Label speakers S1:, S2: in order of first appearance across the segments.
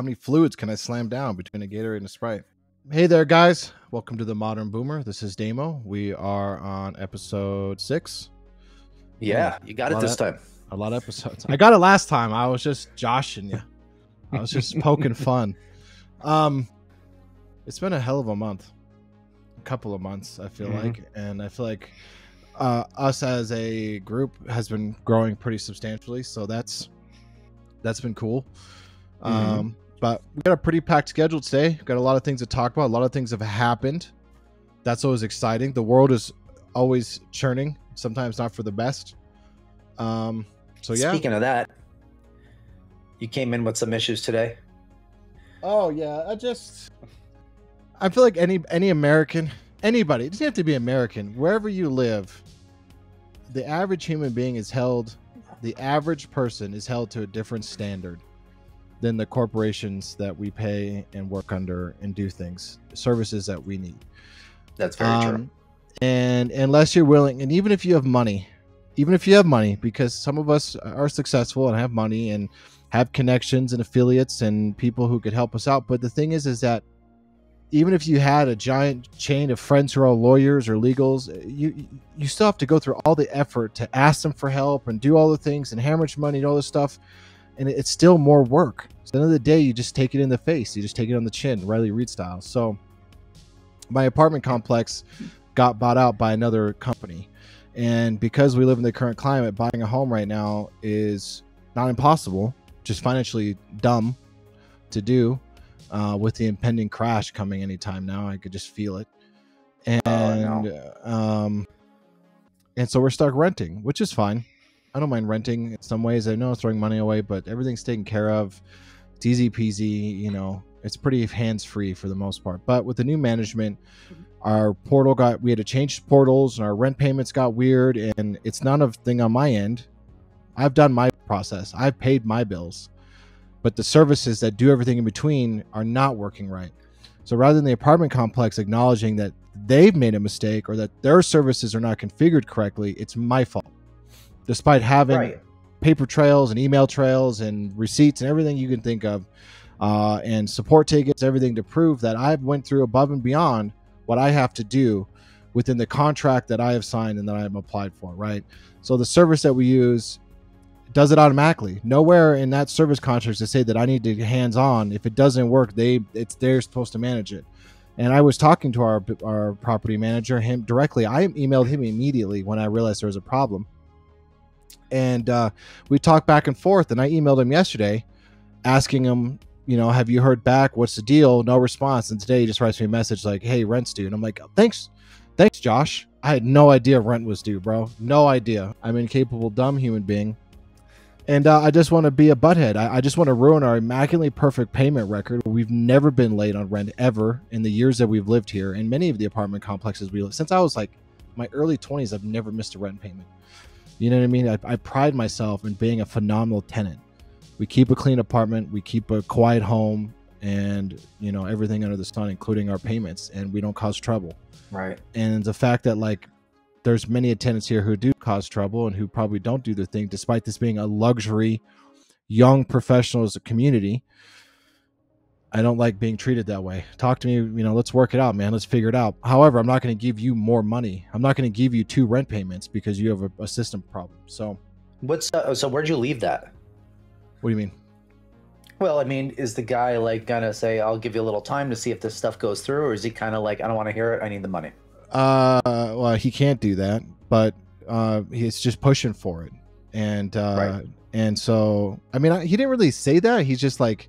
S1: How many fluids can I slam down between a Gatorade and a Sprite? Hey there, guys. Welcome to the Modern Boomer. This is Damo. We are on episode 6.
S2: Yeah, you got it this time.
S1: A lot of episodes. I got it last time. I was just joshing you. I was just poking fun. It's been a hell of a month. A couple of months, I feel like. And I feel like us as a group has been growing pretty substantially. So that's been cool. But we got a pretty packed schedule today. Got a lot of things to talk about. A lot of things have happened. That's always exciting. The world is always churning, sometimes not for the best. So yeah.
S2: Speaking of that, you came in with some issues today.
S1: Oh yeah, I feel like any American, anybody, it doesn't have to be American, wherever you live, the average human being is held, the average person is held to a different standard than the corporations that we pay and work under and do things, services that we need.
S2: That's very true.
S1: And unless you're willing, and even if you have money, because some of us are successful and have money and have connections and affiliates and people who could help us out. But the thing is that even if you had a giant chain of friends who are all lawyers or legals, you still have to go through all the effort to ask them for help and do all the things and how much money and all this stuff. And it's still more work. So at the end of the day, you just take it in the face. You just take it on the chin, Riley Reid style. So my apartment complex got bought out by another company. And because we live in the current climate, buying a home right now is not impossible, just financially dumb to do. With the impending crash coming anytime now, I could just feel it. And and so we're stuck renting, which is fine. I don't mind renting in some ways. I know it's throwing money away, but everything's taken care of. It's easy peasy, you know, it's pretty hands-free for the most part. But with the new management, our portal we had to change portals and our rent payments got weird, and it's not a thing on my end. I've done my process. I've paid my bills. But the services that do everything in between are not working right. So rather than the apartment complex acknowledging that they've made a mistake or that their services are not configured correctly, it's my fault. Despite having paper trails and email trails and receipts and everything you can think of, and support tickets, everything to prove that I've went through above and beyond what I have to do within the contract that I have signed and that I have applied for, right? So the service that we use does it automatically. Nowhere in that service contract to say that I need to hands-on. If it doesn't work, they're supposed to manage it. And I was talking to our property manager, him directly. I emailed him immediately when I realized there was a problem. And we talked back and forth, and I emailed him yesterday asking him, you know, have you heard back? What's the deal? No response. And today he just writes me a message like, hey, rent's due. And I'm like, thanks, Josh. I had no idea rent was due, bro. No idea. I'm an incapable, dumb human being. And I just want to be a butthead. I just want to ruin our immaculately perfect payment record. We've never been late on rent ever in the years that we've lived here. And many of the apartment complexes we live, since I was like my early 20s, I've never missed a rent payment. You know what I mean? I pride myself in being a phenomenal tenant. We keep a clean apartment. We keep a quiet home and, you know, everything under the sun, including our payments. And we don't cause trouble.
S2: Right.
S1: And the fact that like, there's many tenants here who do cause trouble and who probably don't do their thing, despite this being a luxury, young professionals community. I don't like being treated that way. Talk to me, you know, let's work it out, man. Let's figure it out. However, I'm not going to give you more money. I'm not going to give you 2 rent payments because you have a system problem. So
S2: so where'd you leave that?
S1: What do you mean?
S2: Well, I mean, is the guy like going to say, I'll give you a little time to see if this stuff goes through? Or is he kind of like, I don't want to hear it. I need the money.
S1: Well, he can't do that, but he's just pushing for it. And and so I mean, he didn't really say that. He's just like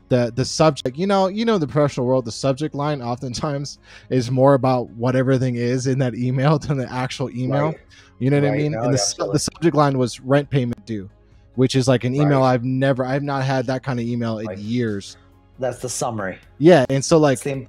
S1: the subject, you know, the professional world, the subject line oftentimes is more about what everything is in that email than the actual email. Right. You know what I mean? No, and the subject line was rent payment due, which is like an email I've not had that kind of email in years. That's
S2: the summary.
S1: Yeah, and so like
S2: that's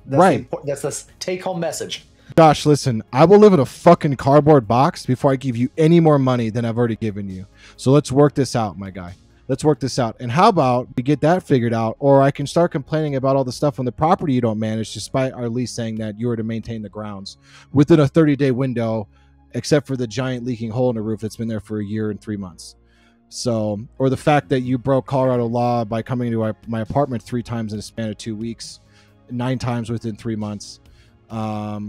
S2: the take home message.
S1: Josh, listen, I will live in a fucking cardboard box before I give you any more money than I've already given you. So let's work this out, my guy. Let's work this out. And how about we get that figured out, or I can start complaining about all the stuff on the property you don't manage, despite our lease saying that you are to maintain the grounds within a 30-day window, except for the giant leaking hole in the roof that's been there for a year and 3 months. So, or the fact that you broke Colorado law by coming to my apartment 3 times in a span of 2 weeks, 9 times within 3 months,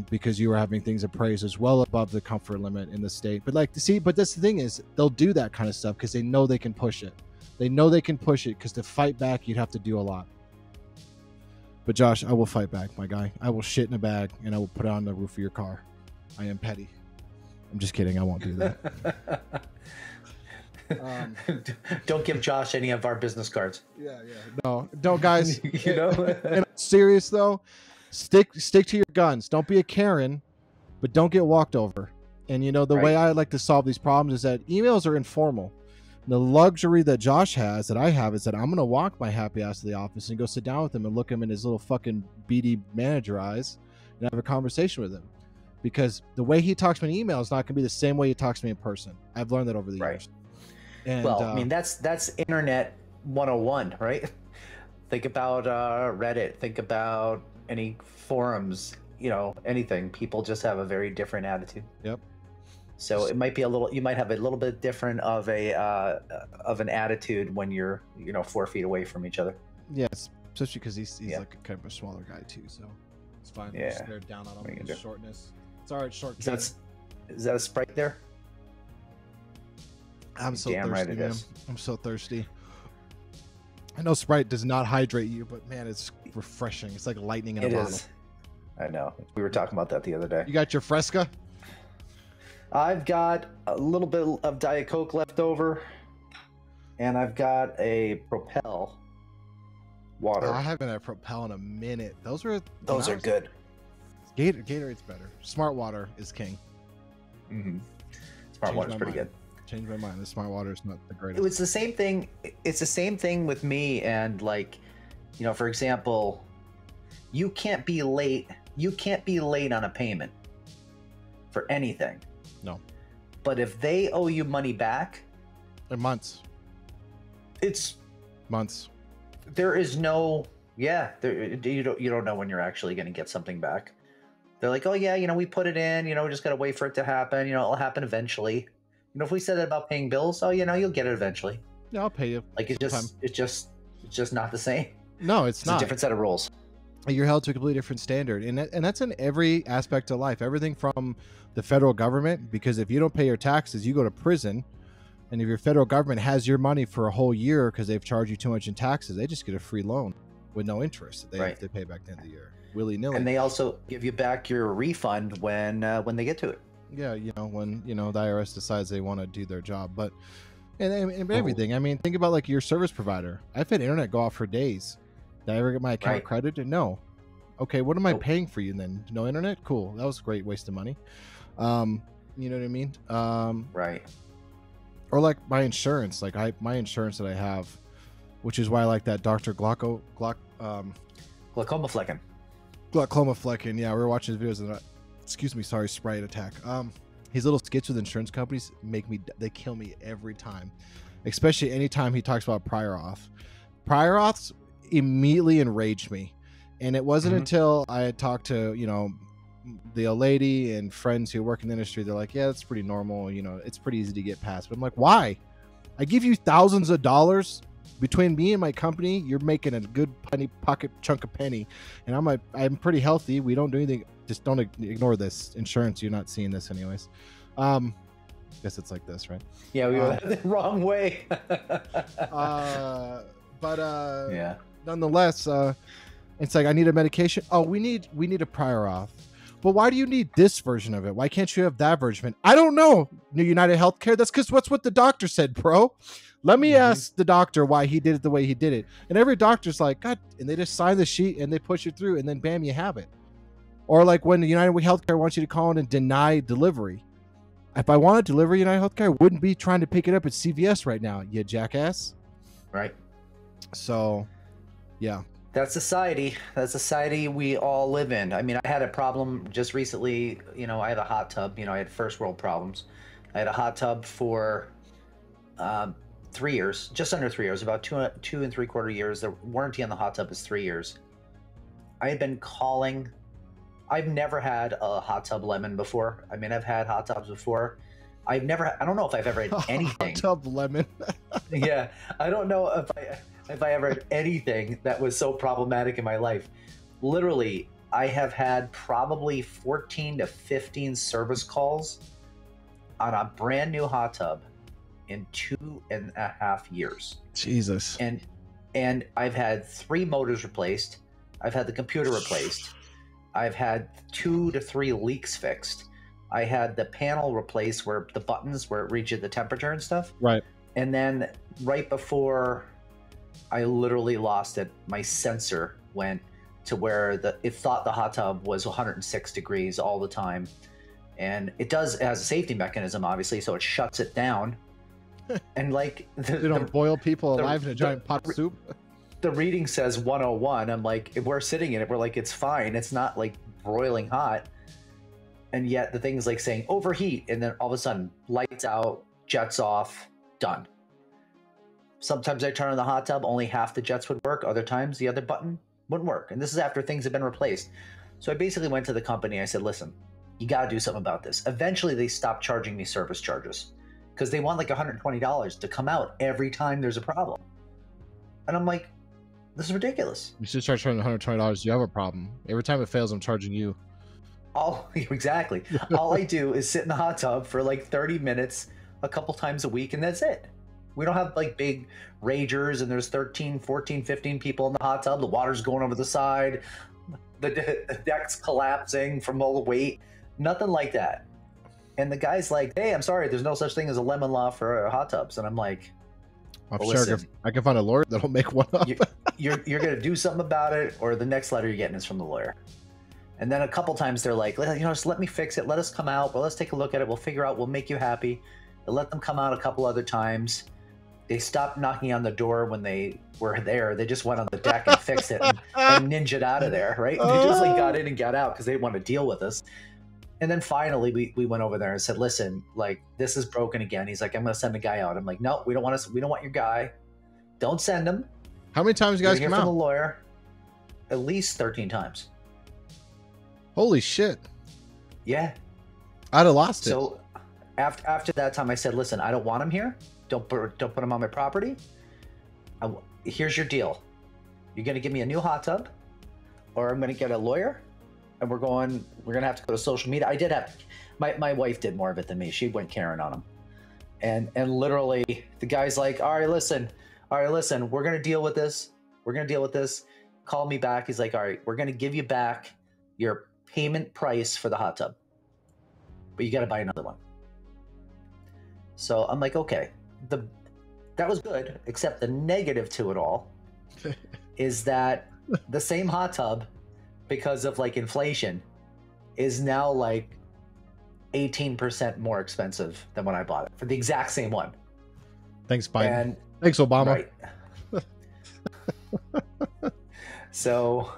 S1: because you were having things appraised as well above the comfort limit in the state. But like, see, but that's the thing is, they'll do that kind of stuff because they know they can push it. They know they can push it because to fight back, you'd have to do a lot. But Josh, I will fight back, my guy. I will shit in a bag and I will put it on the roof of your car. I am petty. I'm just kidding. I won't do that.
S2: Don't give Josh any of our business cards.
S1: Yeah. No, don't, guys.
S2: You know,
S1: and serious though, stick to your guns. Don't be a Karen, but don't get walked over. And you know, the way I like to solve these problems is that emails are informal. The luxury that Josh has, that I have, is that I'm gonna walk my happy ass to the office and go sit down with him and look him in his little fucking beady manager eyes and have a conversation with him. Because the way he talks to me in email is not gonna be the same way he talks to me in person. I've learned that over the years. And,
S2: well, I mean, that's internet 101, right? Think about Reddit. Think about any forums. You know, anything. People just have a very different attitude.
S1: Yep.
S2: So it might be a little. You might have a little bit different of an attitude when you're 4 feet away from each other.
S1: Yes, especially because he's like a kind of a smaller guy too. So it's fine.
S2: Yeah.
S1: Just stare down on him. His shortness. It's all right. Short.
S2: Is that a Sprite there?
S1: I'm so
S2: Damn
S1: thirsty,
S2: right it
S1: man.
S2: is.
S1: I'm so thirsty. I know Sprite does not hydrate you, but man, it's refreshing. It's like lightning in a bottle.
S2: Is. I know. We were talking about that the other day.
S1: You got your Fresca?
S2: I've got a little bit of Diet Coke left over, and I've got a Propel water.
S1: I haven't had Propel in a minute. Those are
S2: good.
S1: Gatorade's better. Smart Water is king.
S2: Mm-hmm. Smart Water's pretty good.
S1: Changed my mind. The Smart Water is not the greatest.
S2: It's the same thing. It's the same thing with me. And like, for example, you can't be late. You can't be late on a payment for anything.
S1: No.
S2: But if they owe you money back,
S1: in months.
S2: It's
S1: months.
S2: There is no. Yeah. You don't know when you're actually going to get something back. They're like, oh yeah, we put it in. We just got to wait for it to happen. It'll happen eventually. If we said that about paying bills, you'll get it eventually.
S1: Yeah, I'll pay you.
S2: Like it's just not the same.
S1: No, it's not.
S2: It's a different set of rules.
S1: You're held to a completely different standard, and that's in every aspect of life. Everything from the federal government, because if you don't pay your taxes, you go to prison. And if your federal government has your money for a whole year because they've charged you too much in taxes, they just get a free loan with no interest. They have to pay back at the end of the year, willy-nilly.
S2: And they also give you back your refund when they get to it.
S1: Yeah, when the IRS decides they want to do their job, but and everything. I mean, think about like your service provider. I've had internet go off for days. Did I ever get my account credited? No. Okay, what am I paying for you then? No internet? Cool. That was a great waste of money. You know what I mean?
S2: Right.
S1: Or like my insurance, my insurance that I have, which is why I like that Dr. Glaucoma
S2: Flecken.
S1: Glaucoma Flecken. Yeah, we were watching his videos and Sprite attack. His little skits with insurance companies they kill me every time, especially anytime he talks about prior auth. Prior auths immediately enraged me, and it wasn't until I had talked to the old lady and friends who work in the industry. They're like, yeah, that's pretty normal. It's pretty easy to get past. But I'm like, why? I give you thousands of dollars. Between me and my company, you're making a good pocket chunk of penny, and I'm pretty healthy. We don't do anything. Just don't ignore this insurance. You're not seeing this anyways. Guess it's like this, right? Yeah,
S2: we went the wrong way.
S1: Yeah. Nonetheless, it's like I need a medication. Oh, we need a prior auth. But why do you need this version of it? Why can't you have that version? I don't know. New United Healthcare. That's because what's what the doctor said, bro. Let me ask the doctor why he did it the way he did it. And every doctor's like, God, and they just sign the sheet and they push it through and then bam, you have it. Or like when the United Healthcare wants you to call in and deny delivery. If I wanted delivery, United Healthcare wouldn't be trying to pick it up at CVS right now, you jackass.
S2: Right.
S1: So, yeah.
S2: That's society. That's society we all live in. I mean, I had a problem just recently. I had a hot tub. I had first world problems. I had a hot tub for 3 years, just under 3 years, about 2 3/4 years. The warranty on the hot tub is 3 years. I had been calling. I've never had a hot tub lemon before. I mean, I've had hot tubs before, I don't know if I've ever had anything.
S1: Hot tub lemon.
S2: Yeah, I don't know if I ever had anything that was so problematic in my life. Literally, I have had probably 14 to 15 service calls on a brand new hot tub in 2.5 years.
S1: Jesus.
S2: And I've had 3 motors replaced. I've had the computer replaced. I've had 2 to 3 leaks fixed. I had the panel replaced where the buttons where it reaches the temperature and stuff.
S1: Right.
S2: And then right before I literally lost it, my sensor went to where it thought the hot tub was 106 degrees all the time. And it has a safety mechanism, obviously, so it shuts it down. And like
S1: they don't boil people alive in a giant pot of soup.
S2: The reading says 101. I'm like, if we're sitting in it, we're like, it's fine. It's not like broiling hot. And yet the thing's like saying overheat, and then all of a sudden lights out, jets off, done. Sometimes I turn on the hot tub, only half the jets would work. Other times the other button wouldn't work. And this is after things have been replaced. So I basically went to the company. I said, listen, you got to do something about this. Eventually they stopped charging me service charges because they want like $120 to come out every time there's a problem. And I'm like, this is ridiculous.
S1: You should start charging $120. You have a problem. Every time it fails, I'm charging you.
S2: Exactly. All I do is sit in the hot tub for like 30 minutes a couple times a week, and that's it. We don't have like big ragers and there's 13, 14, 15 people in the hot tub. The water's going over the side. The deck's collapsing from all the weight. Nothing like that. And the guy's like, hey, I'm sorry, there's no such thing as a lemon law for hot tubs. And I'm like,
S1: I'm sure I can find a lawyer that'll make one up.
S2: You're going to do something about it, or the next letter you're getting is from the lawyer. And then a couple times they're like, just let me fix it. Let us come out. Well, let's take a look at it. We'll figure out. We'll make you happy. I let them come out a couple other times. They stopped knocking on the door when they were there. They just went on the deck and fixed it and ninja'd out of there, right? They just like got in and got out because they didn't want to deal with us. And then finally we went over there and said, listen, like this is broken again. He's like, I'm going to send a guy out. I'm like, no, we don't want your guy. Don't send him.
S1: How many times you guys come out?
S2: From the lawyer, at least 13 times.
S1: Holy shit.
S2: Yeah.
S1: I'd have lost it.
S2: So after that time, I said, listen, I don't want him here. Don't put him on my property. Here's your deal. You're going to give me a new hot tub, or I'm going to get a lawyer, and we're going to have to go to social media. I did have, my wife did more of it than me. She went Karen on him. And literally the guy's like, all right, listen, we're going to deal with this. Call me back. He's like, all right, we're going to give you back your payment price for the hot tub, but you got to buy another one. So I'm like, okay, that was good, except the negative to it all is that the same hot tub, because of like inflation, is now like 18% more expensive than when I bought it for the exact same one.
S1: Thanks, Biden. Thanks, Obama.
S2: Right. So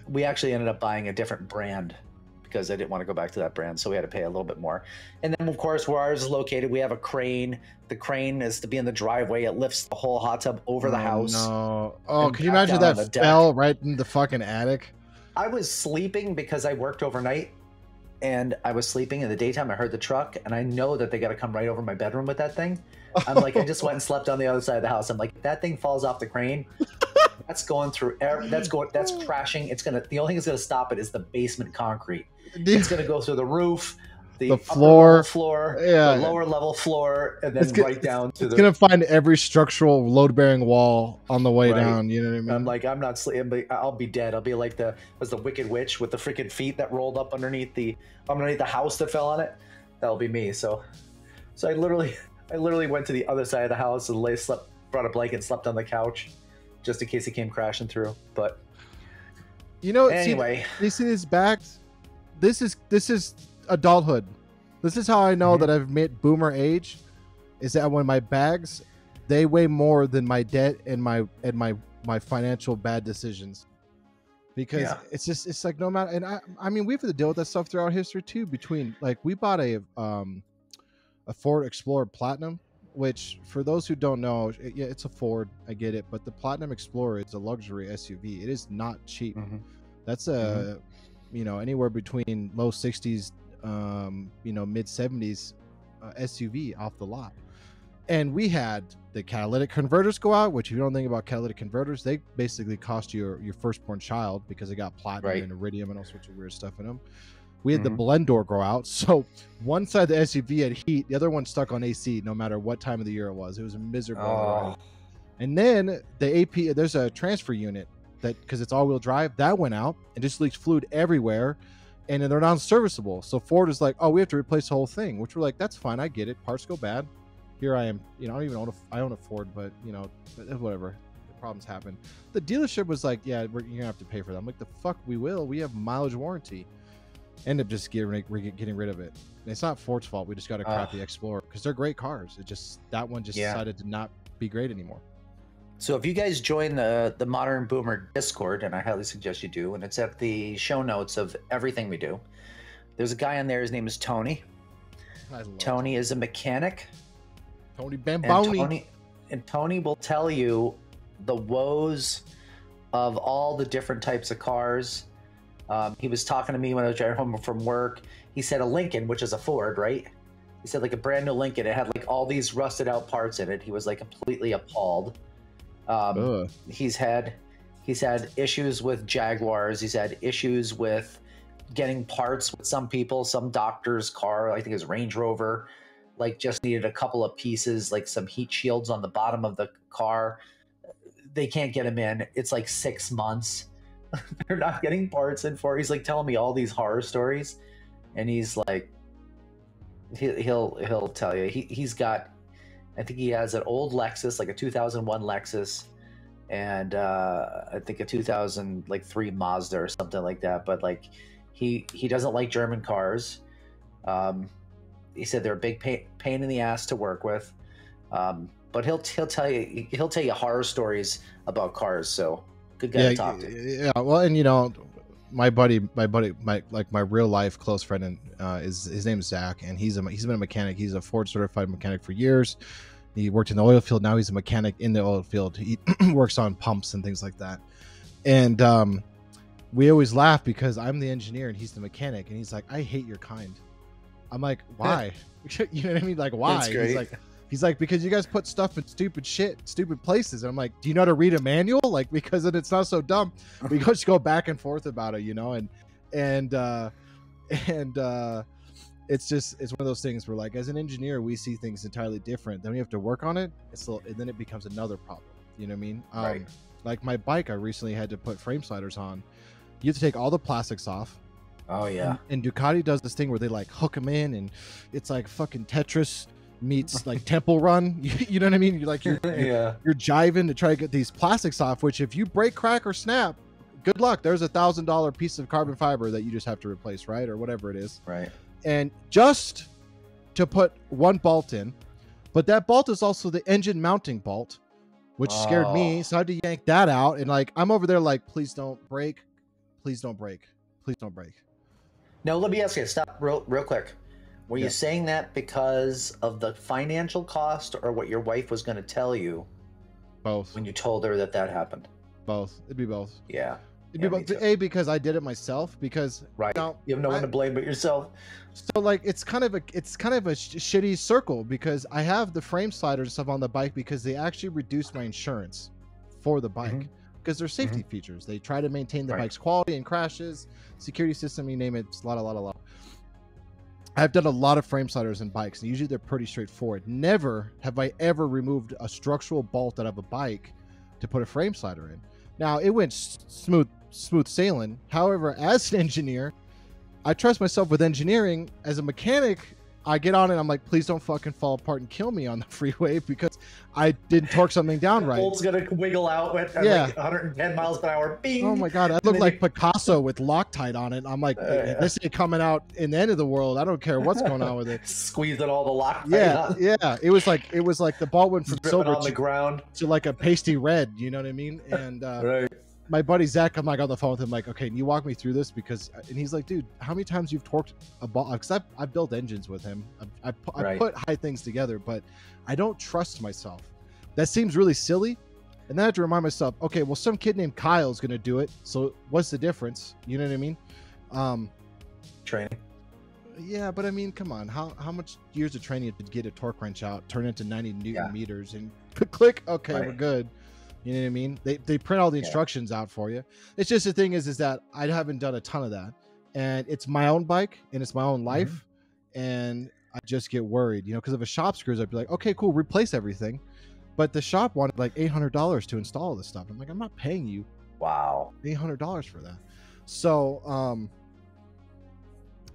S2: we actually ended up buying a different brand because I didn't want to go back to that brand. So we had to pay a little bit more. And then, of course, where ours is located, we have a crane. The crane is to be in the driveway. It lifts the whole hot tub over the house.
S1: No. Oh, can you imagine that fell right in the fucking attic?
S2: I was sleeping because I worked overnight. And I was sleeping in the daytime. I heard the truck, and I know that they got to come right over my bedroom with that thing. I'm like, I just went and slept on the other side of the house. I'm like, if that thing falls off the crane, that's going through that's crashing. The only thing that's going to stop it is the basement concrete. It's going to go through the roof, the floor, the lower level floor, and then right down to
S1: it's going to find every structural load-bearing wall on the way down. You know what I mean?
S2: I'm like, I'm not sleeping. I'll be dead. I'll be like the Wicked Witch with the freaking feet that rolled up underneath the house that fell on it. That'll be me. So I literally went to the other side of the house and brought a blanket and slept on the couch just in case it came crashing through. But anyway,
S1: you see these backs? This is adulthood. This is how I know that I've made boomer age, is that when my bags, they weigh more than my debt and my financial bad decisions. Because it's like no matter, and I mean we've had to deal with that stuff throughout history too. Between like we bought a Ford Explorer Platinum, which for those who don't know, it's a Ford, I get it, but the Platinum Explorer is a luxury SUV. It is not cheap. That's anywhere between low 60s, mid 70s SUV off the lot. And we had the catalytic converters go out, which if you don't think about catalytic converters, they basically cost you your firstborn child because they got platinum and iridium and all sorts of weird stuff in them. We had the blend door go out. So one side of the SUV had heat, the other one stuck on AC no matter what time of the year it was. It was a miserable ride. And then the AP, there's a transfer unit that, because it's all-wheel drive, that went out and just leaked fluid everywhere. And then they're non-serviceable. So Ford is like, oh, we have to replace the whole thing, which we're like, that's fine. I get it. Parts go bad. Here I am, I don't even own a Ford, but whatever, the problems happen. The dealership was like, yeah, you're gonna have to pay for that. I'm like, the fuck we will, we have mileage warranty. End up just getting rid of it. And it's not Ford's fault, we just got a crappy Explorer because they're great cars. It just, that one just decided to not be great anymore.
S2: So if you guys join the Modern Boomer Discord, and I highly suggest you do, and it's at the show notes of everything we do, there's a guy on there, his name is Tony. Tony is a mechanic.
S1: Tony Bamboni.
S2: And Tony will tell you the woes of all the different types of cars. He was talking to me when I was driving home from work. He said a Lincoln, which is a Ford, right? He said like a brand new Lincoln. It had like all these rusted out parts in it. He was like completely appalled. He's had issues with Jaguars. He's had issues with getting parts with some people. Some doctor's car, I think his Range Rover, like just needed a couple of pieces, like some heat shields on the bottom of the car. They can't get them in. It's like 6 months. They're not getting parts in for. He's like telling me all these horror stories, and he's like, he'll tell you he's got, I think he has an old Lexus, like a 2001 Lexus, and I think a 2003 Mazda or something like that. But like he doesn't like German cars. He said they're a big pain in the ass to work with, but he'll tell you horror stories about cars. So good guy to talk to.
S1: Yeah, well, and my real life close friend, and his name is Zach, and he's been a mechanic. He's a Ford certified mechanic for years. He worked in the oil field. Now he's a mechanic in the oil field. He works on pumps and things like that. And we always laugh because I'm the engineer and he's the mechanic, and he's like, I hate your kind. I'm like, why? You know what I mean? Like, why?
S2: That's great.
S1: He's like, because you guys put stuff in stupid places. And I'm like, do you know how to read a manual? Like, because then it's not so dumb. We just go back and forth about it, and it's one of those things where, like, as an engineer, we see things entirely different. Then we have to work on it. And then it becomes another problem. You know what I mean?
S2: Right.
S1: Like my bike, I recently had to put frame sliders on. You have to take all the plastics off.
S2: Oh yeah.
S1: And Ducati does this thing where they like hook them in, and it's like fucking Tetris meets like Temple Run. You know what I mean? You're jiving to try to get these plastics off, which if you break, crack, or snap, good luck. There's $1,000 piece of carbon fiber that you just have to replace, right? Or whatever it is.
S2: Right.
S1: And just to put one bolt in, but that bolt is also the engine mounting bolt, which scared me. So I had to yank that out. And like, I'm over there like, please don't break. Please don't break. Please don't break.
S2: Now, let me ask you, stop real quick. Were you saying that because of the financial cost, or what your wife was going to tell you?
S1: Both.
S2: When you told her that happened?
S1: Both. It'd be both.
S2: Yeah.
S1: It'd be both. Because I did it myself. Because
S2: right. You have no one to blame but yourself.
S1: So like, it's kind of a shitty circle, because I have the frame sliders and stuff on the bike because they actually reduce my insurance for the bike. Because they're safety features. They try to maintain the bike's quality and crashes, security system, you name it. It's a lot. I've done a lot of frame sliders in bikes, and usually they're pretty straightforward. Never have I ever removed a structural bolt out of a bike to put a frame slider in. Now, it went smooth sailing. However, as an engineer, I trust myself with engineering. As a mechanic, I get on it, I'm like, please don't fucking fall apart and kill me on the freeway because I didn't torque something down right.
S2: The bolt's gonna wiggle out at like 110 miles per hour. Bing!
S1: Oh my God, I look like Picasso with Loctite on it. I'm like, this ain't coming out in the end of the world. I don't care what's going on with it.
S2: Squeezing all the Loctite out.
S1: Yeah. It was like the ball went from silver
S2: on the ground
S1: to like a pasty red, you know what I mean? And
S2: right.
S1: My buddy Zach, I'm like on the phone with him, like, okay, can you walk me through this? And he's like, dude, how many times you've torqued a ball? Because I've built engines with him. I put high things together, but I don't trust myself. That seems really silly. And then I have to remind myself, okay, well, some kid named Kyle is going to do it. So what's the difference? You know what I mean?
S2: Training.
S1: Yeah, but I mean, come on. How much years of training to get a torque wrench out, turn it into 90 Newton meters, and click? Okay, we're good. You know what I mean? They print all the instructions out for you. It's just the thing is that I haven't done a ton of that, and it's my own bike and it's my own life, and I just get worried, you know, because if a shop screws up, you're like, okay, cool, replace everything, but the shop wanted like $800 to install this stuff. I'm like, I'm not paying you $800 for that. So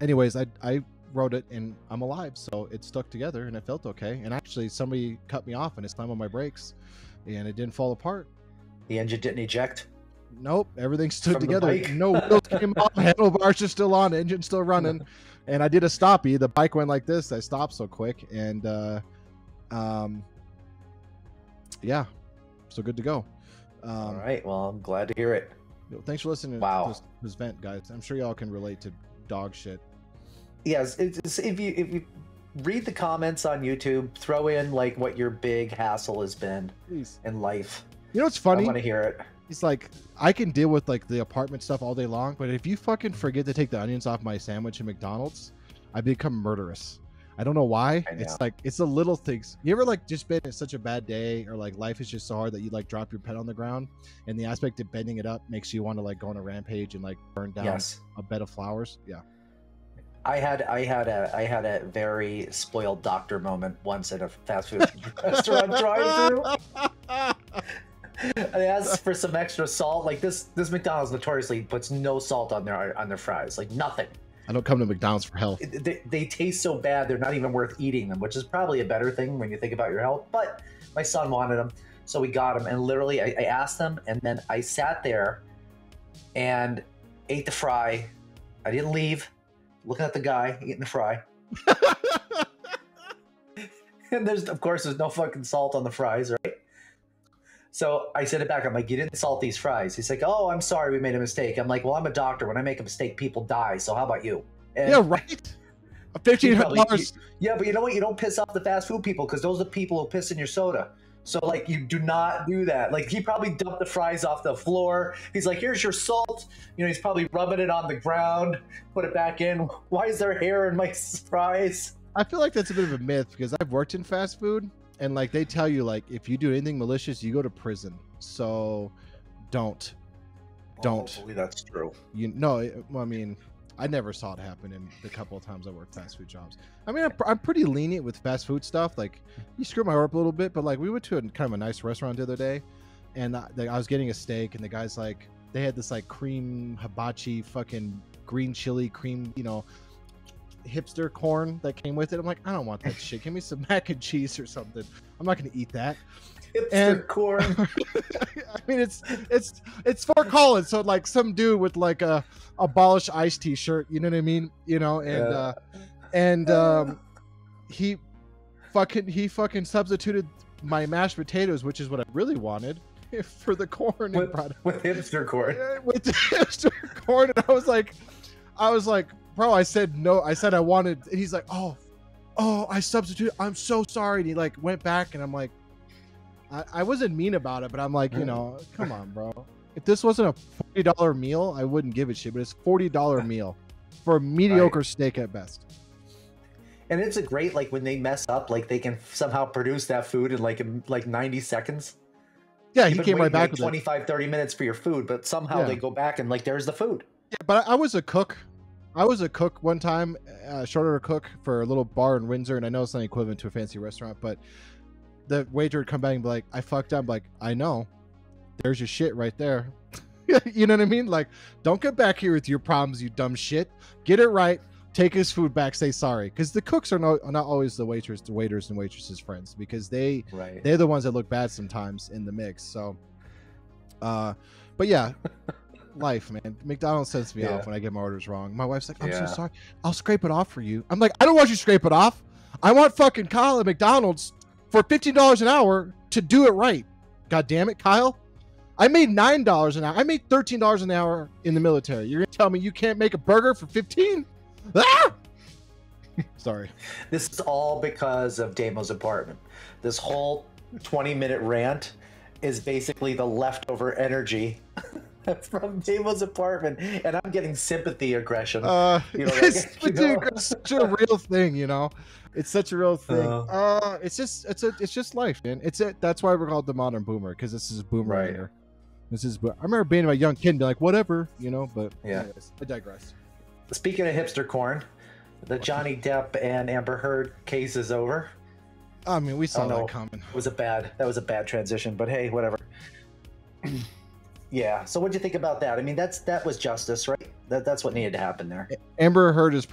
S1: anyways, I wrote it and I'm alive, so it stuck together and it felt okay. And actually somebody cut me off and it slammed on my brakes and it didn't fall apart.
S2: The engine didn't eject?
S1: Nope, everything stood together. No wheels came off, handlebars are still on, engine still running. And I did a stoppie. The bike went like this. I stopped so quick, and yeah, so good to go.
S2: All right, well, I'm glad to hear it.
S1: Thanks for listening to this vent, guys. I'm sure y'all can relate to dog shit.
S2: Yes, it's, if you read the comments on YouTube, throw in like what your big hassle has been in life.
S1: You know what's funny?
S2: I want to hear it.
S1: It's like I can deal with like the apartment stuff all day long, but if you fucking forget to take the onions off my sandwich at McDonald's, I become murderous. I don't know why. It's like it's the little things. You ever like just been in such a bad day, or like life is just so hard that you like drop your pen on the ground, and the aspect of bending it up makes you want to like go on a rampage and like burn down a bed of flowers. Yeah. I
S2: had a very spoiled doctor moment once at a fast food restaurant drive-through. I asked for some extra salt. Like this McDonald's notoriously puts no salt on their fries, like nothing.
S1: I don't come to McDonald's for health.
S2: They taste so bad they're not even worth eating them, which is probably a better thing when you think about your health. But my son wanted them, so we got them. And literally, I asked them, and then I sat there and ate the fry. I didn't leave. Looking at the guy eating the fry. And there's no fucking salt on the fries, right? So I sent it back. I'm like, you didn't salt these fries. He's like, oh, I'm sorry, we made a mistake. I'm like, well, I'm a doctor. When I make a mistake, people die. So how about you? And
S1: yeah, right. $1,500.
S2: Yeah, but you know what? You don't piss off the fast food people because those are the people who piss in your soda. So like, you do not do that. Like, he probably dumped the fries off the floor. He's like, here's your salt. You know, he's probably rubbing it on the ground, put it back in. Why is there hair in my fries?
S1: I feel like that's a bit of a myth because I've worked in fast food. And like they tell you, like if you do anything malicious, you go to prison. So, don't.
S2: Hopefully that's true.
S1: I mean, I never saw it happen in the couple of times I worked fast food jobs. I mean, I'm pretty lenient with fast food stuff. Like, you screw my order up a little bit, but like we went to kind of a nice restaurant the other day, and I was getting a steak, and the guy's like, they had this like cream hibachi, fucking green chili cream, you know, hipster corn that came with it. I'm like, I don't want that shit. Give me some mac and cheese or something. I'm not going to eat that.
S2: Hipster corn.
S1: I mean, it's Fort Collins, so like some dude with like a abolish ice t-shirt, you know what I mean? You know, and he fucking substituted my mashed potatoes, which is what I really wanted, for the corn
S2: with hipster corn.
S1: With the hipster corn, and I was like, bro, I said no. I said I wanted. And he's like, oh, I substituted. I'm so sorry. And he like went back, and I'm like, I wasn't mean about it, but I'm like, you know, come on, bro. If this wasn't a $40 meal, I wouldn't give a shit. But it's $40 meal for a mediocre steak at best.
S2: And it's a great, like when they mess up, like they can somehow produce that food in like 90 seconds.
S1: Yeah, he came right back with
S2: 25, 30 minutes for your food, but somehow they go back and like, there's the food.
S1: Yeah, but I was a cook. I was a cook one time, short order cook for a little bar in Windsor, and I know it's not equivalent to a fancy restaurant, but the waiter would come back and be like, I fucked up. I'm like, I know. There's your shit right there. You know what I mean? Like, don't get back here with your problems, you dumb shit. Get it right. Take his food back. Say sorry. Because the cooks are not always the waiters and waitresses' friends, because they're the ones that look bad sometimes in the mix. So, but yeah. Life, man. McDonald's sends me off when I get my orders wrong. My wife's like, I'm so sorry. I'll scrape it off for you. I'm like, I don't want you to scrape it off. I want fucking Kyle at McDonald's for $15 an hour to do it right. God damn it, Kyle. I made $9 an hour. I made $13 an hour in the military. You're going to tell me you can't make a burger for 15? Ah! Sorry.
S2: This is all because of Damo's apartment. This whole 20-minute rant is basically the leftover energy from Damo's apartment, and I'm getting sympathy aggression.
S1: It's such a real thing, It's such a real thing. It's just life, man. That's why we're called the modern boomer, because this is boomer
S2: Right.
S1: anger. I remember being a young kid and be like, whatever, but
S2: Yeah.
S1: anyways, I digress.
S2: Speaking of hipster corn, the Johnny Depp and Amber Heard case is over.
S1: I mean, we saw that coming.
S2: That was a bad transition, but hey, whatever. Yeah. So what'd you think about that? I mean, that was justice, right? That's what needed to happen there.
S1: Amber Heard is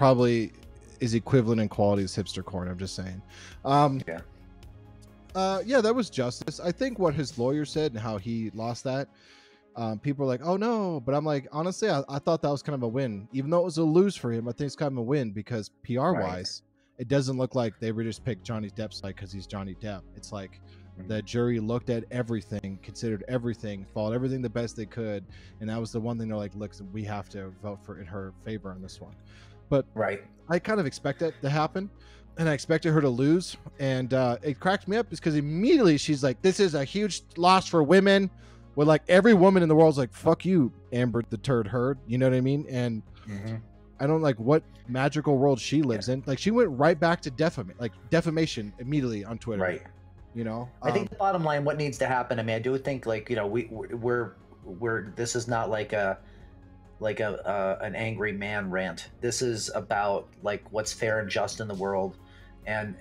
S1: equivalent in quality as hipster corn. I'm just saying.
S2: Yeah.
S1: Yeah, that was justice. I think what his lawyer said and how he lost that. People are like, oh no, but I'm like, honestly, I thought that was kind of a win, even though it was a lose for him. I think it's kind of a win because PR wise, it doesn't look like they were just picked Johnny Depp's side because he's Johnny Depp. It's like the jury looked at everything, considered everything, followed everything the best they could, and that was the one thing they're like, look, we have to vote in her favor on this one. But I kind of expect that to happen, and I expected her to lose, and it cracked me up because immediately she's like, this is a huge loss for women. Where like every woman in the world's like, fuck you, Amber the Turd Heard, you know what I mean? And I don't like what magical world she lives in. Like she went right back to defamation immedially on Twitter.
S2: Right.
S1: I
S2: think the bottom line, what needs to happen. I mean, I do think we're this is not like an angry man rant. This is about like what's fair and just in the world, and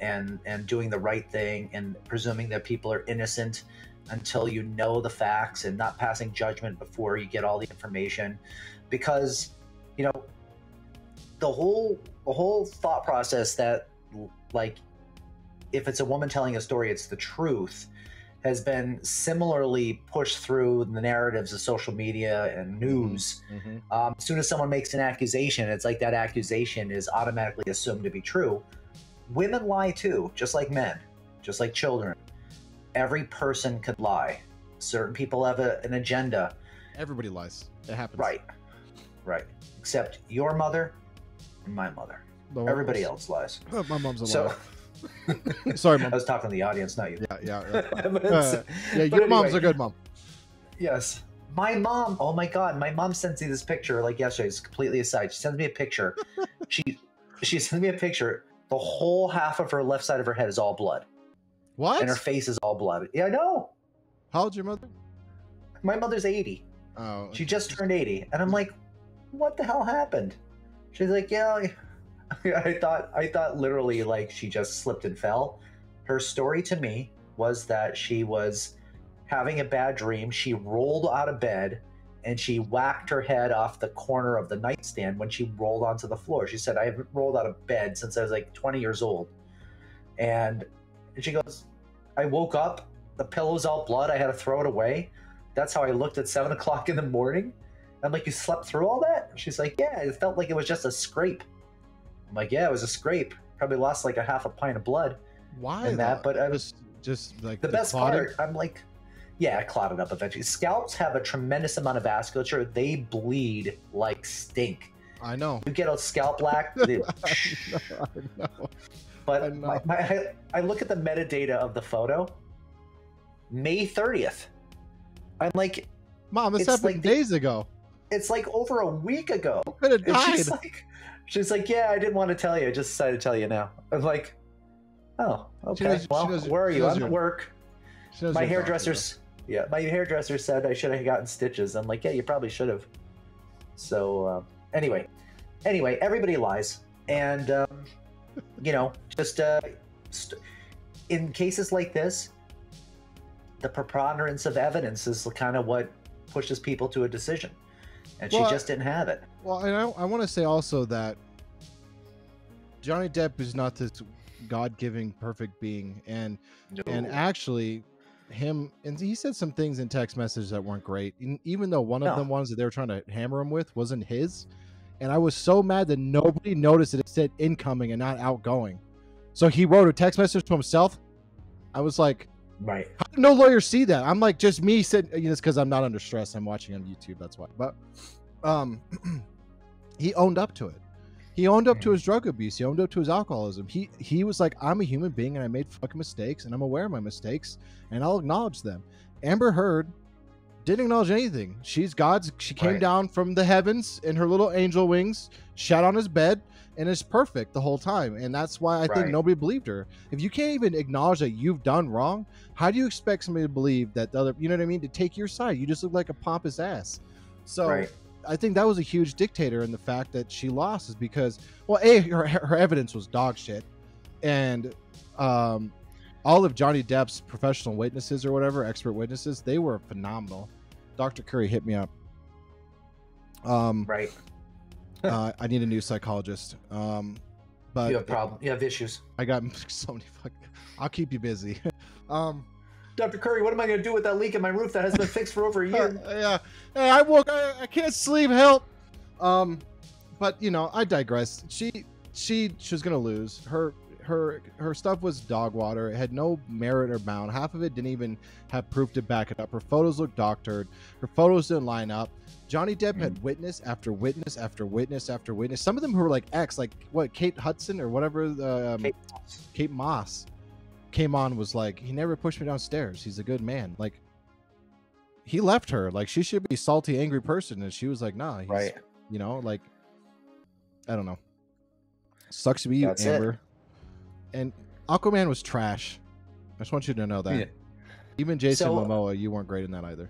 S2: doing the right thing and presuming that people are innocent until you know the facts and not passing judgment before you get all the information, because the whole thought process that like if it's a woman telling a story it's the truth has been similarly pushed through the narratives of social media and news. As soon as someone makes an accusation, it's like that accusation is automatically assumed to be true. Women lie too, just like men, just like children. Every person could lie. Certain people have an agenda.
S1: Everybody lies. It happens.
S2: Right. Except your mother and my mother. Everybody else lies.
S1: My mom's a liar. Sorry, Mom.
S2: I was talking to the audience, not you.
S1: Yeah, your mom's a good mom.
S2: Yes. My mom, oh my God, my mom sends me this picture like yesterday. It's completely aside. She sends me a picture. she sent me a picture. The whole half of her left side of her head is all blood.
S1: What?
S2: And her face is all blood. Yeah, I know.
S1: How old's your mother?
S2: My mother's 80.
S1: Oh.
S2: She just turned 80. And I'm like, what the hell happened? She's like, yeah, I thought literally like she just slipped and fell. Her story to me was that she was having a bad dream. She rolled out of bed and she whacked her head off the corner of the nightstand when she rolled onto the floor. She said, I haven't rolled out of bed since I was like 20 years old. And she goes, I woke up, the pillow's all blood, I had to throw it away. That's how I looked at 7 o'clock in the morning. I'm like, you slept through all that? She's like, yeah, it felt like it was just a scrape. I'm like, yeah, it was a scrape. Probably lost like a half a pint of blood.
S1: Why?
S2: And that, but I was
S1: just like
S2: the best part. I'm like, yeah, it clotted up eventually. Scalps have a tremendous amount of vasculature. They bleed like stink.
S1: I know.
S2: You get a scalp lack.
S1: I know.
S2: But I look at the metadata of the photo. May 30th. I'm like,
S1: Mom, this happened like days ago.
S2: It's like over a week ago.
S1: You could have died.
S2: She's like, yeah, I didn't want to tell you. I just decided to tell you now. I'm like, oh, okay. Where are you? I'm at work. My hairdresser said I should have gotten stitches. I'm like, yeah, you probably should have. So anyway, everybody lies, and just in cases like this, the preponderance of evidence is kind of what pushes people to a decision, and she just didn't have it.
S1: Well, and I want to say also that Johnny Depp is not this God-given perfect being, and actually him, and he said some things in text messages that weren't great, even though one of the ones that they were trying to hammer him with wasn't his. And I was so mad that nobody noticed that it said incoming and not outgoing. So he wrote a text message to himself. I was like,
S2: right.
S1: How did no lawyer see that? I'm like, just me said, it's because I'm not under stress. I'm watching on YouTube. That's why. But he owned up to it. He owned up to his drug abuse. He owned up to his alcoholism. He was like, I'm a human being and I made fucking mistakes and I'm aware of my mistakes and I'll acknowledge them. Amber Heard Didn't acknowledge anything. She's God's. She came
S2: Right.
S1: down from the heavens in her little angel wings, sat on his bed, and is perfect the whole time. And that's why I think
S2: Right.
S1: nobody believed her. If you can't even acknowledge that you've done wrong, how do you expect somebody to believe that the other, you know what I mean, to take your side? You just look like a pompous ass. So
S2: Right.
S1: I think that was a huge dictator in the fact that she lost is because, well, A, her evidence was dog shit. And all of Johnny Depp's professional witnesses or whatever, expert witnesses, they were phenomenal. Dr. Curry hit me up.
S2: Right.
S1: I need a new psychologist. But
S2: You have problem. You have issues.
S1: I got so many fucking. I'll keep you busy.
S2: Dr. Curry, what am I going to do with that leak in my roof that has been fixed for over a year?
S1: Yeah. Hey, I can't sleep. Help. But you know, I digress. She was gonna lose. Her stuff was dog water. It had no merit or bound. Half of it didn't even have proof to back it up. Her photos looked doctored. Her photos didn't line up. Johnny Depp had witness after witness after witness after witness. Some of them who were like ex, like what, Kate Hudson or whatever. Kate Moss came on, was like, he never pushed me downstairs. He's a good man. Like, he left her. Like, she should be a salty, angry person, and she was like, nah. He's,
S2: Right.
S1: You know, like, I don't know. Sucks to be you,
S2: That's
S1: Amber. And Aquaman was trash. I just want you to know that.
S2: Yeah.
S1: Even Jason
S2: So-
S1: Momoa, you weren't great in that either.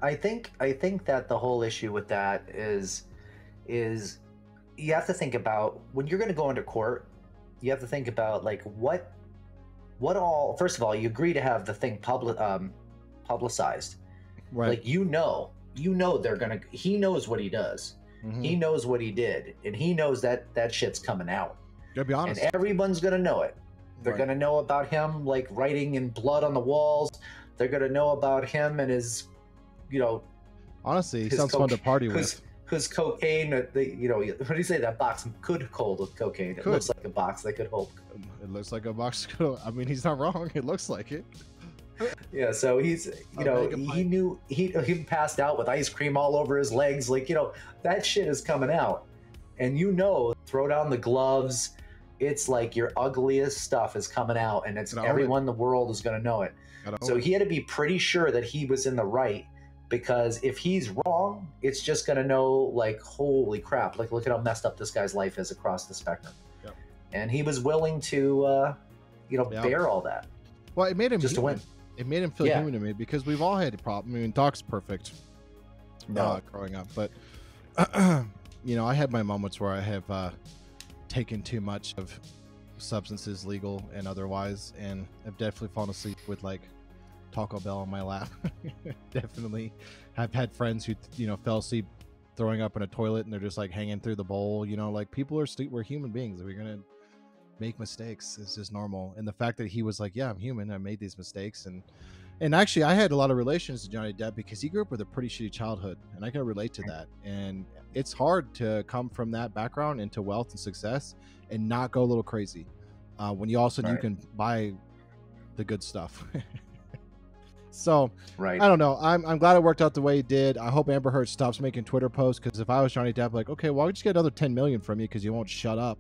S2: I think that the whole issue with that is you have to think about when you're going to go into court. You have to think about like what all. First of all, you agree to have the thing publicized.
S1: Right.
S2: Like you know they're gonna. He knows what he does.
S1: Mhm.
S2: He knows what he did, and he knows that shit's coming out.
S1: Gotta be honest.
S2: And everyone's gonna know it. They're
S1: Right.
S2: gonna know about him, like writing in blood on the walls. They're gonna know about him and his,
S1: Honestly, he
S2: his
S1: sounds fun to party with.
S2: Whose cocaine. What do you say? That box could hold with cocaine. It
S1: Could.
S2: looks like a box that could hold.
S1: It looks like a box. I mean, he's not wrong. It looks like it.
S2: Yeah, so he's, he knew he passed out with ice cream all over his legs. Like, that shit is coming out, and throw down the gloves. It's like your ugliest stuff is coming out, and it's everyone in the world is going to know it. So he had to be pretty sure that he was in the right, because if he's wrong, it's just going to know, like, holy crap, like, look at how messed up this guy's life is across the spectrum.
S1: Yep.
S2: And he was willing to, bear all that.
S1: Well, it made him
S2: just to win.
S1: It made him feel human to me, because we've all had a problem. I mean, Doc's perfect. Growing up, but I had my moments where I have taken too much of substances, legal and otherwise, and I've definitely fallen asleep with like Taco Bell on my lap. Definitely have had friends who fell asleep throwing up in a toilet, and they're just like hanging through the bowl. Like, people are we're human beings. We're gonna make mistakes. It's just normal. And the fact that he was like, yeah, I'm human, I made these mistakes. And actually, I had a lot of relations to Johnny Depp because he grew up with a pretty shitty childhood, and I can relate to that. And it's hard to come from that background into wealth and success and not go a little crazy when you also you can buy the good stuff. So
S2: Right.
S1: I don't know. I'm glad it worked out the way it did. I hope Amber Heard stops making Twitter posts, because if I was Johnny Depp, like, okay, well, I'll just get another 10 million from you because you won't shut up.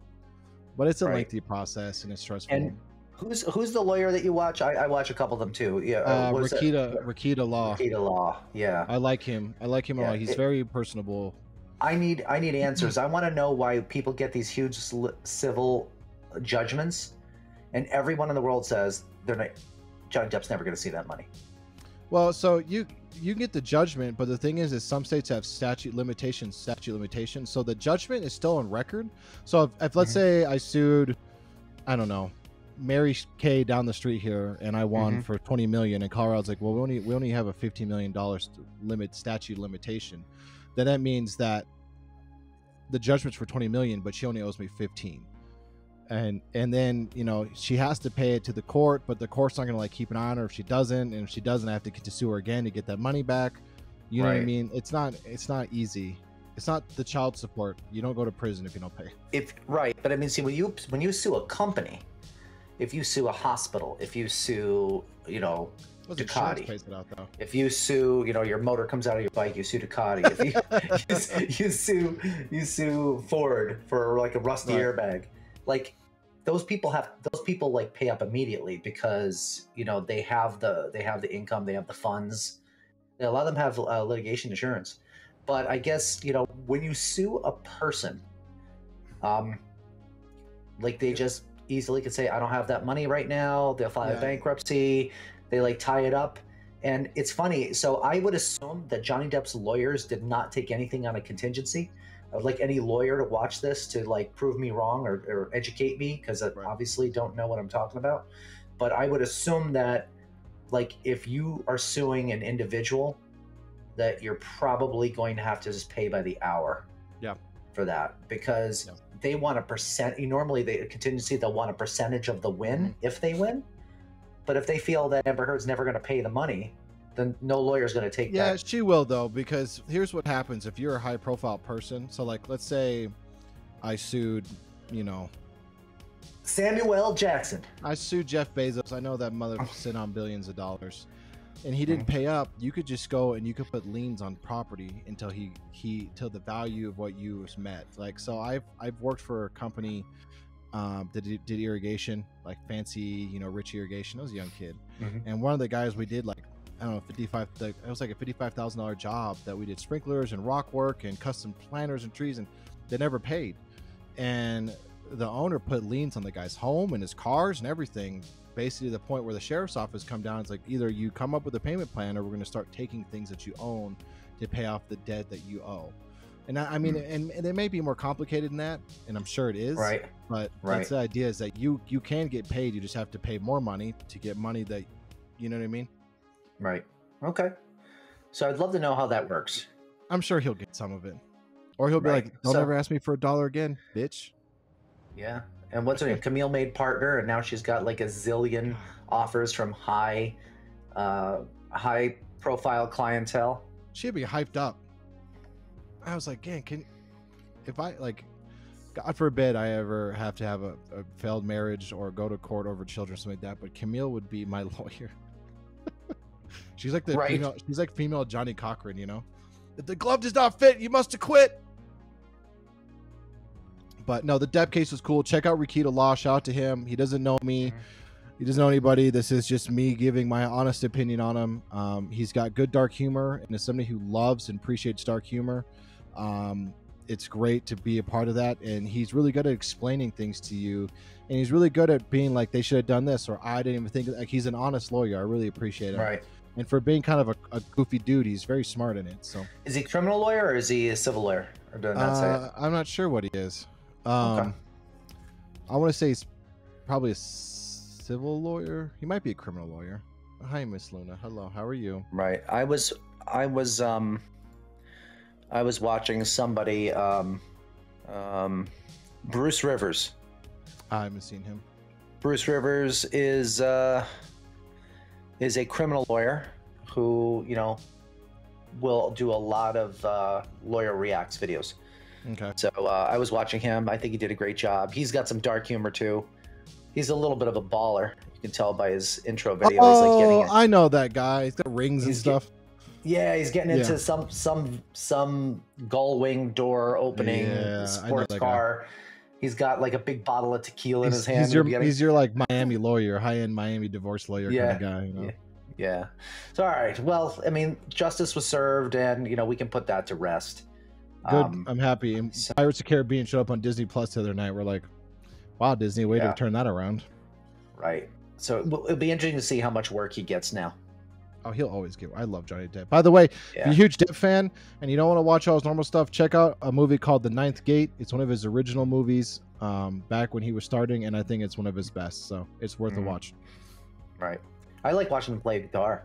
S1: But it's a lengthy process, and it's stressful.
S2: And who's the lawyer that you watch? I watch a couple of them too. Yeah,
S1: Rakita Law.
S2: Rakita Law. Yeah,
S1: I like him. I like him a lot. He's very personable.
S2: I need answers. I want to know why people get these huge civil judgments, and everyone in the world says Johnny Depp's never going to see that money.
S1: Well, so you get the judgment, but the thing is some states have statute limitations. So the judgment is still on record. So if let's say I sued, I don't know, Mary Kay down the street here, and I won for 20 million, and Colorado's like, well, we only have a $15 million statute limitation. Then that means that the judgment's for 20 million, but she only owes me 15. And then she has to pay it to the court, but the court's not gonna like keep an eye on her if she doesn't, and if she doesn't, I have to sue her again to get that money back. You know what I mean? It's not easy. It's not the child support. You don't go to prison if you don't pay.
S2: But I mean, see, when you sue a company, if you sue a hospital, if you sue Ducati,
S1: pays it out, though.
S2: if you sue your motor comes out of your bike, you sue Ducati. If you sue Ford for like a rusty airbag, like those people like pay up immediately because they have the income, they have the funds, Yeah, a lot of them have litigation insurance, but I guess when you sue a person, um, like they just easily could say, "I don't have that money right now." They'll file a
S1: Yeah.
S2: bankruptcy. They like tie it up, and it's funny. So I would assume that Johnny Depp's lawyers did not take anything on a contingency. I'd like any lawyer to watch this to like prove me wrong or educate me because I
S1: Right.
S2: obviously don't know what I'm talking about. But I would assume that like if you are suing an individual, that you're probably going to have to just pay by the hour
S1: Yeah.
S2: for that because
S1: Yeah.
S2: they want a percent. Normally, they contingency they'll want a percentage of the win if they win. But if they feel that Amber Heard's never going to pay the money, then no lawyer's going to take
S1: Yeah,
S2: that.
S1: she will though, because here's what happens if you're a high profile person. So like, let's say I sued, you know,
S2: Samuel L. Jackson.
S1: I sued Jeff Bezos. I know that mother sent on billions of dollars, and he didn't pay up. You could just go and you could put liens on property until till the value of what you was met. Like, so I've worked for a company that did irrigation, like fancy, you know, rich irrigation. I was a young kid, and one of the guys we did like, I don't know, it was like a $55,000 job that we did sprinklers and rock work and custom planters and trees, and they never paid. And the owner put liens on the guy's home and his cars and everything, basically to the point where the sheriff's office come down. It's like, either you come up with a payment plan or we're going to start taking things that you own to pay off the debt that you owe. And I mean, and it may be more complicated than that, and I'm sure it is,
S2: Right.
S1: but that's the idea, is that you can get paid. You just have to pay more money to get money that, you know what I mean?
S2: Right. Okay. So I'd love to know how that works.
S1: I'm sure he'll get some of it, or he'll be like, "Don't ever ask me for $1 again, bitch."
S2: Yeah. And what's her name? Camille made partner, and now she's got like a zillion offers from high profile clientele.
S1: She'd be hyped up. I was like, "Man, if I like, God forbid I ever have to have a failed marriage or go to court over children or something like that, but Camille would be my lawyer." She's like the female, she's like female Johnny Cochran, you know? If the glove does not fit, you must acquit. But no, the Depp case was cool. Check out Rikita Law. Shout out to him. He doesn't know me. He doesn't know anybody. This is just me giving my honest opinion on him. He's got good dark humor, and as somebody who loves and appreciates dark humor, it's great to be a part of that. And he's really good at explaining things to you, and he's really good at being like, they should have done this, or I didn't even think. Like, he's an honest lawyer. I really appreciate it.
S2: Right.
S1: And for being kind of a goofy dude, he's very smart in it. So,
S2: is he a criminal lawyer or is he a civil lawyer? Or did I not say it?
S1: I'm not sure what he is.
S2: Okay.
S1: I want to say he's probably a civil lawyer. He might be a criminal lawyer. Hi, Miss Luna. Hello. How are you?
S2: Right. I was watching somebody, Bruce Rivers.
S1: I haven't seen him.
S2: Bruce Rivers is a criminal lawyer who, will do a lot of lawyer reacts videos.
S1: Okay.
S2: So I was watching him. I think he did a great job. He's got some dark humor too. He's a little bit of a baller. You can tell by his intro video.
S1: Oh,
S2: he's like getting
S1: I know that guy. He's got rings and stuff.
S2: He's getting into some gull wing door opening sports car. Guy. He's got like a big bottle of tequila in his hand.
S1: He's your like Miami lawyer, high-end Miami divorce lawyer kind of guy. You know?
S2: Yeah. So all right. Well, I mean, justice was served, and we can put that to rest.
S1: Good. I'm happy. And Pirates of the Caribbean showed up on Disney Plus the other night. We're like, wow, Disney, way to turn that around.
S2: Right. So it'll be interesting to see how much work he gets now.
S1: Oh, he'll always get. I love Johnny Depp. By the way, if you're a huge Depp fan and you don't want to watch all his normal stuff, check out a movie called The Ninth Gate. It's one of his original movies back when he was starting, and I think it's one of his best. So it's worth a watch.
S2: Right. I like watching him play guitar.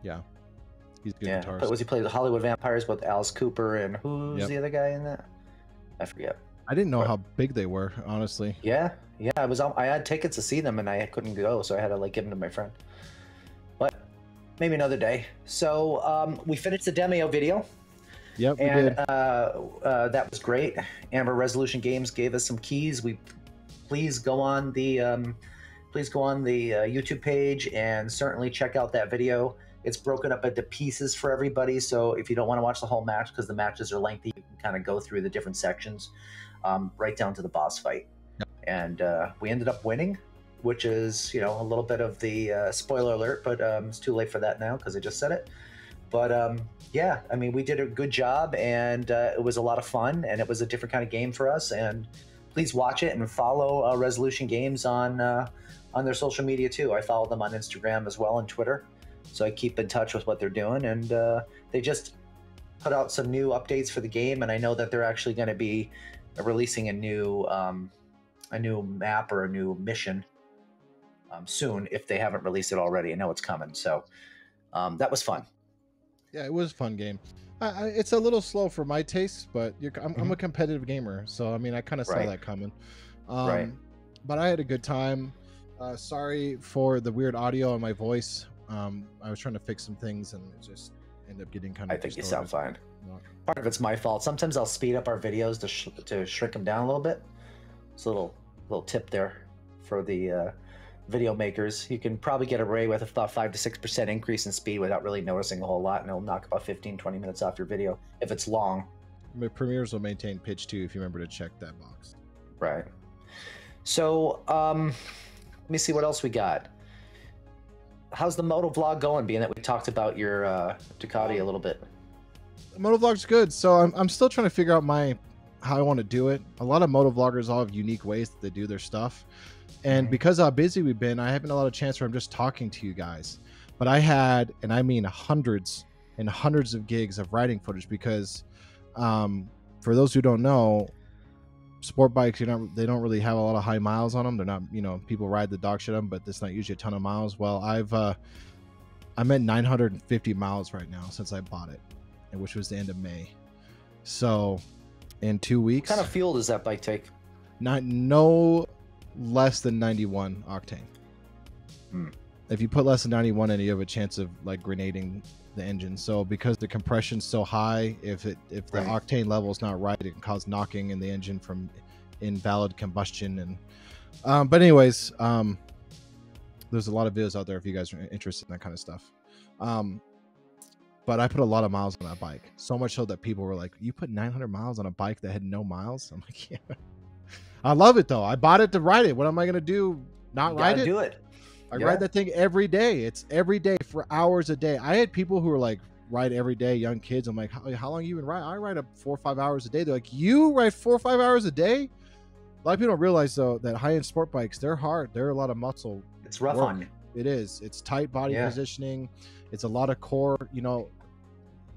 S1: Yeah. He's a good guitarist.
S2: But was he played the Hollywood Vampires with Alice Cooper and who's the other guy in that? I forget.
S1: I didn't know how big they were, honestly.
S2: Yeah. I had tickets to see them and I couldn't go, so I had to like give them to my friend. But maybe another day. So we finished the demo video.
S1: Yep, we did.
S2: That was great. Amber Resolution Games gave us some keys. Please go on the YouTube page and certainly check out that video. It's broken up into pieces for everybody, so if you don't want to watch the whole match because the matches are lengthy, you can kind of go through the different sections right down to the boss fight. Yep. And we ended up winning, which is a little bit of the spoiler alert, but it's too late for that now because I just said it. But yeah, I mean, we did a good job, and it was a lot of fun, and it was a different kind of game for us. And please watch it and follow Resolution Games on their social media too. I follow them on Instagram as well and Twitter, so I keep in touch with what they're doing. And they just put out some new updates for the game, and I know that they're actually going to be releasing a new map or a new mission soon, if they haven't released it already. I know it's coming, so that was fun.
S1: Yeah, it was a fun game. It's a little slow for my taste, but I'm a competitive gamer, so I mean, I kind of saw that coming. Right. But I had a good time. Sorry for the weird audio on my voice. I was trying to fix some things, and it just ended up getting kind of.
S2: I think you sound fine. Part of it's my fault. Sometimes I'll speed up our videos to shrink them down a little bit. It's a little tip there for the video makers. You can probably get away with about 5 to 6% increase in speed without really noticing a whole lot, and it'll knock about 15-20 minutes off your video if it's long.
S1: Premieres will maintain pitch too, if you remember to check that box.
S2: Right. So let me see what else we got. How's the moto vlog going, being that we talked about your Ducati a little bit?
S1: The moto vlog's good. So I'm still trying to figure out how I want to do it. A lot of moto vloggers all have unique ways that they do their stuff. And because how busy we've been, I haven't had a lot of chance where I'm just talking to you guys. But I had, and I mean hundreds and hundreds of gigs of riding footage, because for those who don't know, sport bikes, they don't really have a lot of high miles on them. They're not, people ride the dog shit on them, but it's not usually a ton of miles. Well, I'm at 950 miles right now since I bought it, which was the end of May. So in 2 weeks.
S2: What kind of fuel does that bike take?
S1: No less than 91 octane. If you put less than 91 in, you have a chance of like grenading the engine. So because the compression's so high, if the octane level is not right, it can cause knocking in the engine from invalid combustion. And but anyways, there's a lot of videos out there if you guys are interested in that kind of stuff. But I put a lot of miles on that bike, so much so that people were like, "You put 900 miles on a bike that had no miles?" I'm like, "Yeah." I love it though. I bought it to ride it. What am I gonna do? Not ride it?
S2: Do it.
S1: I ride that thing every day. It's every day for hours a day. I had people who were like, ride every day, young kids. I'm like, how long you been riding? I ride up 4 or 5 hours a day. They're like, you ride 4 or 5 hours a day? A lot of people don't realize though that high-end sport bikes, they're hard. They're a lot of muscle.
S2: It's rough on you.
S1: It is. It's tight body positioning. It's a lot of core.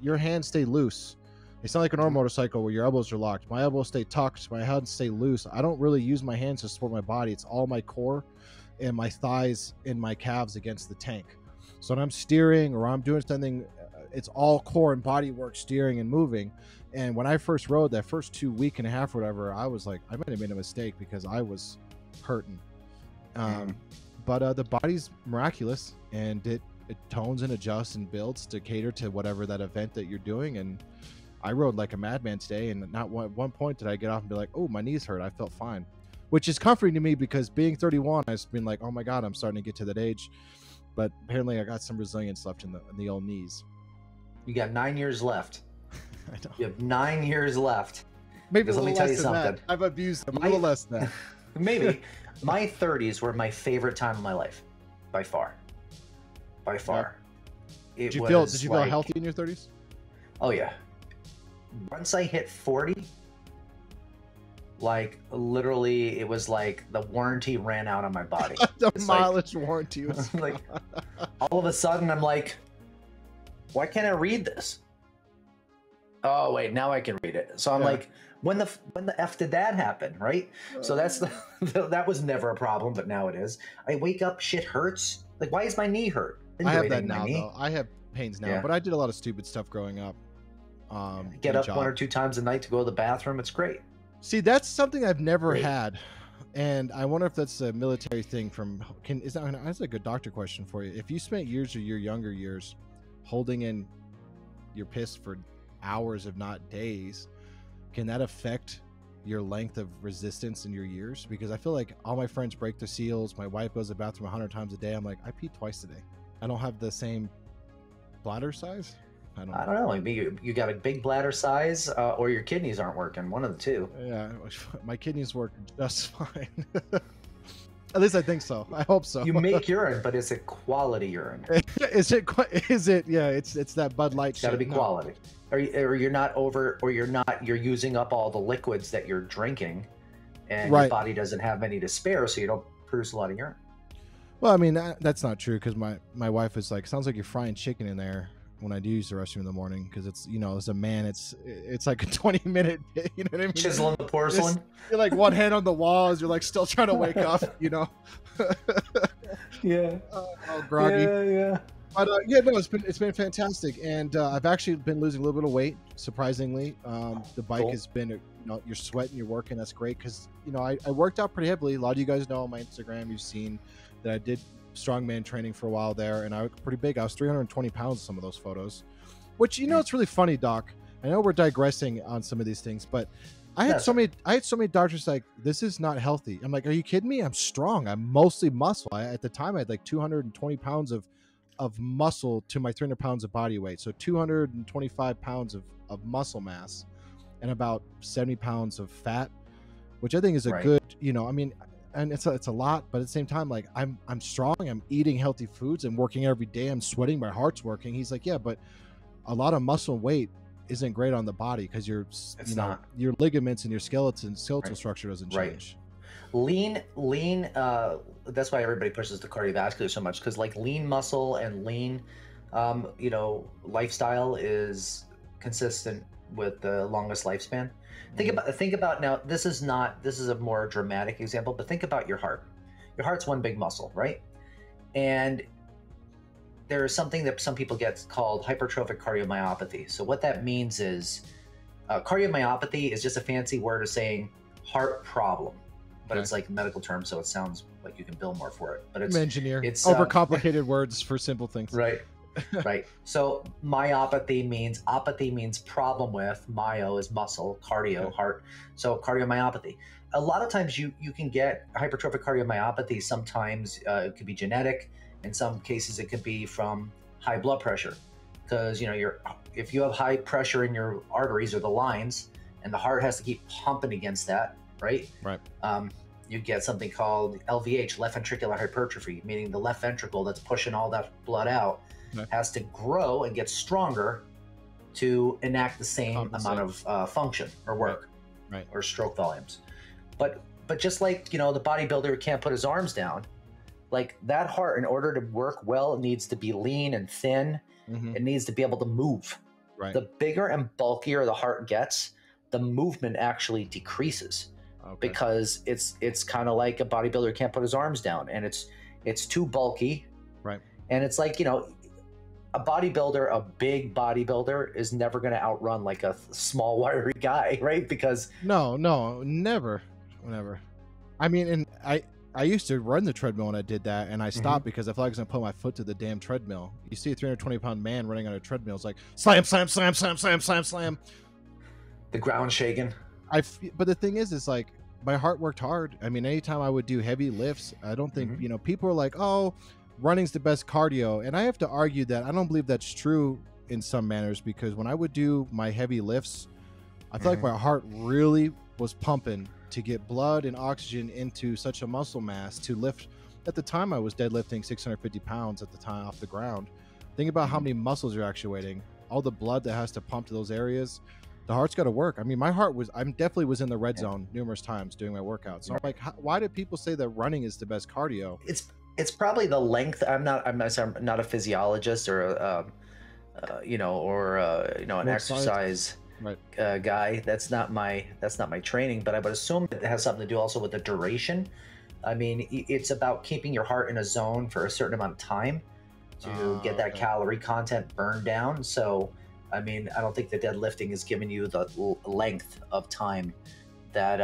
S1: Your hands stay loose. It's not like a normal motorcycle where your elbows are locked. My elbows stay tucked. My hands stay loose. I don't really use my hands to support my body. It's all my core and my thighs and my calves against the tank. So when I'm steering or I'm doing something, it's all core and body work, steering and moving. And when I first rode that first 2 week and a half or whatever, I was like, I might have made a mistake because I was hurting. But the body's miraculous, and it tones and adjusts and builds to cater to whatever that event that you're doing. And I rode like a madman today, and not one point did I get off and be like, oh, my knees hurt. I felt fine, which is comforting to me because being 31, I've been like, oh my God, I'm starting to get to that age. But apparently I got some resilience left in the old knees.
S2: You got 9 years left.
S1: I know.
S2: You have 9 years left.
S1: Maybe let me tell you something. I've abused them a little less than that.
S2: Maybe. My 30s were my favorite time of my life, by far. By far.
S1: Yeah. Did you feel healthy in your 30s?
S2: Oh yeah. Once I hit 40, like literally, it was like the warranty ran out on my body.
S1: The mileage warranty was
S2: like, all of a sudden, I'm like, why can't I read this? Oh wait, now I can read it. So I'm like, when the F did that happen, right? So that's that was never a problem, but now it is. I wake up, shit hurts. Like, why is my knee hurt?
S1: I have that now, though. I have pains now, but I did a lot of stupid stuff growing up.
S2: Get up 1 or 2 times a night to go to the bathroom. It's great.
S1: See, that's something I've never had, and I wonder if that's a military thing. That's a good doctor question for you. If you spent years of your younger years holding in your piss for hours, if not days, can that affect your length of resistance in your years? Because I feel like all my friends break their seals. My wife goes to the bathroom 100 times a day. I'm like, I pee twice a day. I don't have the same bladder size. I don't know.
S2: Maybe you got a big bladder size, or your kidneys aren't working. One of the two.
S1: Yeah, my kidneys work just fine. At least I think so. I hope so.
S2: You make urine, but is it quality urine?
S1: Is it? Yeah, it's that Bud Light.
S2: It's got to be quality. Or you're not you're using up all the liquids that you're drinking, and your body doesn't have any to spare, so you don't produce a lot of urine.
S1: Well, I mean, that's not true, because my wife is like, sounds like you're frying chicken in there when I do use the restroom in the morning, because it's, you know, as a man, it's like a 20-minute, you know what I mean?
S2: Chiseling the porcelain.
S1: You're like one hand on the wall as you're like still trying to wake up, you know?
S2: Yeah.
S1: All groggy.
S2: Yeah.
S1: But yeah, no, it's been fantastic, and I've actually been losing a little bit of weight, surprisingly. The bike has been, you know, you're sweating, you're working, that's great, because, you know, I worked out pretty heavily. A lot of you guys know on my Instagram, you've seen that I did strongman training for a while there, and I was pretty big. I was 320 pounds in some of those photos, which, you know, it's really funny, Doc. I know we're digressing on some of these things, but I had so many doctors like, this is not healthy. I'm like, are you kidding me? I'm strong. I'm mostly muscle. At the time I had like 220 pounds of muscle to my 300 pounds of body weight. So 225 pounds of muscle mass and about 70 pounds of fat, which I think is a good, you know, I mean, and it's a lot, but at the same time, like I'm strong, I'm eating healthy foods and working every day, I'm sweating, my heart's working. He's like, yeah, but a lot of muscle weight isn't great on the body, because your ligaments and your skeletal structure doesn't change.
S2: Lean that's why everybody pushes the cardiovascular so much, because like lean muscle and lean you know, lifestyle is consistent with the longest lifespan. Think about now, this is a more dramatic example, but think about your heart. Your heart's one big muscle, right? And there's something that some people get called hypertrophic cardiomyopathy. So what that means is cardiomyopathy is just a fancy word of saying heart problem, but it's like a medical term, so it sounds like you can bill more for it. But it's
S1: it's overcomplicated words for simple things.
S2: Right. Right. So myopathy means problem with, myo is muscle, cardio, heart. So cardiomyopathy. A lot of times you can get hypertrophic cardiomyopathy. Sometimes it could be genetic. In some cases, it could be from high blood pressure, because, you know, if you have high pressure in your arteries or the lines, and the heart has to keep pumping against that, right?
S1: Right.
S2: You get something called LVH, left ventricular hypertrophy, meaning the left ventricle that's pushing all that blood out has to grow and get stronger to enact the same amount of function or work, or stroke volumes. But just like, you know, the bodybuilder can't put his arms down, like that heart, in order to work well, it needs to be lean and thin. It needs to be able to move. The bigger and bulkier the heart gets, the movement actually decreases, because it's kind of like a bodybuilder can't put his arms down, and it's too bulky. And it's like, you know, a big bodybuilder is never going to outrun like a small wiry guy, right? Because
S1: no, never. I mean, and I used to run the treadmill when I did that, and I stopped because I felt like I was going to put my foot to the damn treadmill. You see a 320-pound man running on a treadmill, it's like slam, slam, slam, slam, slam, slam, slam.
S2: The ground shaking.
S1: But the thing is like, my heart worked hard. I mean, anytime I would do heavy lifts, I don't think, you know, people are like, oh, running's the best cardio. And I have to argue that I don't believe that's true in some manners, because when I would do my heavy lifts, I felt like my heart really was pumping to get blood and oxygen into such a muscle mass to lift. At the time, I was deadlifting 650 pounds at the time off the ground. Think about how many muscles you're actuating, all the blood that has to pump to those areas. The heart's got to work. I mean, my heart I definitely was in the red zone numerous times doing my workout. So I'm like, why do people say that running is the best cardio?
S2: It's probably the length. I'm not a physiologist or you know, an exercise guy. That's not my training, but I would assume it has something to do also with the duration. I mean, it's about keeping your heart in a zone for a certain amount of time to get that calorie content burned down. So, I mean, I don't think the deadlifting is giving you the length of time that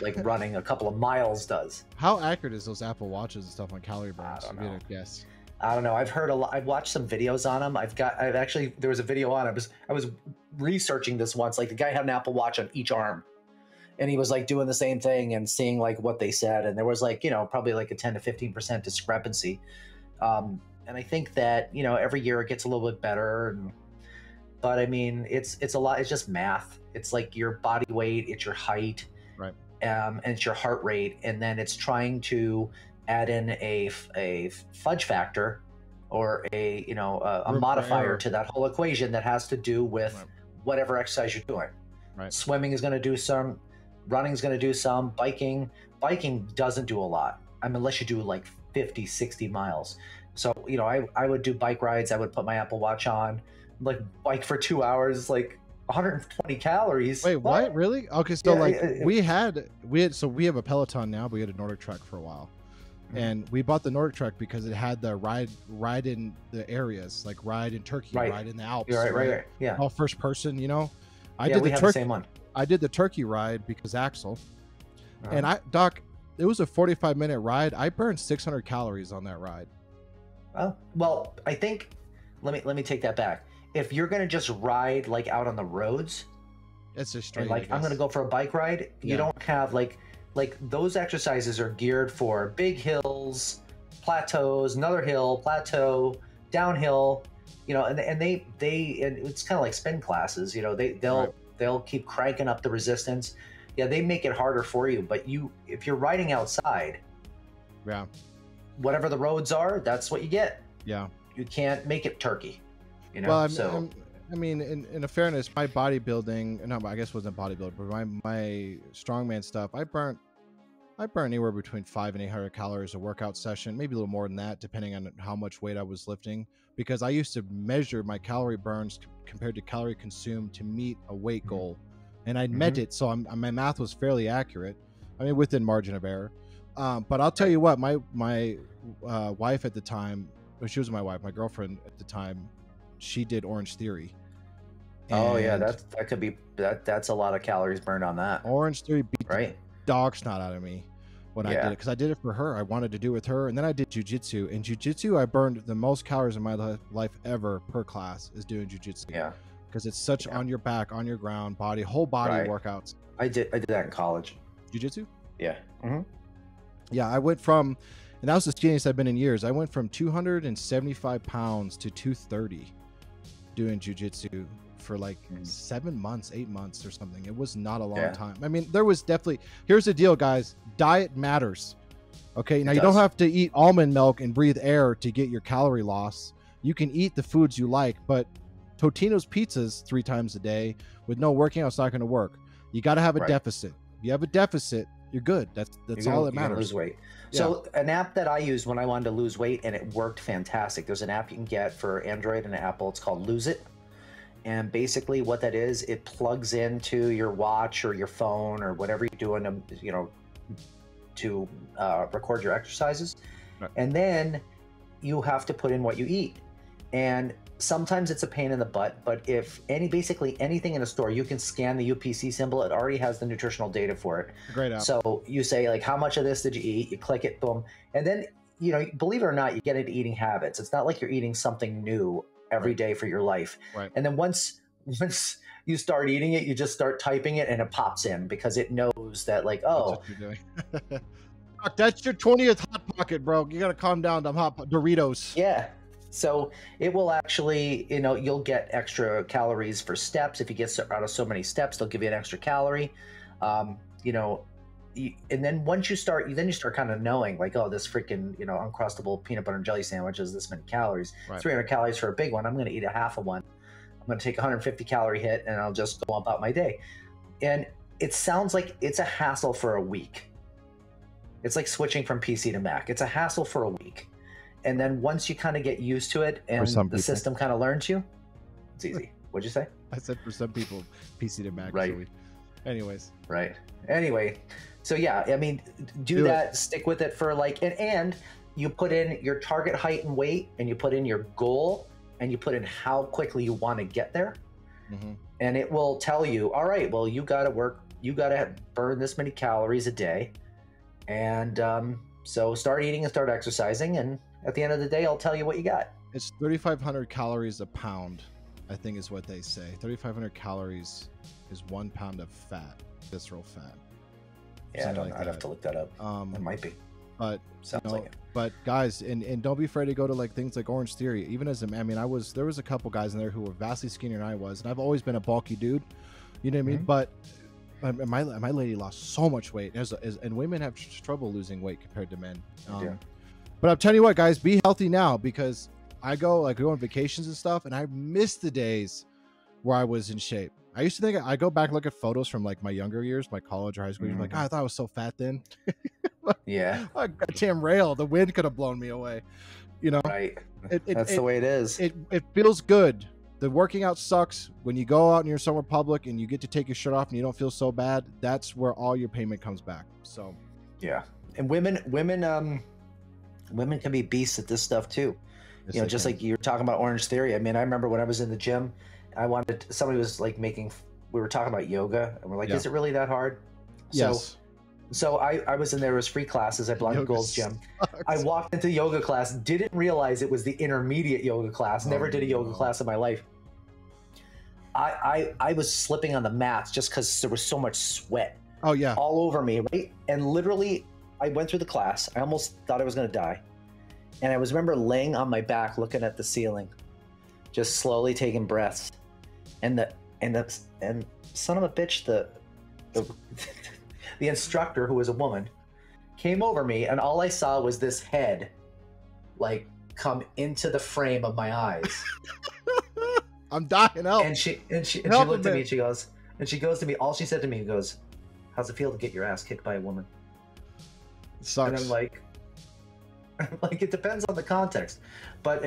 S2: like running a couple of miles does.
S1: How accurate is those Apple Watches and stuff on calorie burns? I don't know. Guess.
S2: I don't know. I've heard a lot. I've watched some videos on them. There was a video on. I was researching this once. Like, the guy had an Apple Watch on each arm, and he was like doing the same thing and seeing like what they said. And there was like, you know, probably like a 10 to 15% discrepancy. And I think that, you know, every year it gets a little bit better. But I mean, it's a lot. It's just math. It's like your body weight, it's your height, and it's your heart rate, and then it's trying to add in a fudge factor or a a
S1: Room for
S2: modifier
S1: error.
S2: to that whole equation that has to do with
S1: Right.
S2: whatever exercise you're doing.
S1: Right.
S2: Swimming is going to do some, running is going to do some, biking doesn't do a lot. I mean, unless you do like 50, 60 miles. So, I would do bike rides. I would put my Apple Watch on, like bike for 2 hours, like 120 calories.
S1: Wait, what? Really? Okay, so
S2: Yeah,
S1: like we had so we have a Peloton now, but we had a Nordic Trek for a while. And we bought the Nordic Trek because it had the ride in the areas, like ride in Turkey,
S2: Right.
S1: ride in the Alps.
S2: You're right. Yeah.
S1: All first person,
S2: we
S1: did
S2: have the same one.
S1: I did the Turkey ride because Axel.
S2: Uh-huh.
S1: And Doc, it was a 45-minute ride. I burned 600 calories on that ride.
S2: Oh, well, I think let me take that back. If you're gonna just ride like out on the roads,
S1: It's just
S2: and
S1: straight.
S2: like I'm gonna go for a bike ride,
S1: Yeah.
S2: you don't have like those exercises are geared for big hills, plateaus, another hill, plateau, downhill, and and it's kind of like spin classes, they'll keep cranking up the resistance. Yeah, they make it harder for you, but if you're riding outside,
S1: Yeah.
S2: whatever the roads are, that's what you get.
S1: Yeah.
S2: You can't make it Turkey,
S1: Well,
S2: so
S1: I mean, in a fairness, my bodybuilding, no, I guess it wasn't bodybuilding, but my strongman stuff, I burnt anywhere between 500 and 800 calories a workout session, maybe a little more than that, depending on how much weight I was lifting. Because I used to measure my calorie burns compared to calorie consumed to meet a weight goal, and I meant it, so my math was fairly accurate. I mean, within margin of error. But I'll tell you what, my wife at the time, well, she was my wife, my girlfriend at the time, she did Orange Theory.
S2: oh yeah,
S1: And
S2: that could be that's a lot of calories burned on that,
S1: Orange Theory beat the
S2: right?
S1: dog snot out of me when I did it, because I did it for her. I wanted to do it with her, and then I did jujitsu. And jujitsu, I burned the most calories in my life ever per class is doing jujitsu.
S2: Yeah,
S1: because it's such on your back, on your ground, whole body
S2: Right.
S1: workouts.
S2: I did that in college.
S1: Jujitsu.
S2: Yeah.
S1: Yeah, I went from, and that was the skinniest I've been in years. I went from 275 pounds to 230 doing jujitsu for like 7 months, 8 months or something. It was not a long time. I mean, there was definitely, here's the deal, guys. Diet matters. Okay. Now you don't have to eat almond milk and breathe air to get your calorie loss. You can eat the foods you like, but Totino's pizzas 3 times a day with no working out, it's not going to work. You got to have a deficit. If you have a deficit, you're good. That's all that matters.
S2: Lose weight. So an app that I used when I wanted to lose weight, and it worked fantastic. There's an app you can get for Android and Apple. It's called Lose It. And basically what that is, it plugs into your watch or your phone or whatever you're doing to record your exercises.
S1: Right.
S2: And then you have to put in what you eat. And sometimes it's a pain in the butt, but if basically anything in a store, you can scan the UPC symbol. It already has the nutritional data for it.
S1: Great app.
S2: So you say like, how much of this did you eat? You click it, boom. And then, believe it or not, you get into eating habits. It's not like you're eating something new every day for your life.
S1: Right.
S2: And then once you start eating it, you just start typing it and it pops in because it knows that like, oh,
S1: that's what you're doing. That's your 20th Hot Pocket, bro. You got to calm down. Them Doritos.
S2: yeah. So it will actually, you'll get extra calories for steps. If you get out of so many steps, they'll give you an extra calorie. And then once you start, kind of knowing like, oh, this freaking, Uncrustable peanut butter and jelly sandwich is this many calories, 300 calories for a big one. I'm going to eat a half of one. I'm going to take a 150 calorie hit and I'll just go about my day. And it sounds like it's a hassle for a week. It's like switching from PC to Mac. It's a hassle for a week. And then once you kind of get used to it and the system kind of learns you, it's easy. What'd you say?
S1: I said for some people, PC to Mac.
S2: Right.
S1: Anyways.
S2: Right. Anyway, so yeah, I mean, do that. Stick with it for like, and you put in your target height and weight, and you put in your goal, and you put in how quickly you want to get there.
S1: Mm-hmm.
S2: And it will tell you, all right, well, you got to burn this many calories a day. And so start eating and start exercising. And at the end of the day, I'll tell you what you got.
S1: It's 3,500 calories a pound, I think is what they say. 3,500 calories is 1 pound of fat, visceral fat.
S2: Yeah, I'd have to look that up. It might be.
S1: But
S2: sounds like it.
S1: But guys, and don't be afraid to go to like things like Orange Theory. Even as there was a couple guys in there who were vastly skinnier than I was, and I've always been a bulky dude. You know what I mean? But My lady lost so much weight, and women have trouble losing weight compared to men. But I'm telling you what, guys, be healthy now, because I go on vacations and stuff, and I miss the days where I was in shape. I used to think, I go back and look at photos from like my younger years, my college or high school years, like, I thought I was so fat then.
S2: Yeah.
S1: A goddamn rail. The wind could have blown me away. You know,
S2: right. That's the way it is.
S1: It feels good. The working out sucks. When you go out and you're somewhere public and you get to take your shirt off and you don't feel so bad, that's where all your payment comes back. So
S2: yeah. And women can be beasts at this stuff too. Yes, you know, just like you're talking about Orange Theory. I mean, I remember when I was in the gym, somebody was like we were talking about yoga, and we're like, is it really that hard?
S1: Yes.
S2: So I was in there. It was free classes. I belonged to Gold's Gym. I walked into yoga class, didn't realize it was the intermediate yoga class. Never did a yoga class in my life. I was slipping on the mats just because there was so much sweat.
S1: Oh yeah.
S2: All over me, right? And literally, I went through the class. I almost thought I was going to die. And I remember laying on my back, looking at the ceiling, just slowly taking breaths. And son of a bitch, the instructor, who was a woman, came over me, and all I saw was this head like come into the frame of my eyes.
S1: I'm dying out.
S2: And she looked at me, and she goes to me, all she said to me goes, "How's it feel to get your ass kicked by a woman?"
S1: It sucks.
S2: And I'm like, it depends on the context. But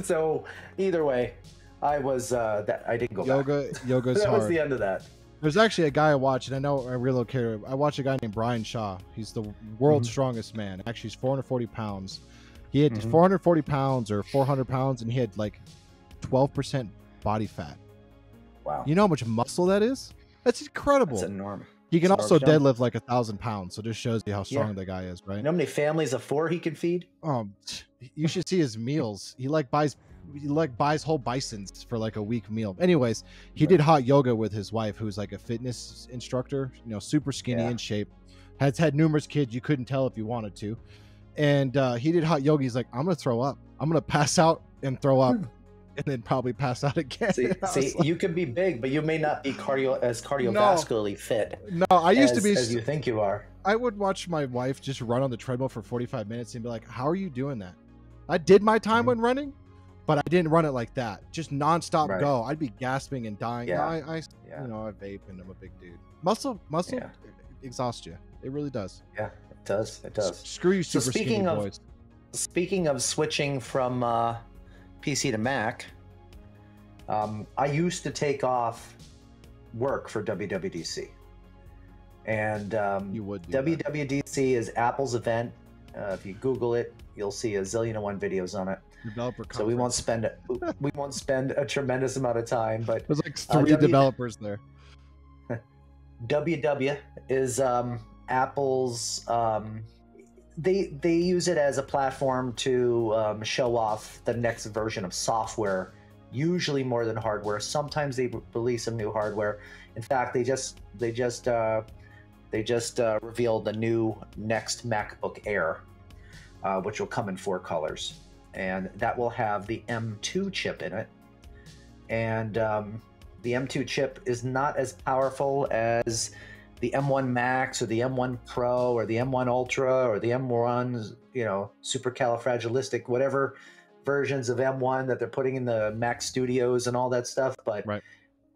S2: so either way, I didn't go back.
S1: Yoga's
S2: that
S1: hard.
S2: was the end of that.
S1: There's actually a guy I watch, and I know I really care. I watch a guy named Brian Shaw. He's the world's strongest man. Actually, he's 440 pounds. He had 440 pounds or 400 pounds, and he had like 12% body fat.
S2: Wow.
S1: You know how much muscle that is? That's incredible.
S2: That's enormous.
S1: He can also deadlift like 1,000 pounds, so just shows you how strong the guy is, right?
S2: You know how many families of 4 he can feed?
S1: You should see his meals. He buys whole bisons for like a week meal. Anyways, he did hot yoga with his wife, who's like a fitness instructor, super skinny, in shape, has had numerous kids. You couldn't tell if you wanted to. And he did hot yoga. He's like, I'm gonna throw up. I'm gonna pass out and throw up and then probably pass out again.
S2: See, like, you could be big, but you may not be cardiovascularly fit.
S1: No, I used to be
S2: as you think you are.
S1: I would watch my wife just run on the treadmill for 45 minutes and be like, how are you doing that? I did my time when running, but I didn't run it like that. Just nonstop go. I'd be gasping and dying.
S2: Yeah.
S1: I vape and I'm a big dude. Muscle exhausts you. It really does.
S2: Yeah, it does. It does.
S1: Screw you, super skinny boys.
S2: Speaking of switching from PC to Mac, I used to take off work for WWDC. And
S1: you would
S2: WWDC is Apple's event. If you Google it, you'll see a zillion and one videos on it.
S1: Developer conference.
S2: So we won't spend a tremendous amount of time, but
S1: there's like 3 developers there.
S2: WW is Apple's. They use it as a platform to show off the next version of software, usually more than hardware. Sometimes they release some new hardware. In fact, they just revealed the new next MacBook Air, which will come in 4 colors, and that will have the M2 chip in it. And the M2 chip is not as powerful as the M1 Max or the M1 Pro or the M1 Ultra or the M1, supercalifragilistic, whatever versions of M1 that they're putting in the Mac Studios and all that stuff. But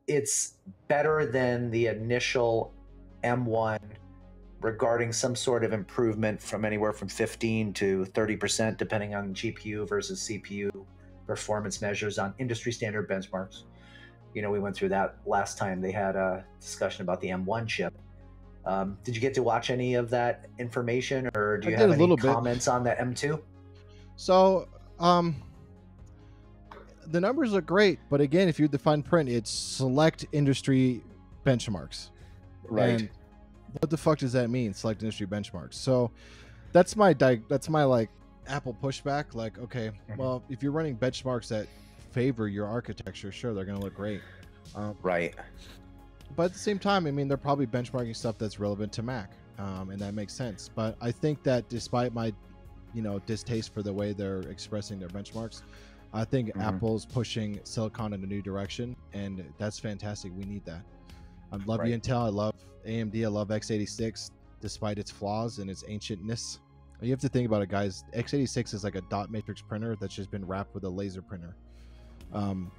S2: it's better than the initial M1 regarding some sort of improvement from anywhere from 15 to 30%, depending on GPU versus CPU performance measures on industry standard benchmarks. We went through that last time they had a discussion about the M1 chip. Did you get to watch any of that information, or do you have any comments on the M2?
S1: So, the numbers look great, but again, if you define print, it's select industry benchmarks.
S2: Right.
S1: And what the fuck does that mean? Select industry benchmarks. So that's my like Apple pushback. Like, okay, well, if you're running benchmarks that favor your architecture, sure, they're going to look great.
S2: Right.
S1: But at the same time, I mean, they're probably benchmarking stuff that's relevant to Mac, and that makes sense. But I think that despite my, distaste for the way they're expressing their benchmarks, I think Apple's pushing Silicon in a new direction, and that's fantastic. We need that. I love you, Intel. I love AMD. I love x86, despite its flaws and its ancientness. You have to think about it, guys. x86 is like a dot matrix printer that's just been wrapped with a laser printer.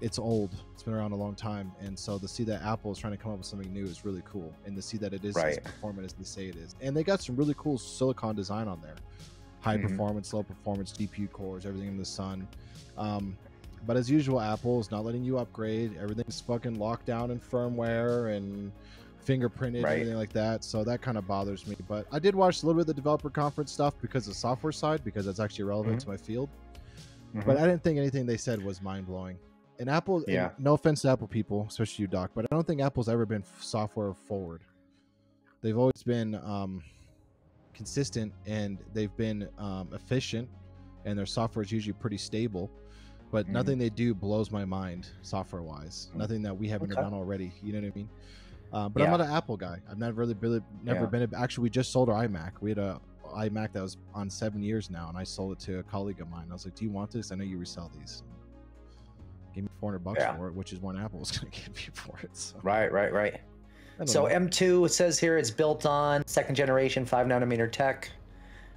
S1: It's old. It's been around a long time, and so to see that Apple is trying to come up with something new is really cool, and to see that it is as performant as they say it is. And they got some really cool silicon design on there. High performance, low performance GPU cores, everything in the sun. But as usual, Apple is not letting you upgrade. Everything's fucking locked down in firmware and fingerprinted and everything like that. So that kind of bothers me. But I did watch a little bit of the developer conference stuff because of the software side, because that's actually relevant to my field. But I didn't think anything they said was mind-blowing. And Apple, and no offense to Apple people, especially you, Doc, but I don't think Apple's ever been software forward. They've always been consistent, and they've been efficient, and their software is usually pretty stable. But nothing they do blows my mind software-wise. Nothing that we haven't done already. You know what I mean? But I'm not an Apple guy. I've never been. Actually, we just sold our iMac. We had a iMac that was on 7 years now, and I sold it to a colleague of mine. I was like, "Do you want this? I know you resell these." Give me $400 for it, which is what Apple was going to give you for it. So.
S2: Right. So M2, it says here, it's built on second generation 5nm tech,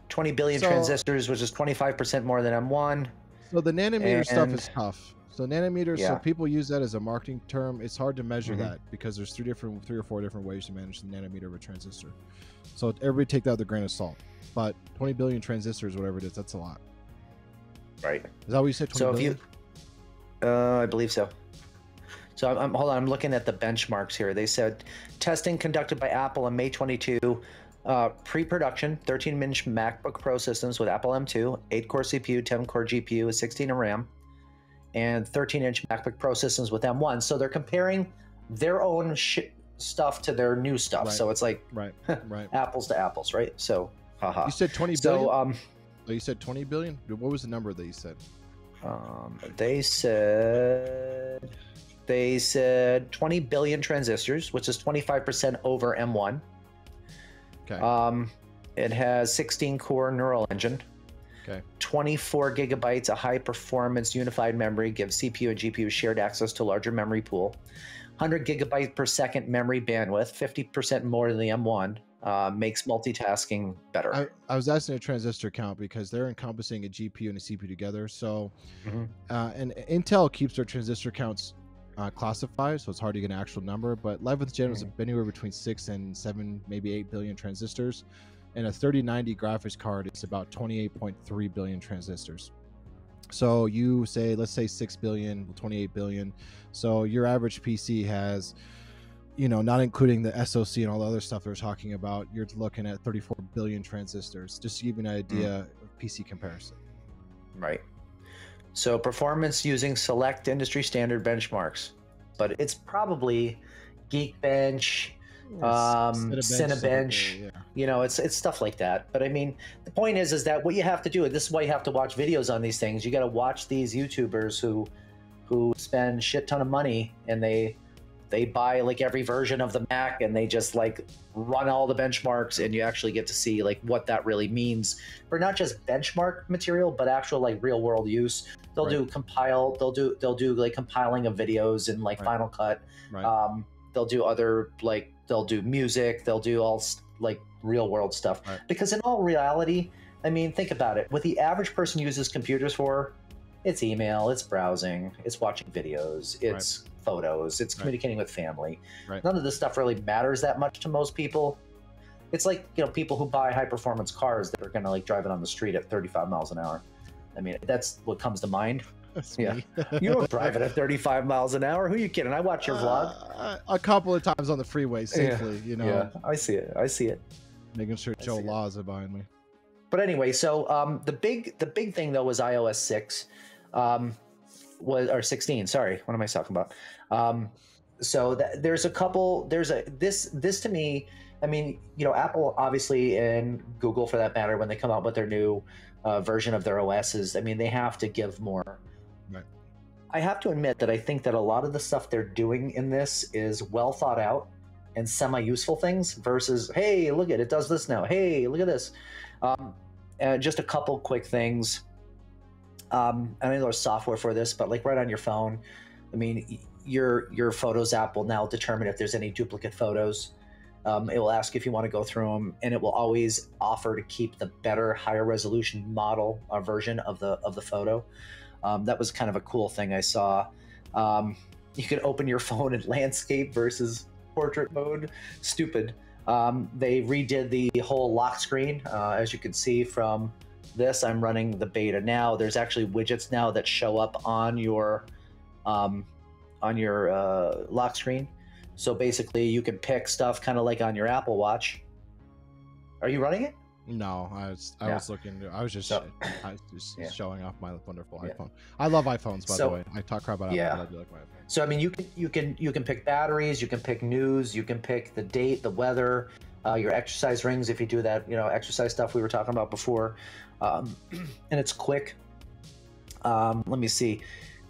S2: 20 billion transistors, which is 25% more than M1.
S1: So the nanometer stuff is tough. So nanometers, so people use that as a marketing term. It's hard to measure that because there's three or four different ways to manage the nanometer of a transistor. So everybody take that with a grain of salt. But 20 billion transistors, whatever it is, that's a lot.
S2: Right.
S1: Is that what you said? 20 billion?
S2: If you, I believe so. So hold on, I'm looking at the benchmarks here. They said testing conducted by Apple on May 22. Pre-production 13-inch MacBook Pro systems with Apple M2, 8-core CPU, 10-core GPU, with 16 of RAM, and 13-inch MacBook Pro systems with M1. So they're comparing their own stuff to their new stuff.
S1: Right.
S2: So it's like apples to apples, right? So, haha.
S1: You said 20 billion? So, you said 20 billion? What was the number that you said?
S2: They said 20 billion transistors, which is 25% over M1.
S1: Okay.
S2: It has 16-core neural engine.
S1: Okay.
S2: 24 gigabytes of high-performance unified memory gives CPU and GPU shared access to larger memory pool. 100 gigabyte per second memory bandwidth, 50% more than the M1, makes multitasking better.
S1: I was asking a transistor count because they're encompassing a GPU and a CPU together. So, and Intel keeps their transistor counts classified, so it's hard to get an actual number. But 11th gen was anywhere between 6 and 7, maybe 8 billion transistors. And a 3090 graphics card is about 28.3 billion transistors. So you say, let's say 6 billion, 28 billion. So your average PC has, you know, not including the SoC and all the other stuff they're talking about, you're looking at 34 billion transistors, just to give you an idea of PC comparison.
S2: Right. So performance using select industry standard benchmarks, but it's probably Geekbench, Cinebench, you know, it's stuff like that. But I mean, the point is that what you have to do, and this is why you have to watch videos on these things. You got to watch these YouTubers who spend shit ton of money, and they buy like every version of the Mac, and they just like run all the benchmarks, and you actually get to see like what that really means for not just benchmark material, but actual like real world use. They'll do compile, they'll do like compiling of videos in like Final Cut. They'll do other, like they'll do music, they'll do all like real world stuff. Because in all reality, I mean, think about it. What the average person uses computers for, it's email, it's browsing, it's watching videos, it's photos, it's communicating with family. None of this stuff really matters that much to most people. It's like, you know, people who buy high performance cars that are going to like drive it on the street at 35 miles an hour. I mean, that's what comes to mind.
S1: That's
S2: me. You don't drive it at 35 miles an hour. Who are you kidding? I watch your vlog.
S1: A couple of times on the freeway safely, you know. Yeah,
S2: I see it.
S1: Making sure Joe Laws are behind me.
S2: But anyway, so the big thing though was iOS 6. Or 16, sorry, what am I talking about? So there's this to me, I mean, you know, Apple obviously, and Google for that matter, when they come out with their new version of their OSs, I mean, they have to give more. I have to admit that I think that a lot of the stuff they're doing in this is well thought out and semi-useful things versus, hey, look at it does this now. Hey, look at this. Just a couple quick things. I know there's software for this, but like right on your phone, I mean, your Photos app will now determine if there's any duplicate photos. It will ask if you want to go through them, and it will always offer to keep the better, higher resolution model or version of the photo. That was kind of a cool thing I saw. You could open your phone in landscape versus portrait mode. Stupid. They redid the whole lock screen. As you can see from this, I'm running the beta now. There's actually widgets now that show up on your lock screen. So basically, you can pick stuff kind of like on your Apple Watch. Are you running it?
S1: No, I was looking. I was just showing off my wonderful
S2: Yeah.
S1: iPhone. I love iPhones, by the way. I talk crap about Apple, but I do like my iPhone.
S2: So I mean, you can pick batteries, you can pick news, you can pick the date, the weather, your exercise rings if you do that, exercise stuff we were talking about before, and it's quick. Let me see.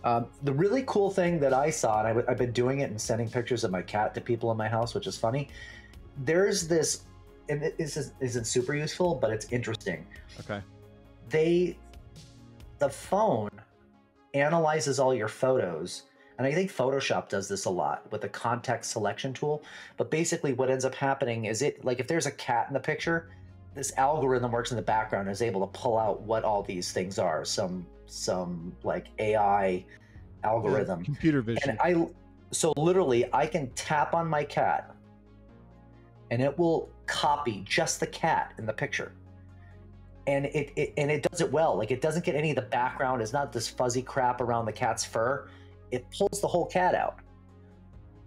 S2: The really cool thing that I saw, and I've been doing it and sending pictures of my cat to people in my house, which is funny. There's this, and this isn't super useful, but it's interesting.
S1: Okay.
S2: The phone analyzes all your photos, and I think Photoshop does this a lot with the context selection tool. But basically what ends up happening is if there's a cat in the picture, this algorithm works in the background and is able to pull out what all these things are. Some like AI algorithm.
S1: Computer vision.
S2: And so literally I can tap on my cat and it will copy just the cat in the picture. And it does it well. Like, it doesn't get any of the background. It's not this fuzzy crap around the cat's fur. It pulls the whole cat out.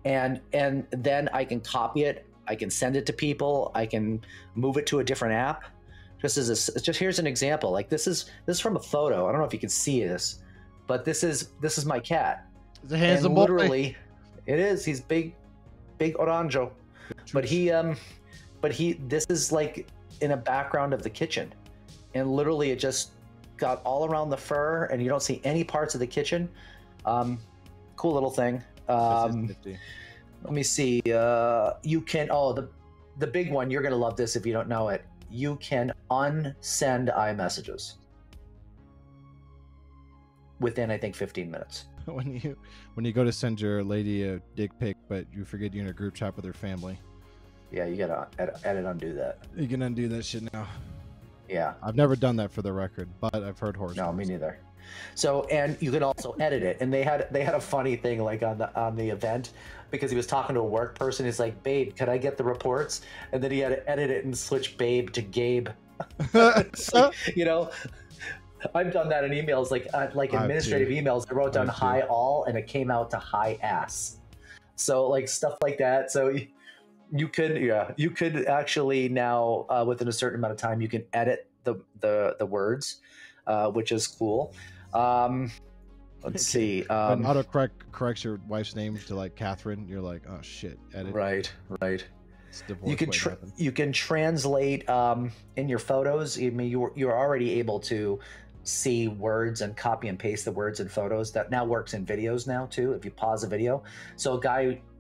S2: And then I can copy it. I can send it to people. I can move it to a different app. Just here's an example. Like, this is from a photo. I don't know if you can see this, but this is my cat.
S1: The hands
S2: and literally, it is. He's big oranjo. But this is like in a background of the kitchen, and literally it just got all around the fur, and you don't see any parts of the kitchen. Cool little thing. Let me see. You can. Oh, the big one. You're gonna love this if you don't know it. You can unsend iMessages within, I think, 15 minutes.
S1: When you go to send your lady a dick pic, but you forget you're in a group chat with her family.
S2: Yeah, you gotta edit undo that.
S1: You can undo that shit now.
S2: Yeah.
S1: I've never done that for the record, but I've heard horror stories.
S2: No, me neither. So, and you can also edit it. And they had a funny thing like on the event, because he was talking to a work person. He's like, "Babe, could I get the reports?" And then he had to edit it and switch babe to Gabe. Like, I've done that in emails, like administrative emails. I wrote down hi all, and it came out to hi ass. So like stuff like that. So you could actually now within a certain amount of time, you can edit the words, which is cool. Let's see.
S1: When autocorrect corrects your wife's name to like Catherine, you're like, oh shit, edit.
S2: Right. You can translate in your photos. I mean, you're already able to see words and copy and paste the words in photos. That now works in videos now too, if you pause a video. So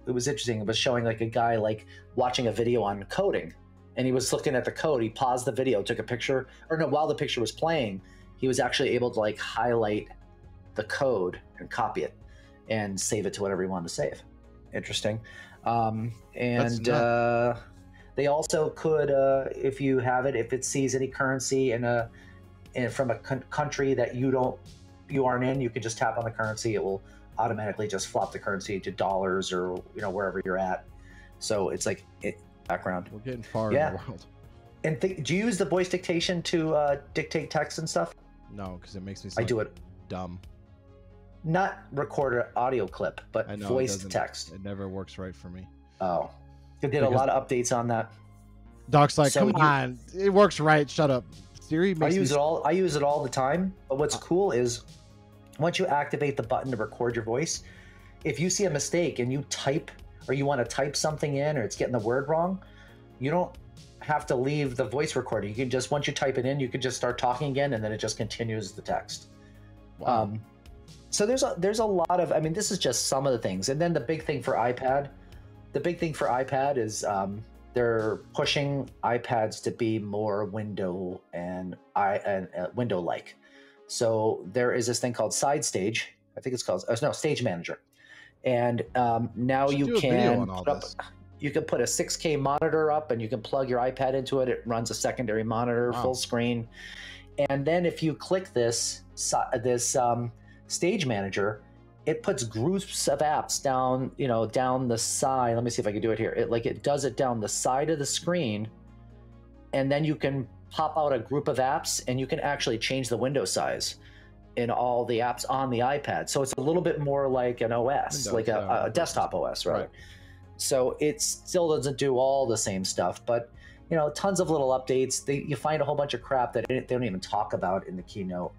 S2: it was interesting. It was showing like a guy like watching a video on coding, and he was looking at the code. He paused the video, took a picture, or no, while the picture was playing, he was actually able to like highlight the code and copy it and save it to whatever he wanted to save. Interesting. They also could, if you have it, if it sees any currency from a country that you aren't in, you can just tap on the currency. It will automatically just flop the currency to dollars or wherever you're at. So it's like background.
S1: We're getting far in the world.
S2: And do you use the voice dictation to dictate text and stuff?
S1: No, because it makes me sound
S2: I do it
S1: dumb.
S2: Not record an audio clip, but voice to text.
S1: It never works right for me.
S2: Oh, they did a lot of updates on that.
S1: Doc's like, come on, it works right. Shut up. Siri makes
S2: I use it all the time. But what's cool is once you activate the button to record your voice, if you see a mistake and you type, or you want to type something in, or it's getting the word wrong, you don't have to leave the voice recorder. You can just, once you type it in, you can just start talking again, and then it just continues the text.
S1: Wow.
S2: So there's a lot of, I mean, this is just some of the things. And then the big thing for iPad is they're pushing iPads to be more window and window-like. So there is this thing called Side Stage. I think it's called Stage Manager. And now
S1: should
S2: you
S1: do a video
S2: can
S1: on all
S2: put up,
S1: this.
S2: you can put a 6K monitor up, and you can plug your iPad into it. It runs a secondary monitor,
S1: Wow.
S2: full screen. And then if you click this stage manager, it puts groups of apps down, you know, down the side. Let me see if I can do it here. It does it down the side of the screen, and then you can pop out a group of apps, and you can actually change the window size in all the apps on the iPad. So it's a little bit more like an OS,
S1: Windows,
S2: like a desktop OS, right? So it still doesn't do all the same stuff, but you know, tons of little updates. You find a whole bunch of crap that they don't even talk about in the keynote.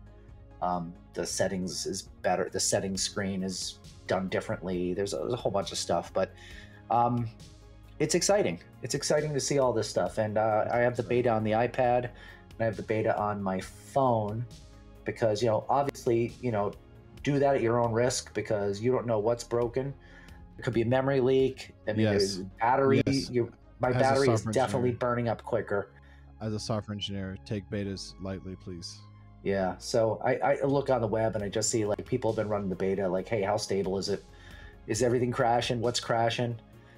S2: The settings is better. The settings screen is done differently. There's a whole bunch of stuff, but it's exciting. It's exciting to see all this stuff. And I have the beta on the iPad, and I have the beta on my phone, because, you know, obviously, you know, do that at your own risk, because you don't know what's broken. There could be a memory leak. I mean, there's battery.
S1: Yes.
S2: My
S1: As a
S2: battery is
S1: software
S2: definitely
S1: engineer.
S2: burning up quicker.
S1: As a software engineer, take betas lightly, please.
S2: Yeah, so I look on the web and I just see like people have been running the beta, like, hey, how stable is it? Is everything crashing? What's crashing?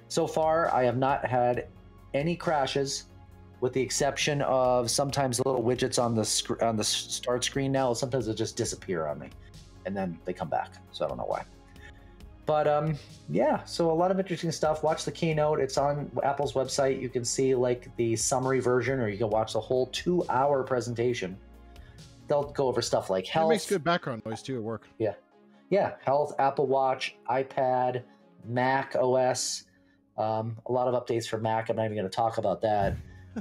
S2: So far, I have not had any crashes, with the exception of sometimes the little widgets on the start screen now. Sometimes they just disappear on me, and then they come back. So I don't know why. But yeah, so a lot of interesting stuff. Watch the keynote. It's on Apple's website. You can see like the summary version, or you can watch the whole 2-hour presentation. They'll go over stuff like health.
S1: It makes good background noise too at work.
S2: Yeah, health, Apple Watch, iPad, Mac OS. A lot of updates for Mac. I'm not even going to talk about that.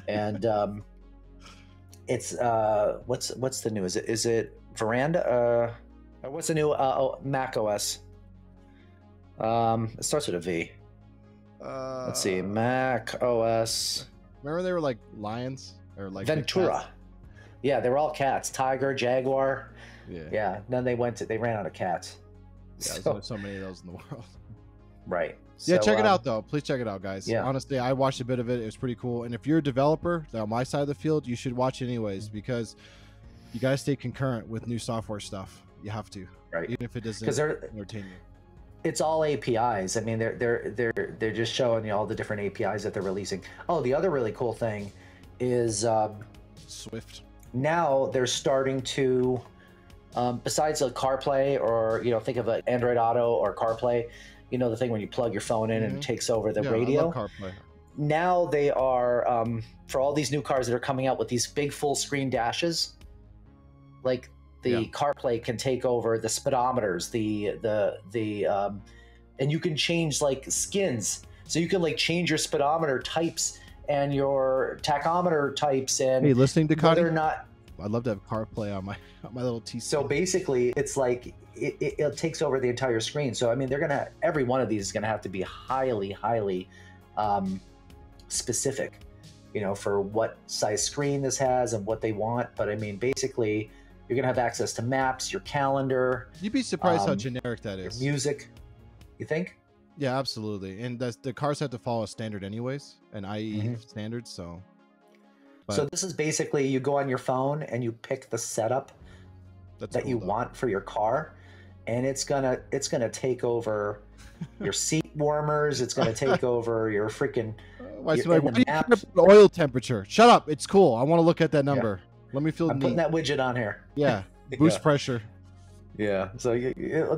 S2: And it's what's the new? Is it Veranda? What's the new Mac OS? It starts with a V. Let's see, Mac OS.
S1: Remember they were like lions or like
S2: Ventura. Yeah, they were all cats. Tiger, Jaguar.
S1: Yeah.
S2: Then they ran out of cats.
S1: Yeah, there's so many of those in the world.
S2: Right.
S1: Yeah,
S2: So,
S1: check it out though. Please check it out, guys.
S2: Yeah.
S1: Honestly, I watched a bit of it. It was pretty cool. And if you're a developer on my side of the field, you should watch it anyways, because you gotta stay concurrent with new software stuff. You have to,
S2: Right.
S1: even if it doesn't entertain you.
S2: It's all APIs. I mean, they're just showing you all the different APIs that they're releasing. Oh, the other really cool thing is
S1: Swift.
S2: now they're starting to, besides like CarPlay, or you know, think of an Android Auto or CarPlay. You know, the thing when you plug your phone in and it takes over the radio.
S1: I love CarPlay.
S2: Now they are for all these new cars that are coming out with these big full screen dashes, like the CarPlay can take over the speedometers, and you can change like skins, so you can like change your speedometer types and your tachometer types, and
S1: Hey, listening to
S2: whether
S1: Connie?
S2: or not.
S1: I'd love to have CarPlay on my little TC.
S2: So basically, it's like it takes over the entire screen. So I mean, every one of these is gonna have to be highly specific, you know, for what size screen this has and what they want. But I mean, basically, you're gonna have access to maps, your calendar.
S1: You'd be surprised how generic that
S2: Your
S1: is.
S2: music. You think?
S1: Yeah, absolutely. And the cars have to follow a standard anyways, an IE standard. So.
S2: So this is basically, you go on your phone and you pick the setup that you want for your car, and it's gonna take over your seat warmers. It's gonna take over your freaking.
S1: Why do you care about the oil temperature? Shut up! It's cool. I want to look at that number. Let me feel.
S2: I'm putting that widget on here.
S1: Yeah, boost pressure.
S2: Yeah, so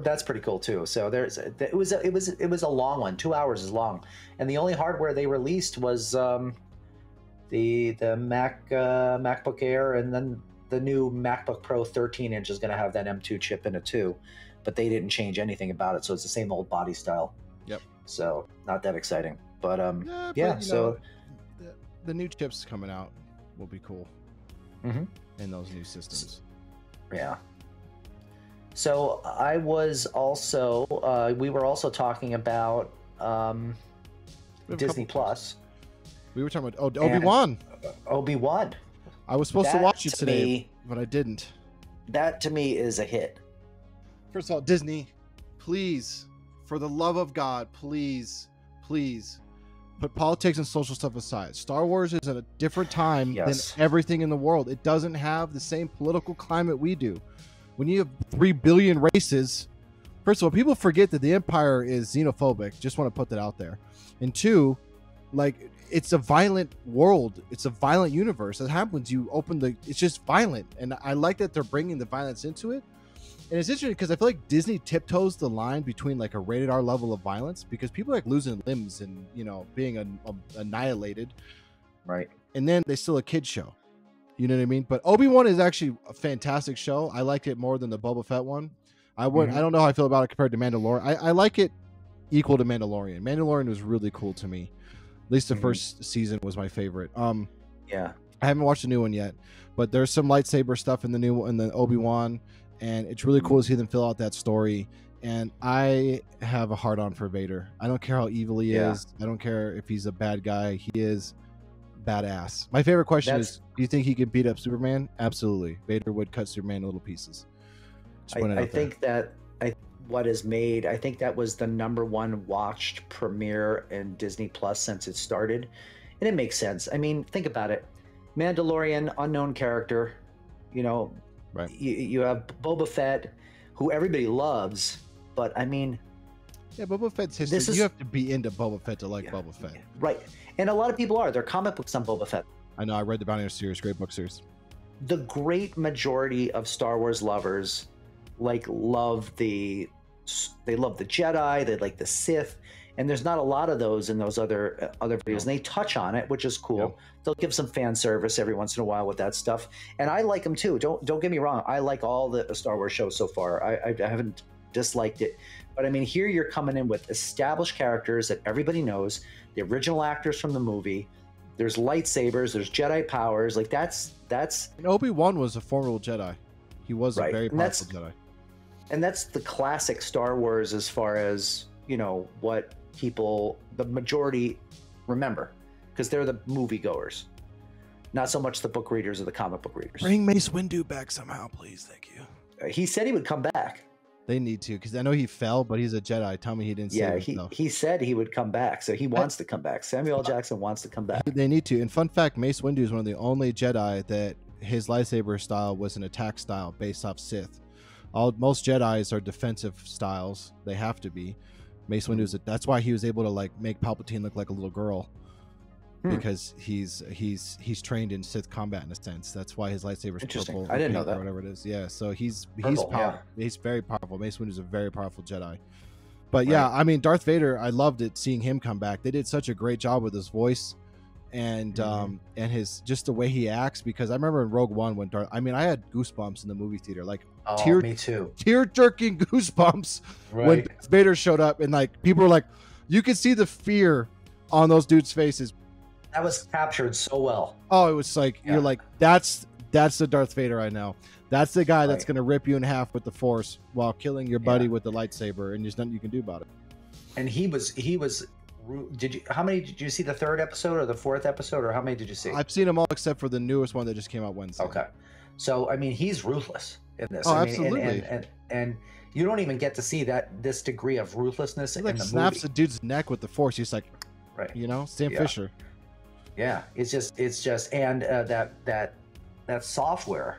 S2: that's pretty cool too. So it was a long one. 2 hours is long, and the only hardware they released was the MacBook Air, and then the new MacBook Pro 13-inch is going to have that M2 chip in it too, but they didn't change anything about it, so it's the same old body style.
S1: Yep.
S2: So not that exciting, but
S1: yeah.
S2: So
S1: the new chips coming out will be cool in those new systems.
S2: Yeah. So I was also we were also talking about Disney Plus.
S1: We were talking about Obi-Wan.
S2: Obi-Wan.
S1: I was supposed to watch it today, but I didn't.
S2: That to me is a hit.
S1: First of all, Disney, please, for the love of God, please put politics and social stuff aside. Star Wars is at a different time than everything in the world. It doesn't have the same political climate we do. When you have 3 billion races First of all, people forget that the Empire is xenophobic. Just want to put that out there. And two, like, it's a violent world. It's a violent universe. That happens. You open it's just violent. And I like that they're bringing the violence into it. And it's interesting because I feel like Disney tiptoes the line between like a rated R level of violence, because people are like losing limbs and, you know, being annihilated.
S2: Right.
S1: And then they still a kid show. You know what I mean? But Obi-Wan is actually a fantastic show. I liked it more than the Boba Fett one. I don't know how I feel about it compared to Mandalorian. I like it equal to Mandalorian. Mandalorian was really cool to me. At least the first season was my favorite.
S2: Yeah.
S1: I haven't watched the new one yet, but there's some lightsaber stuff in the new one, in the Obi-Wan, and it's really cool to see them fill out that story. And I have a hard on for Vader. I don't care how evil he is. I don't care if he's a bad guy. He is badass. My favorite question is, do you think he could beat up Superman? Absolutely. Vader would cut Superman into little pieces.
S2: I think that what is made, I think that was the #1 watched premiere in Disney Plus since it started. And it makes sense. I mean, think about it. Mandalorian, unknown character, you know,
S1: right.
S2: You have Boba Fett, who everybody loves, but I mean,
S1: yeah, Boba Fett's history. You have to be into Boba Fett to like Boba Fett.
S2: Right. And a lot of people are. They're comic books on Boba Fett.
S1: I know. I read the Bounty Hunter series. Great book series.
S2: The great majority of Star Wars lovers love the Jedi, they like the Sith, and there's not a lot of those in those other videos. And they touch on it, which is cool. Yep. They'll give some fan service every once in a while with that stuff, and I like them too. Don't get me wrong. I like all the Star Wars shows so far. I haven't disliked it, but I mean, here you're coming in with established characters that everybody knows, the original actors from the movie. There's lightsabers, there's Jedi powers. Like that's.
S1: And Obi-Wan was a formidable Jedi. He was a very powerful Jedi.
S2: And that's the classic Star Wars as far as, you know, what people, the majority, remember. Because they're the moviegoers. Not so much the book readers or the comic book readers.
S1: Bring Mace Windu back somehow, please. Thank you.
S2: He said he would come back.
S1: They need to, because I know he fell, but he's a Jedi. Tell me he didn't save himself.
S2: He said he would come back, so he wants to come back. Samuel L. Jackson wants to come back.
S1: They need to. And fun fact, Mace Windu is one of the only Jedi that his lightsaber style was an attack style based off Sith. Most Jedis are defensive styles. They have to be. Mace Windu that's why he was able to like make Palpatine look like a little girl, because he's trained in Sith combat in a sense. That's why his lightsaber's purple.
S2: I didn't know that.
S1: Or whatever it is. Yeah, so he's
S2: powerful.
S1: Yeah. He's very powerful. Mace Windu is a very powerful Jedi. But yeah, I mean, Darth Vader, I loved it seeing him come back. They did such a great job with his voice and his just the way he acts, because I remember in Rogue One when I had goosebumps in the movie theater, like
S2: me too,
S1: tear-jerking goosebumps when Darth Vader showed up, and like people were like, you could see the fear on those dudes' faces.
S2: That was captured so well.
S1: Oh, it was like you're like, that's the Darth Vader I know. That's the guy that's gonna rip you in half with the Force while killing your buddy with the lightsaber, and there's nothing you can do about it.
S2: And he was. How many did you see? The 3rd episode or the 4th episode, or how many did you see?
S1: I've seen them all except for the newest one that just came out Wednesday.
S2: Okay, so I mean, he's ruthless in this.
S1: Oh,
S2: I mean,
S1: absolutely.
S2: And you don't even get to see this degree of ruthlessness
S1: he
S2: in
S1: like
S2: the
S1: snaps
S2: movie.
S1: the dude's neck with the Force. He's like, you know, Sam Fisher.
S2: Yeah, it's just and that software.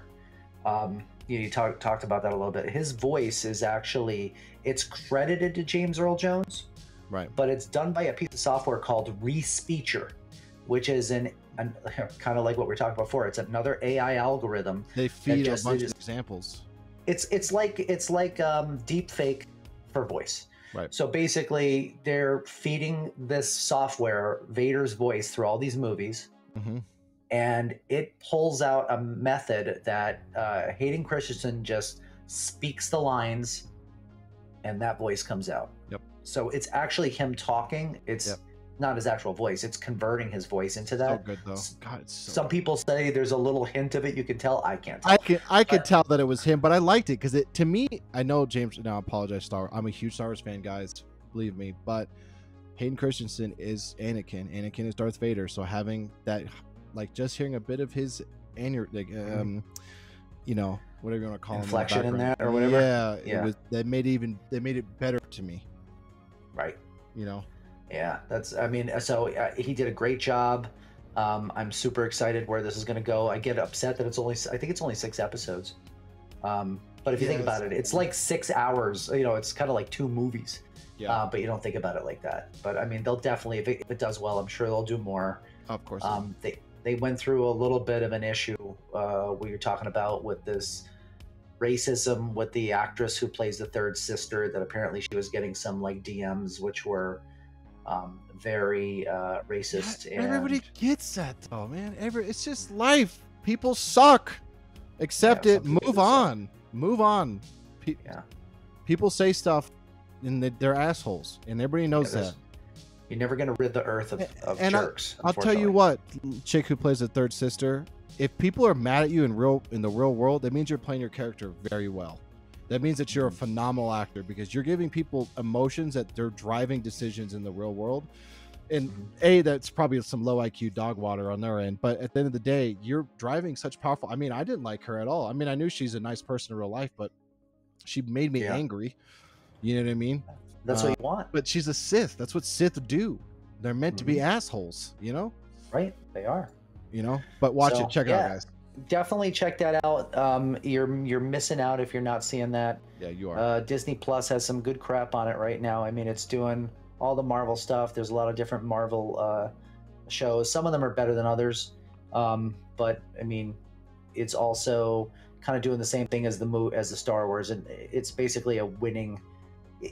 S2: You talked about that a little bit. His voice is actually, it's credited to James Earl Jones.
S1: Right.
S2: But it's done by a piece of software called Respeecher, which is an kind of like what we were talking about before. It's another AI algorithm.
S1: They feed a bunch of examples.
S2: It's like deep fake for voice.
S1: Right.
S2: So basically, they're feeding this software Vader's voice through all these movies, and it pulls out a method that Hayden Christensen just speaks the lines, and that voice comes out.
S1: Yep.
S2: So it's actually him talking. It's not his actual voice. It's converting his voice into that.
S1: So good though. God, it's so
S2: Some people say there's a little hint of it. You can tell. I can't tell.
S1: I could tell that it was him, but I liked it because to me, I know James. Now I apologize, Star Wars. I'm a huge Star Wars fan, guys. Believe me. But Hayden Christensen is Anakin. Anakin is Darth Vader. So having that, like, just hearing a bit of his you know, whatever you want to call
S2: inflection
S1: him
S2: in that or whatever.
S1: Yeah. It was they made it better to me.
S2: Right.
S1: You know.
S2: Yeah, so he did a great job. I'm super excited where this is going to go. I get upset that I think it's only 6 episodes. But But if you think about it, it's like 6 hours. You know, it's kind of like 2 movies.
S1: Yeah.
S2: But you don't think about it like that. But I mean, they'll definitely, if it does well, I'm sure they'll do more.
S1: Of course.
S2: They went through a little bit of an issue we were talking about with this racism with the actress who plays the third sister, that apparently she was getting some like DMs which were very racist.
S1: Yeah, everybody gets that though, man. It's just life. People suck. Accept it. Move on. Move on. People say stuff and they're assholes, and everybody knows that.
S2: You're never going to rid the earth of jerks.
S1: I'll tell you what, chick who plays the third sister, if people are mad at you in the real world, that means you're playing your character very well. That means that you're a phenomenal actor, because you're giving people emotions that they're driving decisions in the real world. And that's probably some low IQ dog water on their end. But at the end of the day, you're driving such powerful. I mean, I didn't like her at all. I mean, I knew she's a nice person in real life, but she made me angry. You know what I mean?
S2: That's what you want.
S1: But she's a Sith. That's what Sith do. They're meant to be assholes, you know?
S2: Right. They are.
S1: You know? But watch it. Check it out, guys.
S2: Definitely check that out. You're missing out if you're not seeing that.
S1: Yeah, you are.
S2: Disney Plus has some good crap on it right now. I mean, it's doing all the Marvel stuff. There's a lot of different Marvel shows. Some of them are better than others. But I mean, it's also kind of doing the same thing as the Star Wars, and it's basically a winning.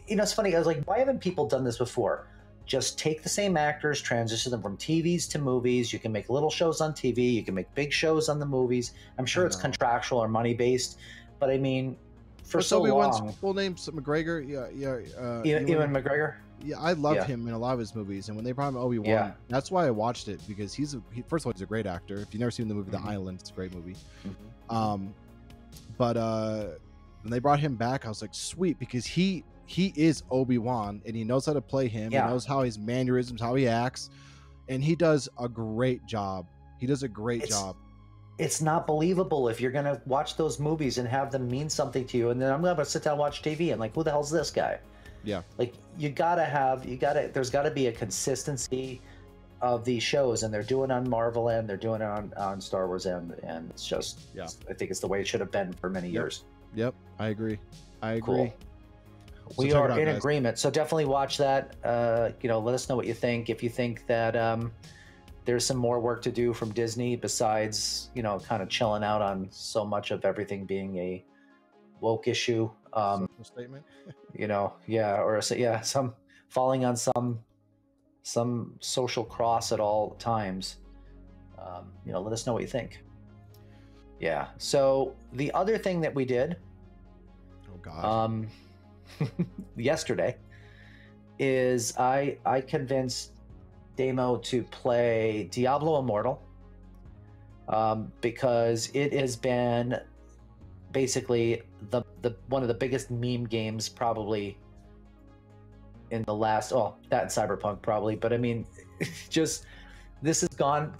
S2: You know, it's funny. I was like, why haven't people done this before? Just take the same actors, transition them from TVs to movies. You can make little shows on TV. You can make big shows on the movies. I'm sure it's contractual or money based, but I mean, for so long.
S1: Full name McGregor.
S2: Ewan McGregor.
S1: Yeah, I loved him in a lot of his movies, and when they brought him Obi-Wan, that's why I watched it, because first of all, he's a great actor. If you've never seen the movie The Island, it's a great movie. But when they brought him back, I was like, sweet, because he is Obi-Wan, and he knows how to play him. He knows how his mannerisms, how he acts, and he does a great job. He does a great job.
S2: It's not believable if you're going to watch those movies and have them mean something to you, and then I'm going to sit down and watch TV and like, who the hell's this guy?
S1: Yeah.
S2: Like, there's got to be a consistency of these shows, and they're doing it on Marvel end, they're doing it on Star Wars end, and it's just, I think it's the way it should have been for many years.
S1: Yep. I agree.
S2: Cool. So we are in agreement. So definitely watch that. Let us know what you think. If you think that there's some more work to do from Disney besides, kind of chilling out on so much of everything being a woke issue.
S1: Statement.
S2: Some falling on some social cross at all times. Let us know what you think. Yeah. So the other thing that we did, yesterday, is I convinced Damo to play Diablo Immortal, because it has been basically the one of the biggest meme games probably in the last, that and Cyberpunk probably, but I mean, just this has gone.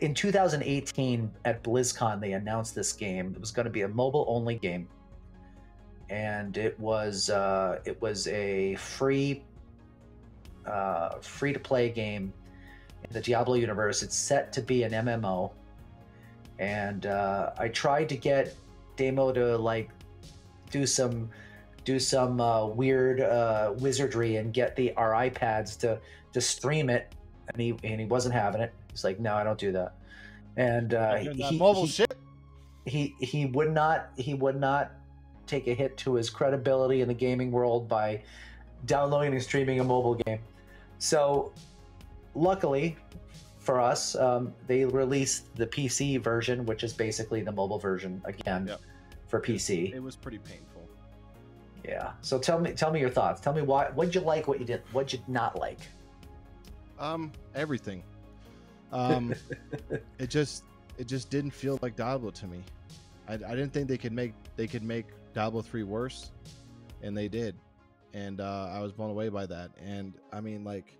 S2: In 2018 at BlizzCon, they announced this game. It was going to be a mobile only game, and it was a free to play game in the Diablo universe. It's set to be an MMO, and I tried to get Damo to like do some weird wizardry and get our iPads to stream it, and he wasn't having it. He's like, no, I don't do that. And he would not take a hit to his credibility in the gaming world by downloading and streaming a mobile game. So luckily for us, they released the PC version, which is basically the mobile version again for PC.
S1: It was pretty painful.
S2: Yeah. So tell me your thoughts. Tell me what'd you like, what you didn't, what'd you not like?
S1: Everything. It just didn't feel like Diablo to me. I didn't think they could make Diablo 3 worse, and they did, and I was blown away by that. And I mean, like,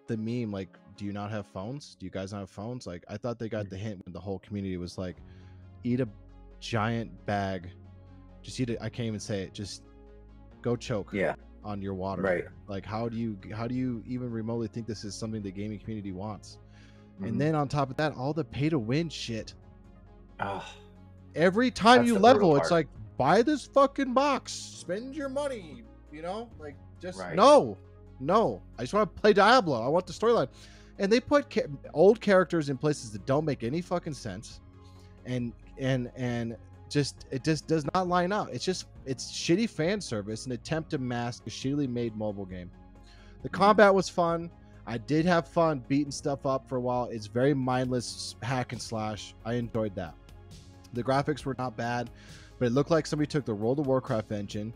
S1: the meme, like, do you not have phones? Do you guys not have phones? Like, I thought they got the hint when the whole community was like, eat a giant bag, just eat it. I can't even say it. Just go choke. On your water.
S2: Right.
S1: Like, how do you even remotely think this is something the gaming community wants? And then on top of that, all the pay to win shit. Every time you level, it's like buy this fucking box, spend your money, you know, like just
S2: Right.
S1: no, I just want to play Diablo. I want the storyline. And they put old characters in places that don't make any fucking sense, and just it just does not line up. It's shitty fan service, an attempt to mask a shittily made mobile game. The combat was fun. I did have fun beating stuff up for a while. It's very mindless hack and slash. I enjoyed that. The graphics were not bad, but it looked like somebody took the World of Warcraft engine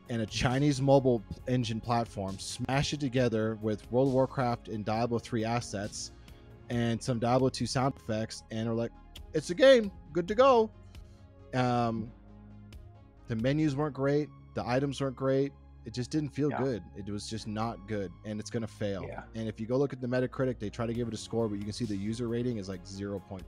S1: and a Chinese mobile engine platform, smashed it together with World of Warcraft and Diablo 3 assets and some Diablo 2 sound effects, and we're like, it's a game, good to go. The menus weren't great, the items weren't great. It just didn't feel good. It was just not good, and it's gonna fail.
S2: Yeah.
S1: And if you go look at the Metacritic, they try to give it a score, but you can see the user rating is like 0.5,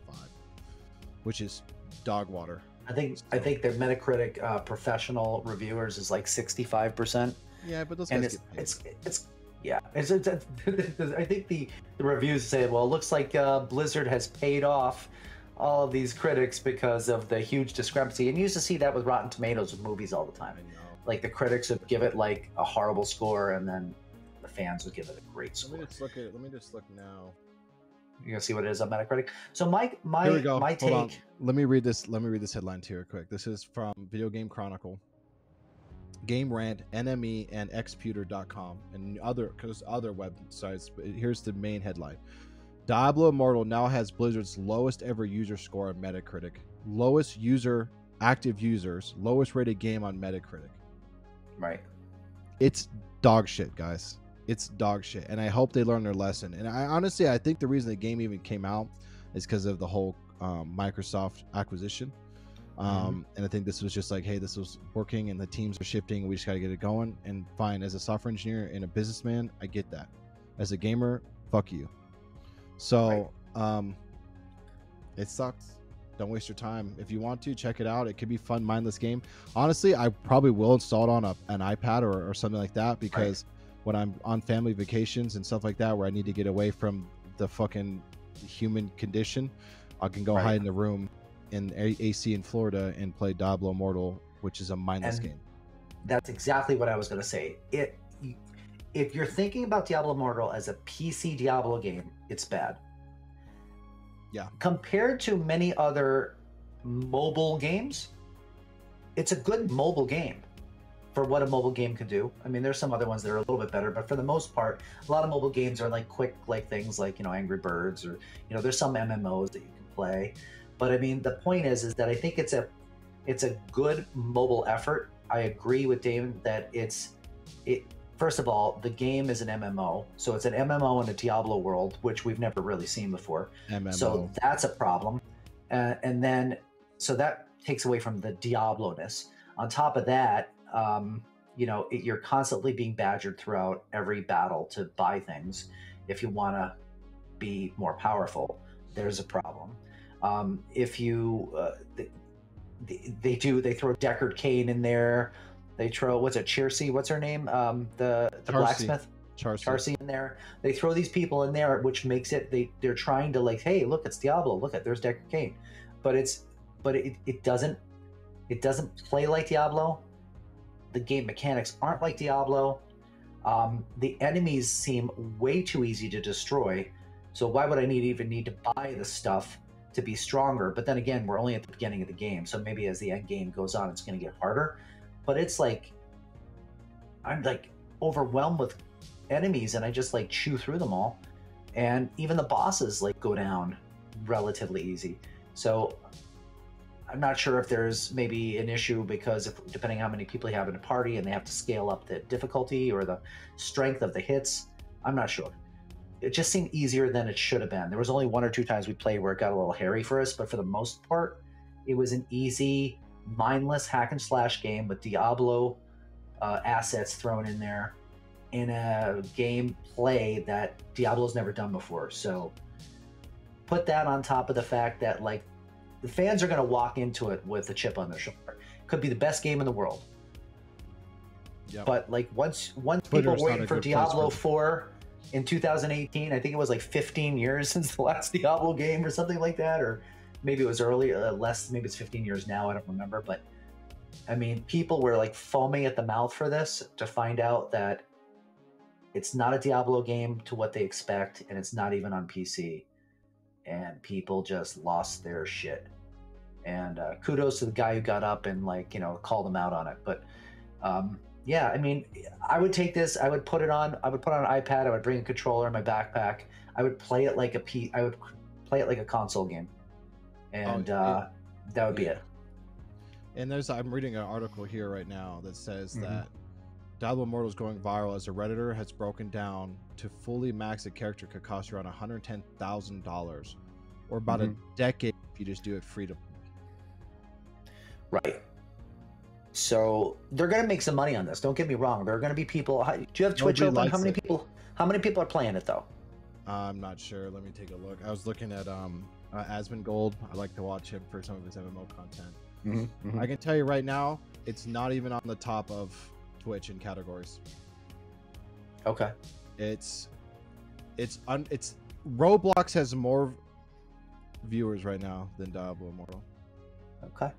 S1: which is dog water.
S2: I think their Metacritic professional reviewers is like 65%.
S1: Yeah, but those
S2: and
S1: guys
S2: it's I think the reviews say, well, it looks like Blizzard has paid off all of these critics because of the huge discrepancy. And you used to see that with Rotten Tomatoes with movies all the time. Like the critics would give it like a horrible score, and then the fans would give it a great score.
S1: Let me just look now.
S2: You gonna see what it is on Metacritic. So my
S1: Here we go.
S2: my
S1: Hold on.
S2: take.
S1: Let me read this headline to you real quick. This is from Video Game Chronicle, Game Rant, NME, and Xputer.com, and other websites. But here's the main headline: Diablo Immortal now has Blizzard's lowest ever user score on Metacritic, lowest active users, lowest rated game on Metacritic.
S2: Right.
S1: It's dog shit, guys. It's dog shit, and I hope they learn their lesson. And I think the reason the game even came out is because of the whole Microsoft acquisition. And I think this was just like, hey, this was working, and the teams are shifting, and we just got to get it going. And fine, as a software engineer and a businessman, I get that. As a gamer, fuck you. So, it sucks. Don't waste your time. If you want to, check it out. It could be fun, mindless game. Honestly, I probably will install it on an iPad or something like that, because when I'm on family vacations and stuff like that, where I need to get away from the fucking human condition, I can go hide in the room in AC in Florida and play Diablo Immortal, which is a mindless game.
S2: That's exactly what I was going to say. If you're thinking about Diablo Immortal as a PC Diablo game, it's bad.
S1: Yeah.
S2: Compared to many other mobile games, it's a good mobile game for what a mobile game can do. I mean, there's some other ones that are a little bit better, but for the most part, a lot of mobile games are like quick, like things like, Angry Birds, or, there's some MMOs that you can play. But I mean, the point is that I think it's a good mobile effort. I agree with Damon that first of all, the game is an MMO. So it's an MMO in a Diablo world, which we've never really seen before.
S1: MMO.
S2: So that's a problem. And then, so that takes away from the Diablo-ness. On top of that, you're constantly being badgered throughout every battle to buy things. If you want to be more powerful, there's a problem. If you, they throw Deckard Cain in there. They throw, Chircy? What's her name? The blacksmith? Charcy in there. They throw these people in there, which makes it, they're trying to like, hey, look, it's Diablo. Look there's Deckard Cain. But it doesn't play like Diablo. The game mechanics aren't like Diablo. The enemies seem way too easy to destroy. So why would I even need to buy the stuff to be stronger? But then again, we're only at the beginning of the game. So maybe as the end game goes on, it's going to get harder. But it's like, I'm like overwhelmed with enemies, and I just like chew through them all. And even the bosses like go down relatively easy. So I'm not sure if there's maybe an issue because depending how many people you have in a party and they have to scale up the difficulty or the strength of the hits. I'm not sure. It just seemed easier than it should have been. There was only one or two times we played where it got a little hairy for us, but for the most part, it was an easy, mindless hack and slash game with Diablo assets thrown in there in a game play that Diablo's never done before. So put that on top of the fact that like the fans are going to walk into it with a chip on their shoulder. Could be the best game in the world. Yep. But like once people were waiting for Diablo 4 in 2018, I think it was like 15 years since the last Diablo game or something like that, or maybe it was early, less, maybe it's 15 years now, I don't remember. But I mean, people were like foaming at the mouth for this to find out that it's not a Diablo game to what they expect, and it's not even on PC. And people just lost their shit. And kudos to the guy who got up and like, you know, called them out on it. But yeah, I mean, I would take this, I would put it on an iPad, I would bring a controller in my backpack, I would play it like I would play it like a console game, and that would be it.
S1: And I'm reading an article here right now that says that Diablo Immortal is going viral as a Redditor has broken down to fully max a character could cost you around $110,000, or about a decade if you just do it free to play.
S2: Right. So they're going to make some money on this. Don't get me wrong. There are going to be people. Do you have Twitch open? How many people are playing it though?
S1: I'm not sure. Let me take a look. I was looking at Asmongold. I like to watch him for some of his MMO content. I can tell you right now, it's not even on the top of Twitch in categories.
S2: Okay.
S1: It's Roblox has more viewers right now than Diablo Immortal.
S2: Okay.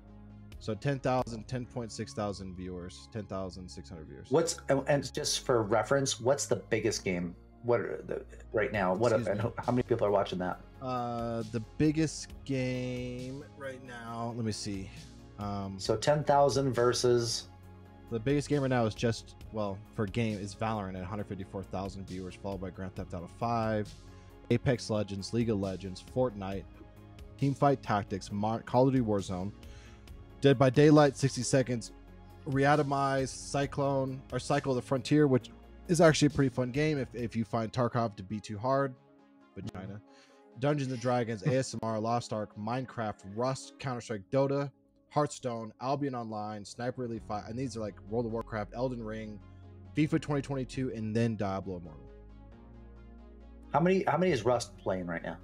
S1: So 10.6 thousand viewers, 10,600 viewers.
S2: And just for reference, what's the biggest game? What are right now? How many people are watching that?
S1: The biggest game right now. Let me see.
S2: So 10,000 versus.
S1: The biggest game right now is for game is Valorant at 154,000 viewers, followed by Grand Theft Auto 5, Apex Legends, League of Legends, Fortnite, Teamfight Tactics, Call of Duty Warzone, Dead by Daylight, 60 Seconds, Reatomize, Cycle of the Frontier, which is actually a pretty fun game if you find Tarkov to be too hard. Vagina. Dungeons and Dragons, ASMR, Lost Ark, Minecraft, Rust, Counter-Strike, Dota, Hearthstone, Albion Online, Sniper Elite 5, and these are like World of Warcraft, Elden Ring, FIFA 2022, and then Diablo Immortal.
S2: How many is Rust playing right now?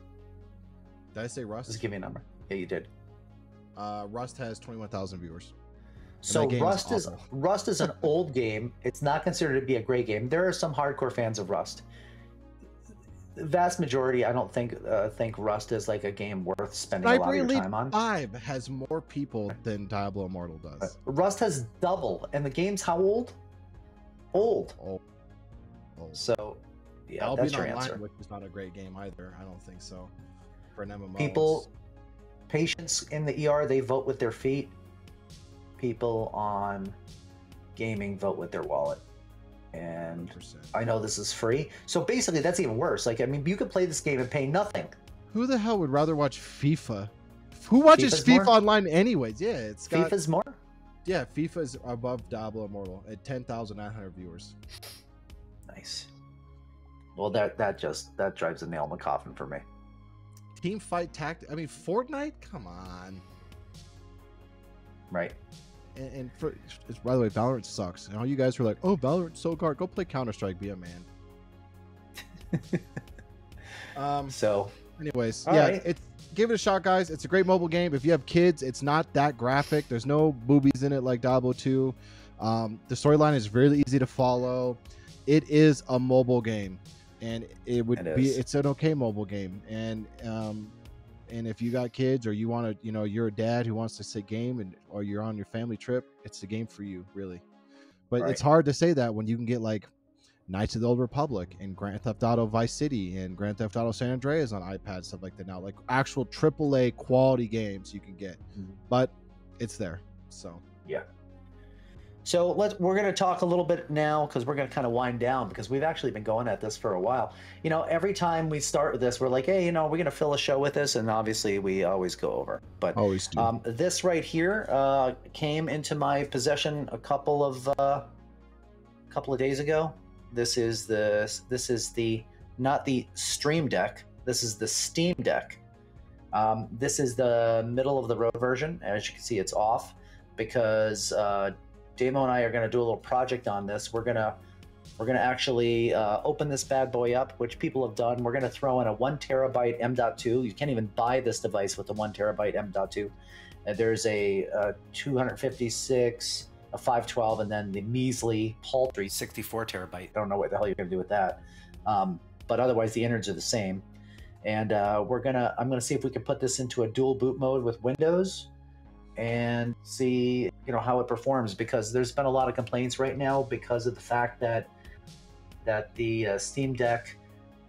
S1: Did I say Rust?
S2: Just give me a number. Yeah, you did.
S1: Rust has 21,000 viewers.
S2: So Rust is an old game. It's not considered to be a great game. There are some hardcore fans of Rust. The vast majority, I don't think Rust is like a game worth spending a lot of your time on.
S1: 5 has more people than Diablo Immortal does.
S2: Rust has double, and the game's how old? Old. So, yeah,
S1: Albion
S2: that's your
S1: Online,
S2: answer.
S1: which is not a great game either. I don't think so. For an MMO,
S2: People, patients in the ER, they vote with their feet. People on gaming vote with their wallet. And 100%. I know this is free. So basically, that's even worse. Like, I mean, you could play this game and pay nothing.
S1: Who the hell would rather watch FIFA? Who watches FIFA online anyways? Yeah,
S2: FIFA's more?
S1: Yeah, FIFA is above Diablo Immortal at 10,900 viewers.
S2: Nice. Well, that drives a nail in the coffin for me.
S1: Teamfight Tactics. I mean, Fortnite? Come on.
S2: Right.
S1: And by the way, Valorant sucks. And all you guys were like, "Oh, Valorant's so hard. Go play Counter-Strike. Be a man."
S2: So,
S1: anyways, right. Give it a shot, guys. It's a great mobile game. If you have kids, it's not that graphic. There's no boobies in it like Diablo 2. The storyline is really easy to follow. It is a mobile game, and it's an okay mobile game. And if you got kids or you want to, you're a dad who wants to sit game or you're on your family trip, it's the game for you, really. But It's hard to say that when you can get like Knights of the Old Republic and Grand Theft Auto Vice City and Grand Theft Auto San Andreas on iPad, stuff like that now, like actual AAA quality games you can get, but it's there. So,
S2: yeah. So we're going to talk a little bit now because we're going to kind of wind down because we've actually been going at this for a while. Every time we start with this, we're like, hey, we're going to fill a show with this. And obviously we always go over. But
S1: always do.
S2: This right here came into my possession a couple of days ago. This is the not the Stream Deck. This is the Steam Deck. This is the middle of the road version. As you can see, it's off because Damo and I are going to do a little project on this. We're gonna actually open this bad boy up, which people have done. We're going to throw in a 1 terabyte M.2. You can't even buy this device with the 1 terabyte M.2. There's a 256, a 512, and then the measly, paltry 64 terabyte. I don't know what the hell you're going to do with that. But otherwise, the innards are the same. And I'm gonna see if we can put this into a dual boot mode with Windows. and see, you know, how it performs, because there's been a lot of complaints right now because of the fact that the Steam Deck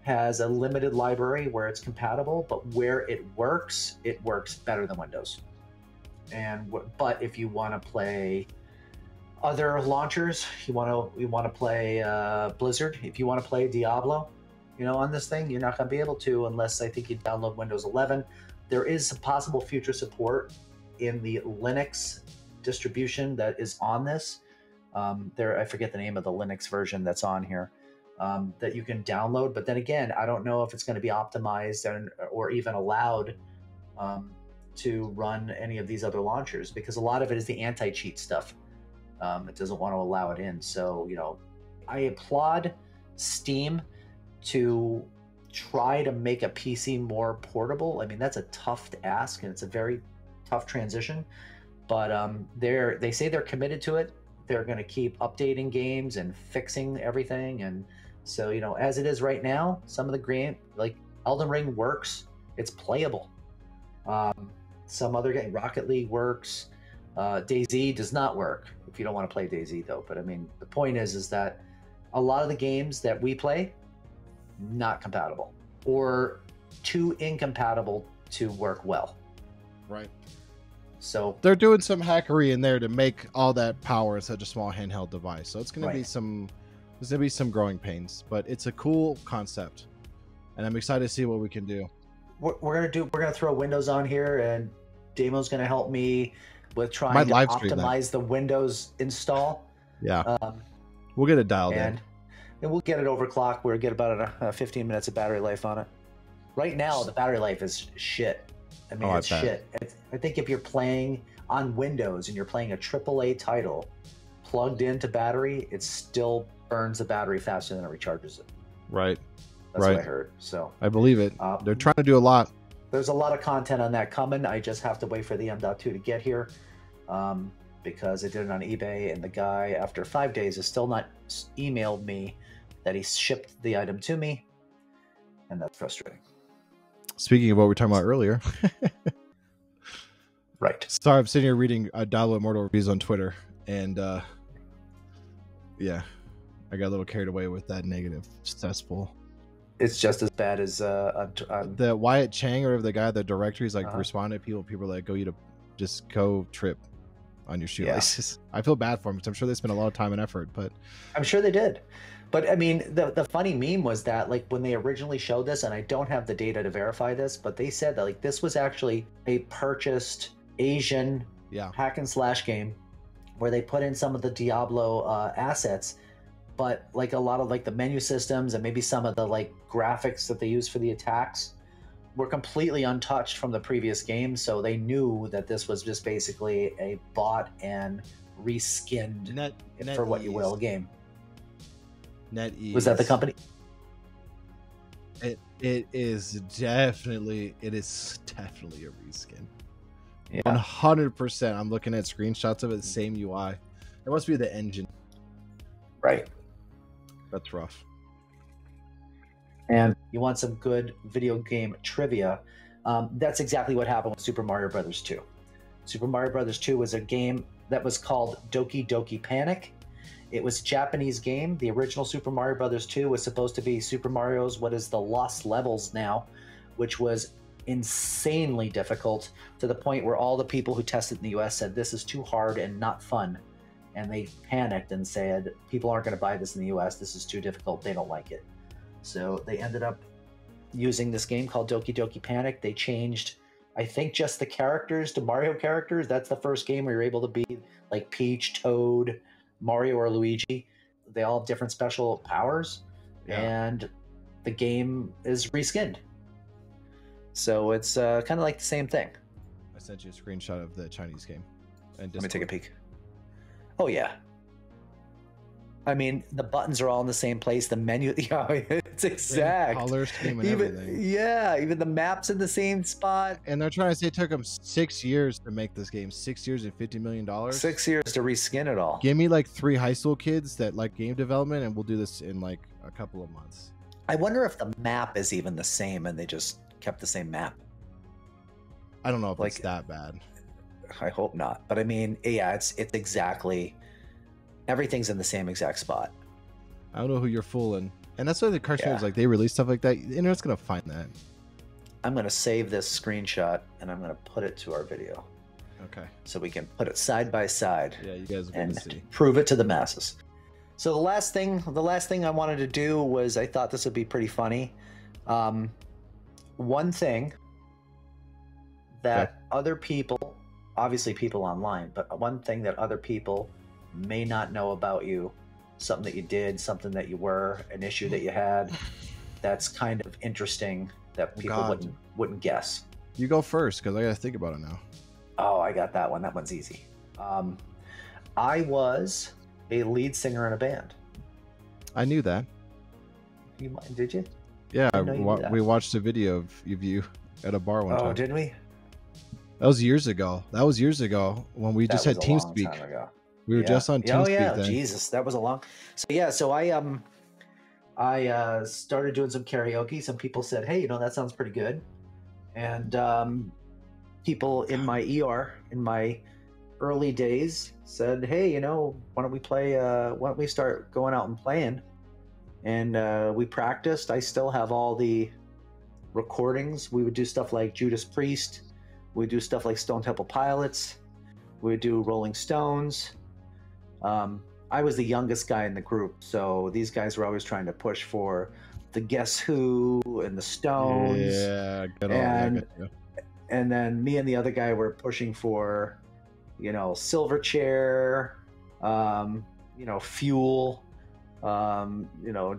S2: has a limited library where it's compatible, but where it works better than Windows. And but if you want to play other launchers, you want to play Blizzard, if you want to play Diablo, you know, on this thing, you're not going to be able to unless I think you download Windows 11. There is some possible future support in the Linux distribution that is on this. I forget the name of the Linux version that's on here. That you can download, but then again, I don't know if it's going to be optimized or even allowed to run any of these other launchers, because a lot of it is the anti-cheat stuff. It doesn't want to allow it in. So, you know, I applaud Steam to try to make a PC more portable. I mean, that's a tough ask, and it's a very tough transition, but they say they're committed to it. They're going to keep updating games and fixing everything. And so, you know, as it is right now, some of the game, like Elden Ring, works. It's playable. Some other game, Rocket League, works. DayZ does not work if you don't want to play DayZ, though. But I mean, the point is that a lot of the games that we play, not compatible, or too incompatible to work well.
S1: Right.
S2: So
S1: they're doing some hackery in there to make all that power in such a small handheld device. So it's going to be there's going to be some growing pains, but it's a cool concept, and I'm excited to see what we can do.
S2: We're going to throw Windows on here, and Damo's going to help me with trying to optimize the Windows install.
S1: Yeah. We'll get it dialed in.
S2: And we'll get it overclocked. We'll get about 15 minutes of battery life on it. Right now, the battery life is shit. I mean, it's shit. I think if you're playing on Windows and you're playing a AAA title plugged into battery, it still burns the battery faster than it recharges it.
S1: Right.
S2: That's what I heard. So
S1: I believe it. They're trying to do a lot.
S2: There's a lot of content on that coming. I just have to wait for the M.2 to get here, because I did it on eBay, and the guy, after 5 days, has still not emailed me that he shipped the item to me, and that's frustrating.
S1: Speaking of what we were talking about earlier.
S2: Right.
S1: Sorry, I'm sitting here reading Diablo Immortal reviews on Twitter, and yeah, I got a little carried away with that negative cesspool.
S2: It's just as bad as
S1: the Wyatt Chang, or the guy, the director, he's like responding to people are like, just go trip on your shoelaces. Yeah. I feel bad for him, because I'm sure they spent a lot of time and effort, but
S2: I'm sure they did. But I mean, the funny meme was that, like, when they originally showed this, and I don't have the data to verify this, but they said that, like, this was actually a purchased Asian hack and slash game where they put in some of the Diablo assets, but like a lot of like the menu systems and maybe some of the like graphics that they use for the attacks were completely untouched from the previous game. So they knew that this was just basically a bought and reskinned, for what you will, game.
S1: NetEase.
S2: Was that the company?
S1: It is definitely a reskin. Yeah. 100%. I'm looking at screenshots of it, the same UI. It must be the engine.
S2: Right.
S1: That's rough.
S2: And you want some good video game trivia. That's exactly what happened with Super Mario Brothers 2. Super Mario Brothers 2 was a game that was called Doki Doki Panic. It was a Japanese game. The original Super Mario Brothers 2 was supposed to be Super Mario's what is the Lost Levels now, which was insanely difficult, to the point where all the people who tested in the US said this is too hard and not fun. And they panicked and said, people aren't going to buy this in the US. This is too difficult. They don't like it. So they ended up using this game called Doki Doki Panic. They changed, I think, just the characters to Mario characters. That's the first game where you're able to be like Peach, Toad, Mario, or Luigi. They all have different special powers. Yeah. And the game is reskinned. So it's kind of like the same thing.
S1: I sent you a screenshot of the Chinese game.
S2: Let me take a peek. Oh, yeah. I mean, the buttons are all in the same place. The menu, it's exact.
S1: Same color scheme and everything.
S2: Yeah, even the map's in the same spot.
S1: And they're trying to say it took them 6 years to make this game. 6 years and $50 million.
S2: 6 years to reskin it all.
S1: Give me like 3 high school kids that like game development, and we'll do this in like a couple of months.
S2: I wonder if the map is even the same and they just kept the same map.
S1: I don't know if it's that bad.
S2: I hope not. But I mean, yeah, it's exactly, everything's in the same exact spot.
S1: I don't know who you're fooling. And that's why the cartoons,
S2: Yeah.
S1: like, they release stuff like that. The internet's going to find that.
S2: I'm going to save this screenshot and I'm going to put it to our video.
S1: Okay.
S2: So we can put it side by side.
S1: Yeah, you guys will be able to see.
S2: Prove it to the masses. So the last thing I wanted to do was, I thought this would be pretty funny. One thing that other people, obviously people online, but one thing that other people may not know about you, something that you did, something that you were, an issue that you had, that's kind of interesting that people wouldn't guess.
S1: You go first, because I got to think about it now.
S2: Oh, I got that one. That one's easy. I was a lead singer in a band.
S1: I knew that.
S2: Did you?
S1: Yeah, we watched a video of you at a bar one time.
S2: Oh, did we?
S1: That was years ago. When we just had TeamSpeak. We were just on TeamSpeak.
S2: Oh yeah,
S1: then.
S2: Jesus, that was a long. So yeah, so I started doing some karaoke. Some people said, "Hey, that sounds pretty good," and people in my ER in my early days said, "Hey, why don't we play? Why don't we start going out and playing?" And we practiced. I still have all the recordings. We would do stuff like Judas Priest. We would do stuff like Stone Temple Pilots. We would do Rolling Stones. I was the youngest guy in the group, so these guys were always trying to push for the Guess Who and the Stones.
S1: Yeah, good on.
S2: And then me and the other guy were pushing for, Silverchair, Fuel,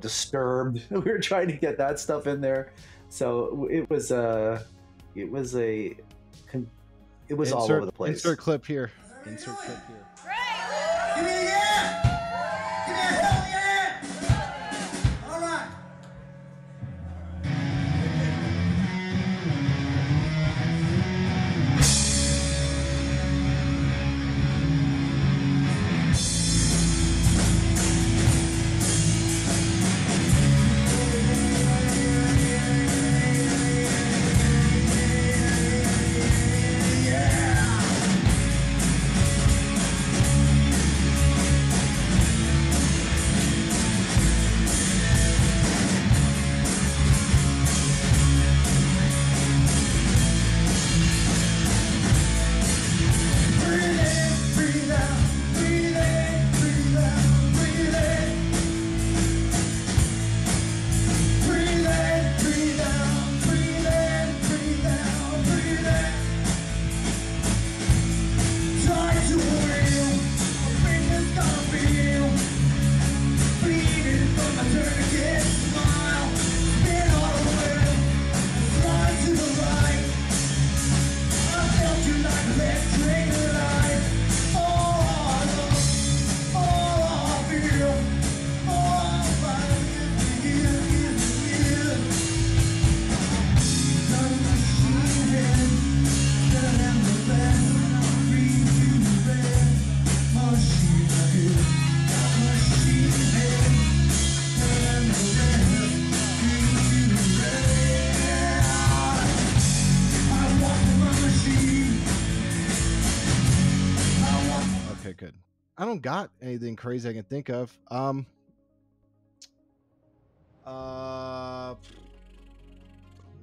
S2: Disturbed. We were trying to get that stuff in there, so it was all over the place.
S1: Insert clip here.
S3: Give me a yeah! Give me a hell yeah! All right.
S1: I don't got anything crazy I can think of. Let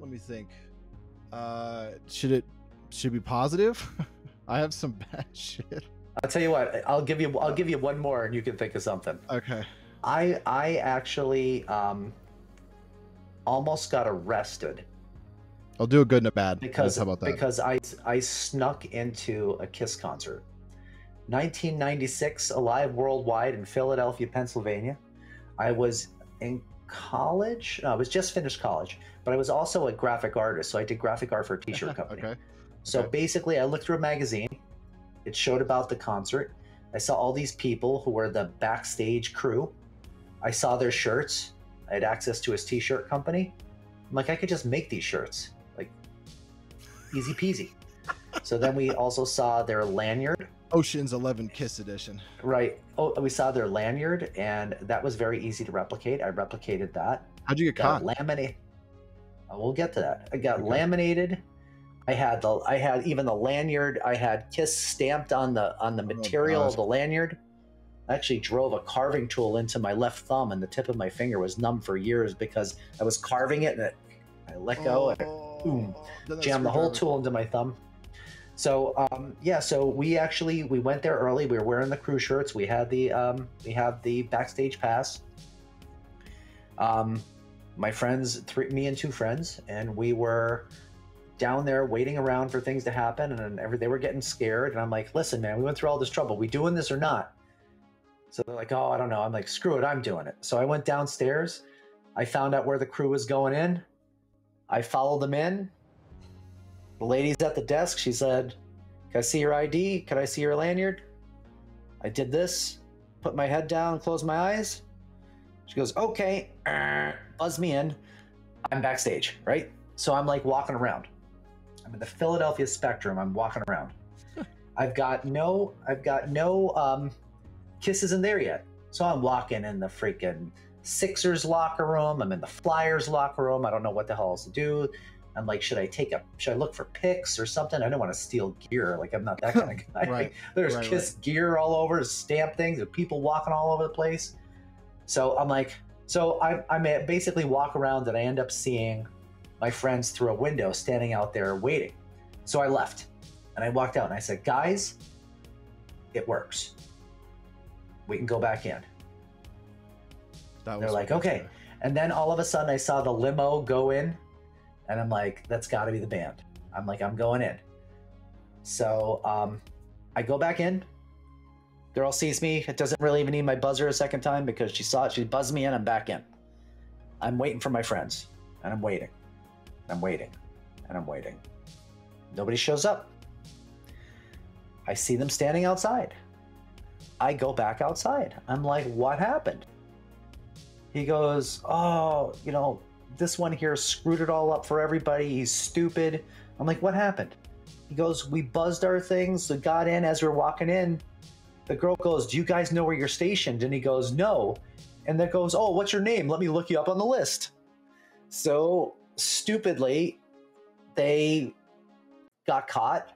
S1: me think. Should it be positive? I have some bad shit.
S2: I'll tell you what. I'll give you one more, and you can think of something.
S1: Okay.
S2: I actually almost got arrested.
S1: I'll do a good and a bad.
S2: Because
S1: how about that?
S2: Because I snuck into a Kiss concert. 1996, Alive Worldwide in Philadelphia, Pennsylvania. I was in college. No, I was just finished college, but I was also a graphic artist, so I did graphic art for a t-shirt company.
S1: Okay.
S2: So basically, I looked through a magazine. It showed about the concert. I saw all these people who were the backstage crew. I saw their shirts. I had access to his t-shirt company. I'm like, I could just make these shirts. Like, easy peasy. So then we also saw their lanyard.
S1: Ocean's 11 Kiss Edition.
S2: Right. Oh, we saw their lanyard, and that was very easy to replicate. I replicated that.
S1: How'd you get caught?
S2: Laminate. We'll get to that. I got laminated. I had even the lanyard. I had KISS stamped on the material of the lanyard. I actually drove a carving tool into my left thumb, and the tip of my finger was numb for years because I was carving it, and I let go, and boom, jammed the whole tool into my thumb. So yeah, so we went there early. We were wearing the crew shirts. We had the backstage pass. My friends, me and two friends, and we were down there waiting around for things to happen, and they were getting scared. And I'm like, listen, man, we went through all this trouble. We doing this or not? So they're like, oh, I don't know. I'm like, screw it, I'm doing it. So I went downstairs. I found out where the crew was going in. I followed them in. The lady's at the desk. She said, can I see your ID? Can I see your lanyard? I did this, put my head down, closed my eyes. She goes, okay, buzz me in. I'm backstage, right? So I'm like walking around. I'm in the Philadelphia Spectrum. I'm walking around. I've got no kisses in there yet. So I'm walking in the freaking Sixers locker room. I'm in the Flyers locker room. I don't know what the hell else to do. I'm like, should I look for pics or something? I don't want to steal gear. Like, I'm not that kind of guy.
S1: Right.
S2: There's KISS gear all over, stamp things, and people walking all over the place. So I'm like, I basically walk around, and I end up seeing my friends through a window standing out there waiting. So I left, and I walked out, and I said, guys, it works. We can go back in. They're like, okay. And then all of a sudden I saw the limo go in, and I'm like, that's got to be the band. I'm like, I'm going in. So I go back in. Girl sees me. It doesn't really even need my buzzer a second time because she saw it. She buzzed me in. I'm back in. I'm waiting for my friends, and I'm waiting. I'm waiting, and I'm waiting. Nobody shows up. I see them standing outside. I go back outside. I'm like, what happened? He goes, oh, this one here screwed it all up for everybody. He's stupid. I'm like, what happened? He goes, we buzzed our things. We got in as we're walking in. The girl goes, do you guys know where you're stationed? And he goes, no. And then goes, oh, what's your name? Let me look you up on the list. So stupidly, they got caught.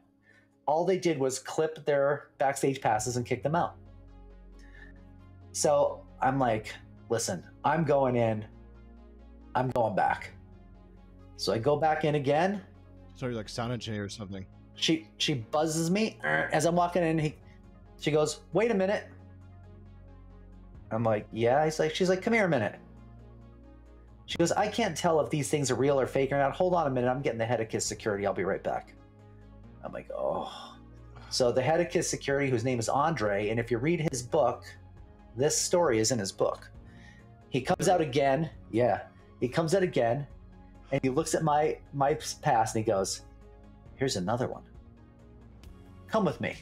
S2: All they did was clip their backstage passes and kick them out. So I'm like, listen, I'm going in. I'm going back. So I go back in again.
S1: So you're like sound engineer or something.
S2: She buzzes me as I'm walking in. She goes, wait a minute. I'm like, yeah. She's like, come here a minute. She goes, I can't tell if these things are real or fake or not. Hold on a minute. I'm getting the head of KISS security. I'll be right back. I'm like, oh. So the head of KISS security, whose name is Andre, and if you read his book, this story is in his book. He comes out again. Yeah. He comes out again, and he looks at my pass, and he goes, here's another one. Come with me.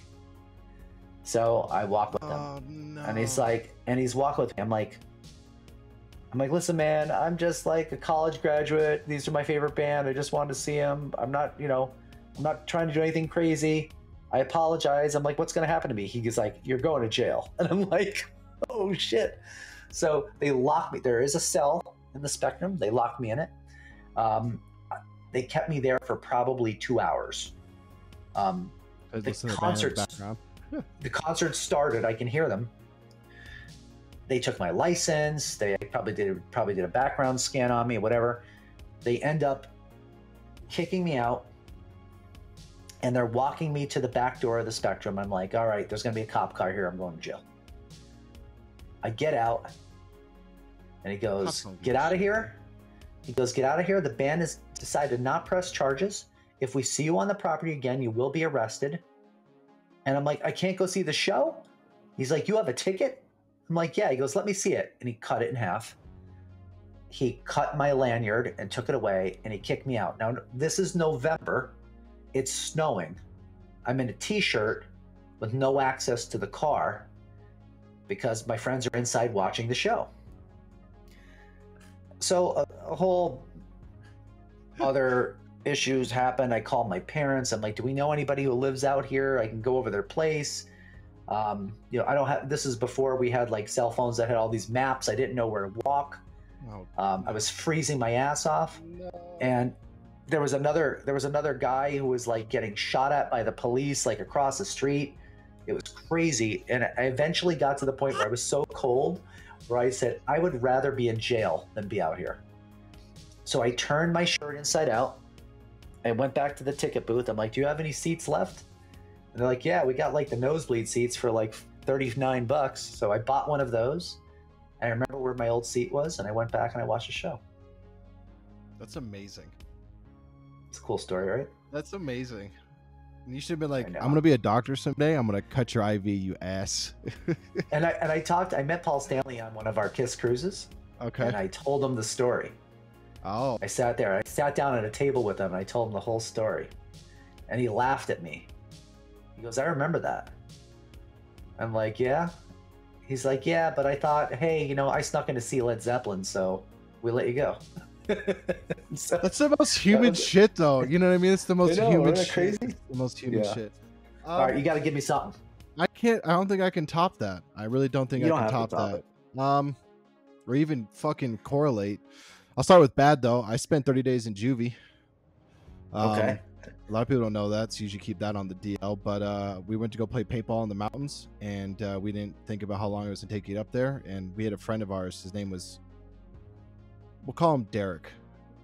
S2: So I walk with him.
S1: Oh, no.
S2: And he's walking with me. I'm like, listen, man, I'm just like a college graduate. These are my favorite band. I just wanted to see him. I'm not trying to do anything crazy. I apologize. I'm like, what's going to happen to me? He's like, you're going to jail. And I'm like, oh shit. So they locked me. There is a cell in the Spectrum. They locked me in it. They kept me there for probably 2 hours. The concert started. I can hear them. They took my license. They probably did a background scan on me, whatever. They end up kicking me out, and they're walking me to the back door of the Spectrum. I'm like, all right, there's going to be a cop car here. I'm going to jail. I get out, and he goes, get out of here. He goes, get out of here. The band has decided to not press charges. If we see you on the property again, you will be arrested. And I'm like, I can't go see the show? He's like, you have a ticket? I'm like, yeah. He goes, let me see it. And he cut it in half. He cut my lanyard and took it away, and he kicked me out. Now, this is November. It's snowing. I'm in a t-shirt with no access to the car because my friends are inside watching the show. So a whole other issues happen. I called my parents. I'm like, do we know anybody who lives out here? I can go over their place. I don't have, this is before we had like cell phones that had all these maps. I didn't know where to walk. I was freezing my ass off.
S1: No.
S2: And there was another guy who was like getting shot at by the police like across the street. It was crazy, and I eventually got to the point where I was so cold where I said I would rather be in jail than be out here. So I turned my shirt inside out. I went back to the ticket booth. I'm like, do you have any seats left? And they're like, yeah, we got like the nosebleed seats for like $39. So I bought one of those. I remember where my old seat was, and I went back and I watched the show.
S1: That's amazing.
S2: It's a cool story, right?
S1: That's amazing. You should have been like,
S2: I know.
S1: I'm gonna be a doctor someday. I'm gonna cut your IV, you ass.
S2: And I met Paul Stanley on one of our KISS cruises.
S1: Okay.
S2: And I told him the story.
S1: Oh.
S2: I sat down at a table with him and I told him the whole story. And he laughed at me. He goes, I remember that. I'm like, yeah? He's like, yeah, but I thought, hey, you know, I snuck in to see Led Zeppelin, so we let you go. So,
S1: that's the most human shit, though. You know what I mean? It's the most human shit.
S2: Crazy?
S1: It's the most human shit.
S2: All right, you got to give me something.
S1: I don't think I can top that. I really don't think I can top that. Or even fucking correlate. I'll start with bad, though. I spent 30 days in juvie.
S2: Okay.
S1: A lot of people don't know that, so you should keep that on the DL. But we went to go play paintball in the mountains, and we didn't think about how long it was to take you up there. And we had a friend of ours. His name was, we'll call him Derek.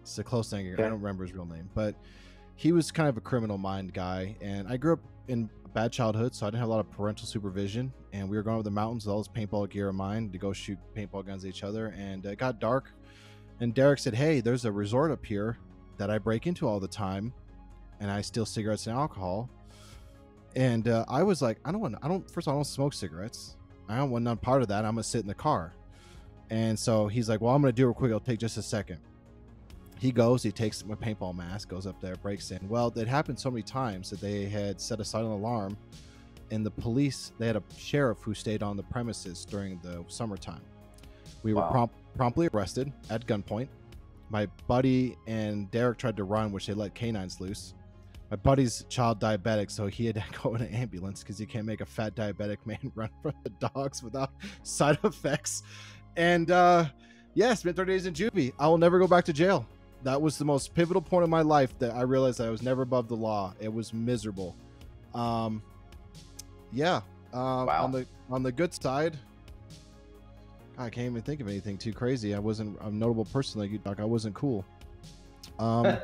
S1: It's a close thing. Okay. I don't remember his real name, but he was kind of a criminal mind guy. And I grew up in a bad childhood, so I didn't have a lot of parental supervision. And we were going over the mountains with all this paintball gear of mine to go shoot paintball guns at each other. And it got dark. And Derek said, hey, there's a resort up here that I break into all the time, and I steal cigarettes and alcohol. And I was like, first of all, I don't smoke cigarettes. I don't want none part of that. I'm gonna sit in the car. And so he's like, well, I'm gonna do it real quick. It'll take just a second. He goes, he takes my paintball mask, goes up there, breaks in. Well, it happened so many times that they had set a silent alarm, and the police, they had a sheriff who stayed on the premises during the summertime. We were promptly arrested at gunpoint. My buddy and Derek tried to run, which they let canines loose. My buddy's child diabetic, so he had to go in an ambulance because you can't make a fat diabetic man run from the dogs without side effects. And yeah, spent 30 days in juvie. I will never go back to jail. That was the most pivotal point of my life that I realized that I was never above the law. It was miserable. Yeah.
S2: Wow.
S1: On the good side, I can't even think of anything too crazy. I wasn't a notable person like you, Doc. I wasn't cool. I'm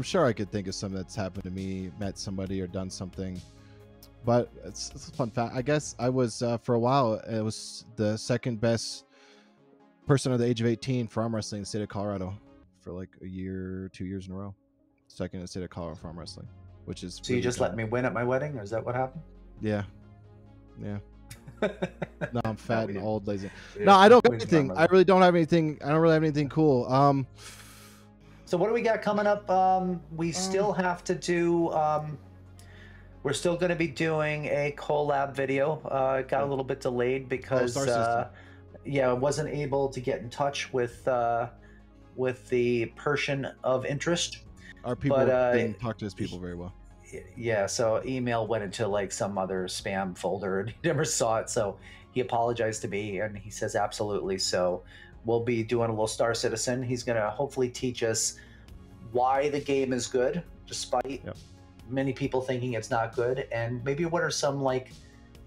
S1: sure I could think of something that's happened to me, met somebody or done something, but it's a fun fact. I guess I was for a while, it was the second best person under the age of 18 for arm wrestling in the state of Colorado for like a year, 2 years in a row. Second in the state of Colorado for arm wrestling, which is
S2: so really you just let me win at my wedding, or is that what happened?
S1: Yeah. No, I'm fat and old, lazy. No, I don't have anything. I really don't have anything. I don't really have anything cool.
S2: So what do we got coming up? We still have to do. We're still going to be doing a collab video. It got a little bit delayed because I wasn't able to get in touch with the person of interest.
S1: Our people didn't talk to his people very well.
S2: Yeah, so email went into like some other spam folder and he never saw it. So he apologized to me and he says absolutely. So we'll be doing a little Star Citizen. He's going to hopefully teach us why the game is good, despite many people thinking it's not good. And maybe what are some like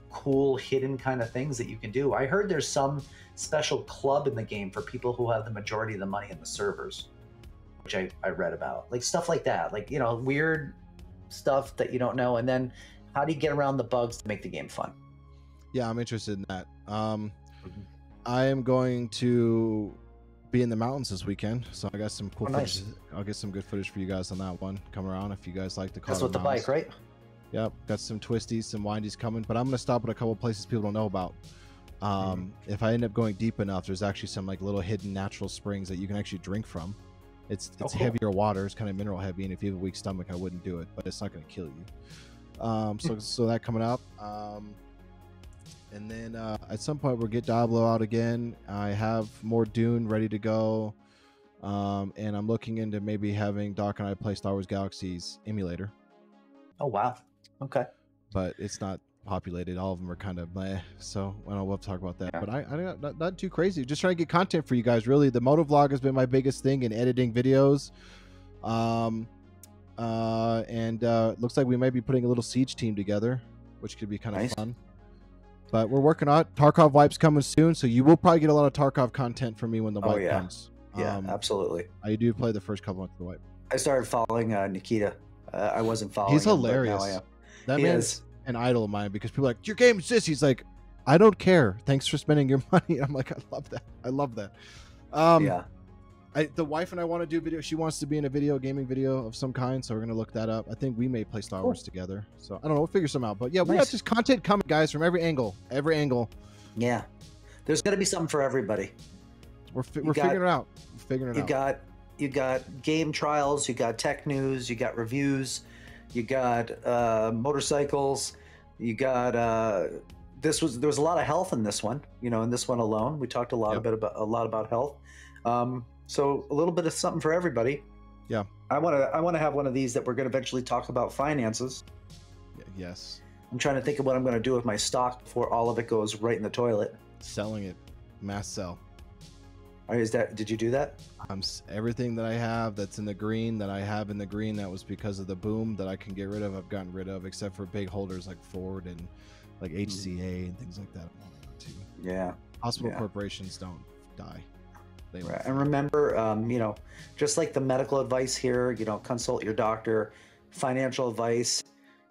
S2: cool hidden kind of things that you can do. I heard there's some special club in the game for people who have the majority of the money in the servers, which I read about. Like stuff like that, like, you know, weird stuff that you don't know. And then how do you get around the bugs to make the game fun?
S1: Yeah, I'm interested in that. I am going to be in the mountains this weekend, so I got some cool footage. I'll get some good footage for you guys on that one. Come around if you guys like the car.
S2: That's with the bike, right?
S1: Yep, got some twisties, some windies coming, but I'm going to stop at a couple places people don't know about. If I end up going deep enough, there's actually some like little hidden natural springs that you can actually drink from. It's cool. Heavier water. It's kind of mineral heavy, and if you have a weak stomach, I wouldn't do it, but it's not going to kill you. So that coming up. And then at some point we'll get Diablo out again. I have more Dune ready to go. And I'm looking into maybe having Doc and I play Star Wars Galaxy's emulator.
S2: Oh, wow. Okay.
S1: But it's not populated. All of them are kind of meh. So I don't know, we'll talk about that. But I not too crazy. Just trying to get content for you guys. Really, the moto vlog has been my biggest thing in editing videos. Looks like we might be putting a little siege team together, which could be kind of fun. But we're working on it. Tarkov wipe's coming soon, so you will probably get a lot of Tarkov content from me when the wipe comes.
S2: Yeah, absolutely.
S1: I do play the first couple months of the wipe.
S2: I started following Nikita. I wasn't following
S1: He's
S2: him,
S1: hilarious.
S2: but now I am.
S1: That man's an idol of mine because people are like, your game is this. He's like, I don't care. Thanks for spending your money. I'm like, I love that. I love that. The wife and I want to do video. She wants to be in a gaming video of some kind, so we're gonna look that up. I think we may play Star Wars together. So I don't know. We'll figure some out. But yeah, we got just content coming, guys, from every angle. Every angle.
S2: Yeah, there's gonna be something for everybody.
S1: We're figuring it out. We're figuring it out.
S2: You got game trials. You got tech news. You got reviews. You got motorcycles. You got there was a lot of health in this one. You know, in this one alone, we talked a lot about health. So a little bit of something for everybody.
S1: Yeah.
S2: I want to have one of these that we're going to eventually talk about finances.
S1: Yes.
S2: I'm trying to think of what I'm going to do with my stock before all of it goes right in the toilet.
S1: Selling it, mass sell.
S2: Did you do that?
S1: Everything that I have that's in the green, that was because of the boom that I can get rid of, I've gotten rid of, except for big holders like Ford and like HCA and things like that.
S2: Yeah.
S1: Hospital corporations don't die.
S2: Right. And remember, just like the medical advice here, consult your doctor. Financial advice,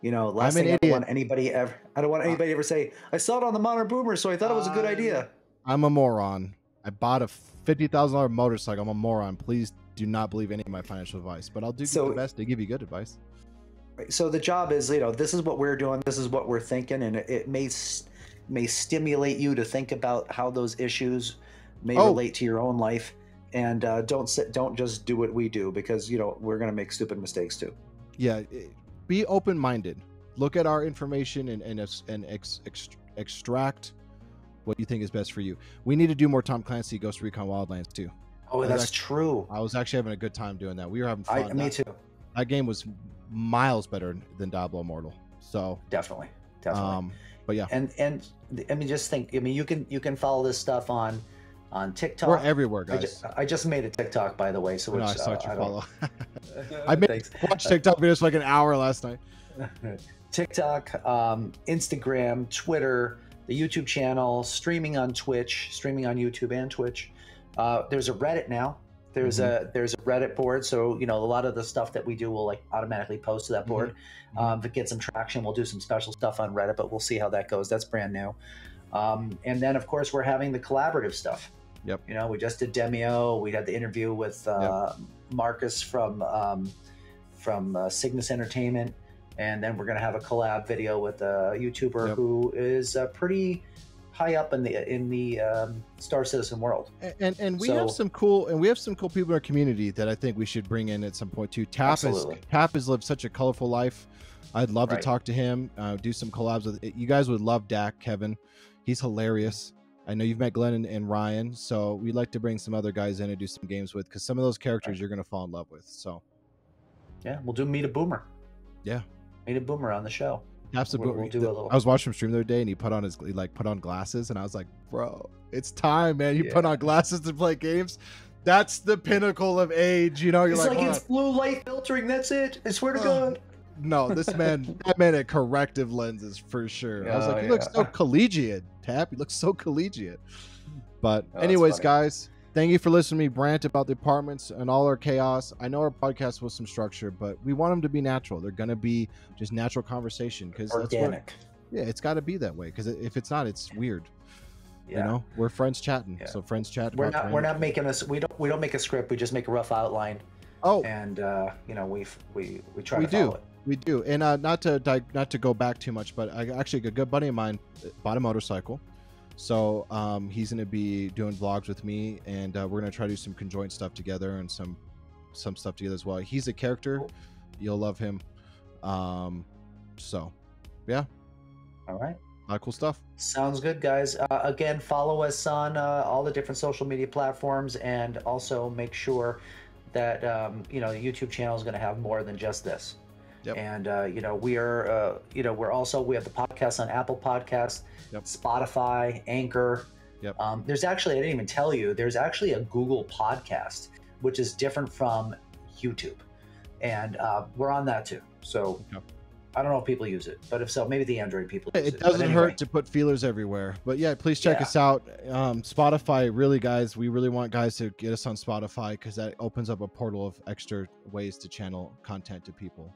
S2: last thing I don't want anybody ever say, I saw it on the Modern Boomer, so I thought it was a good idea.
S1: I'm a moron. I bought a $50,000 motorcycle. I'm a moron. Please do not believe any of my financial advice, but I'll do the best to give you good advice.
S2: So the job is, this is what we're doing. This is what we're thinking. And it may stimulate you to think about how those issues may relate to your own life, and don't just do what we do, because we're going to make stupid mistakes too.
S1: Yeah, be open-minded. Look at our information and extract what you think is best for you. We need to do more Tom Clancy Ghost Recon Wildlands too.
S2: Oh, that's true.
S1: I was actually having a good time doing that. We were having fun.
S2: Me too.
S1: That game was miles better than Diablo Immortal. So
S2: definitely.
S1: But yeah,
S2: and I mean, just think. I mean, you can follow this stuff on TikTok.
S1: We're everywhere, guys.
S2: I just made a TikTok, by the way. So
S1: I saw you follow. I watched TikTok videos for like an hour last night.
S2: TikTok, Instagram, Twitter, the YouTube channel, streaming on Twitch, streaming on YouTube and Twitch. There's a Reddit now. There's a Reddit board, so a lot of the stuff that we do will like automatically post to that board. If it gets some traction, we'll do some special stuff on Reddit, but we'll see how that goes. That's brand new. And then of course we're having the collaborative stuff.
S1: Yep.
S2: We just did Demio. We had the interview with Marcus from Cygnus Entertainment, and then we're going to have a collab video with a YouTuber who is pretty high up in the Star Citizen world.
S1: And we have some cool people in our community that I think we should bring in at some point too. Tap has lived such a colorful life. I'd love to talk to him, do some collabs with you guys. Would love Dak, Kevin. He's hilarious. I know you've met Glenn and Ryan, so we'd like to bring some other guys in and do some games with, because some of those characters you're going to fall in love with. So
S2: yeah, we'll do Meet a Boomer.
S1: Yeah,
S2: Meet a Boomer on the show.
S1: Absolutely. I was watching him stream the other day, and he put on glasses, and I was like, bro, it's time, man. You put on glasses to play games. That's the pinnacle of age, You're
S2: it's like it's blue light filtering. That's it. I swear to God.
S1: No, that man had corrective lenses for sure. I was like, he looks so collegiate, Tap. He looks so collegiate. But anyways, guys, thank you for listening to me rant about the apartments and all our chaos. I know our podcast was some structure, but we want them to be natural. They're going to be just natural conversation, because
S2: organic.
S1: It's got to be that way, because if it's not, it's weird. We're friends chatting. So friends chat.
S2: We're not making we don't make a script. We just make a rough outline. And we try to follow it.
S1: We do. And not to go back too much, but actually a good buddy of mine bought a motorcycle. So he's going to be doing vlogs with me, and we're going to try to do some conjoint stuff together and some stuff together as well. He's a character. Cool. You'll love him. So, yeah.
S2: All right.
S1: A lot of cool stuff.
S2: Sounds good, guys. Again, follow us on all the different social media platforms, and also make sure that the YouTube channel is going to have more than just this.
S1: Yep.
S2: And you know, we are you know, we have the podcast on Apple Podcasts,
S1: Yep.
S2: Spotify, Anchor.
S1: Yep.
S2: There's actually, I didn't even tell you, there's actually a Google Podcast, which is different from YouTube, and we're on that too. So
S1: Yep.
S2: I don't know if people use it, but if so, maybe the Android people use it.
S1: It doesn't
S2: But anyway,
S1: hurt to put feelers everywhere. But yeah, please check
S2: Yeah.
S1: us out. Spotify, really, guys, we really want guys to get us on Spotify because that opens up a portal of extra ways to channel content to people.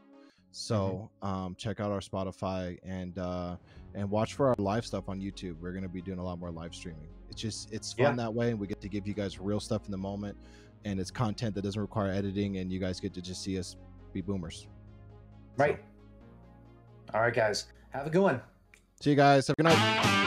S1: So check out our Spotify and watch for our live stuff on YouTube. We're going to be doing a lot more live streaming. It's fun that way, and we get to give you guys real stuff in the moment, and it's content that doesn't require editing, and you guys get to just see us be boomers.
S2: right. All right, guys, have a good one.
S1: See you guys. Have a good night.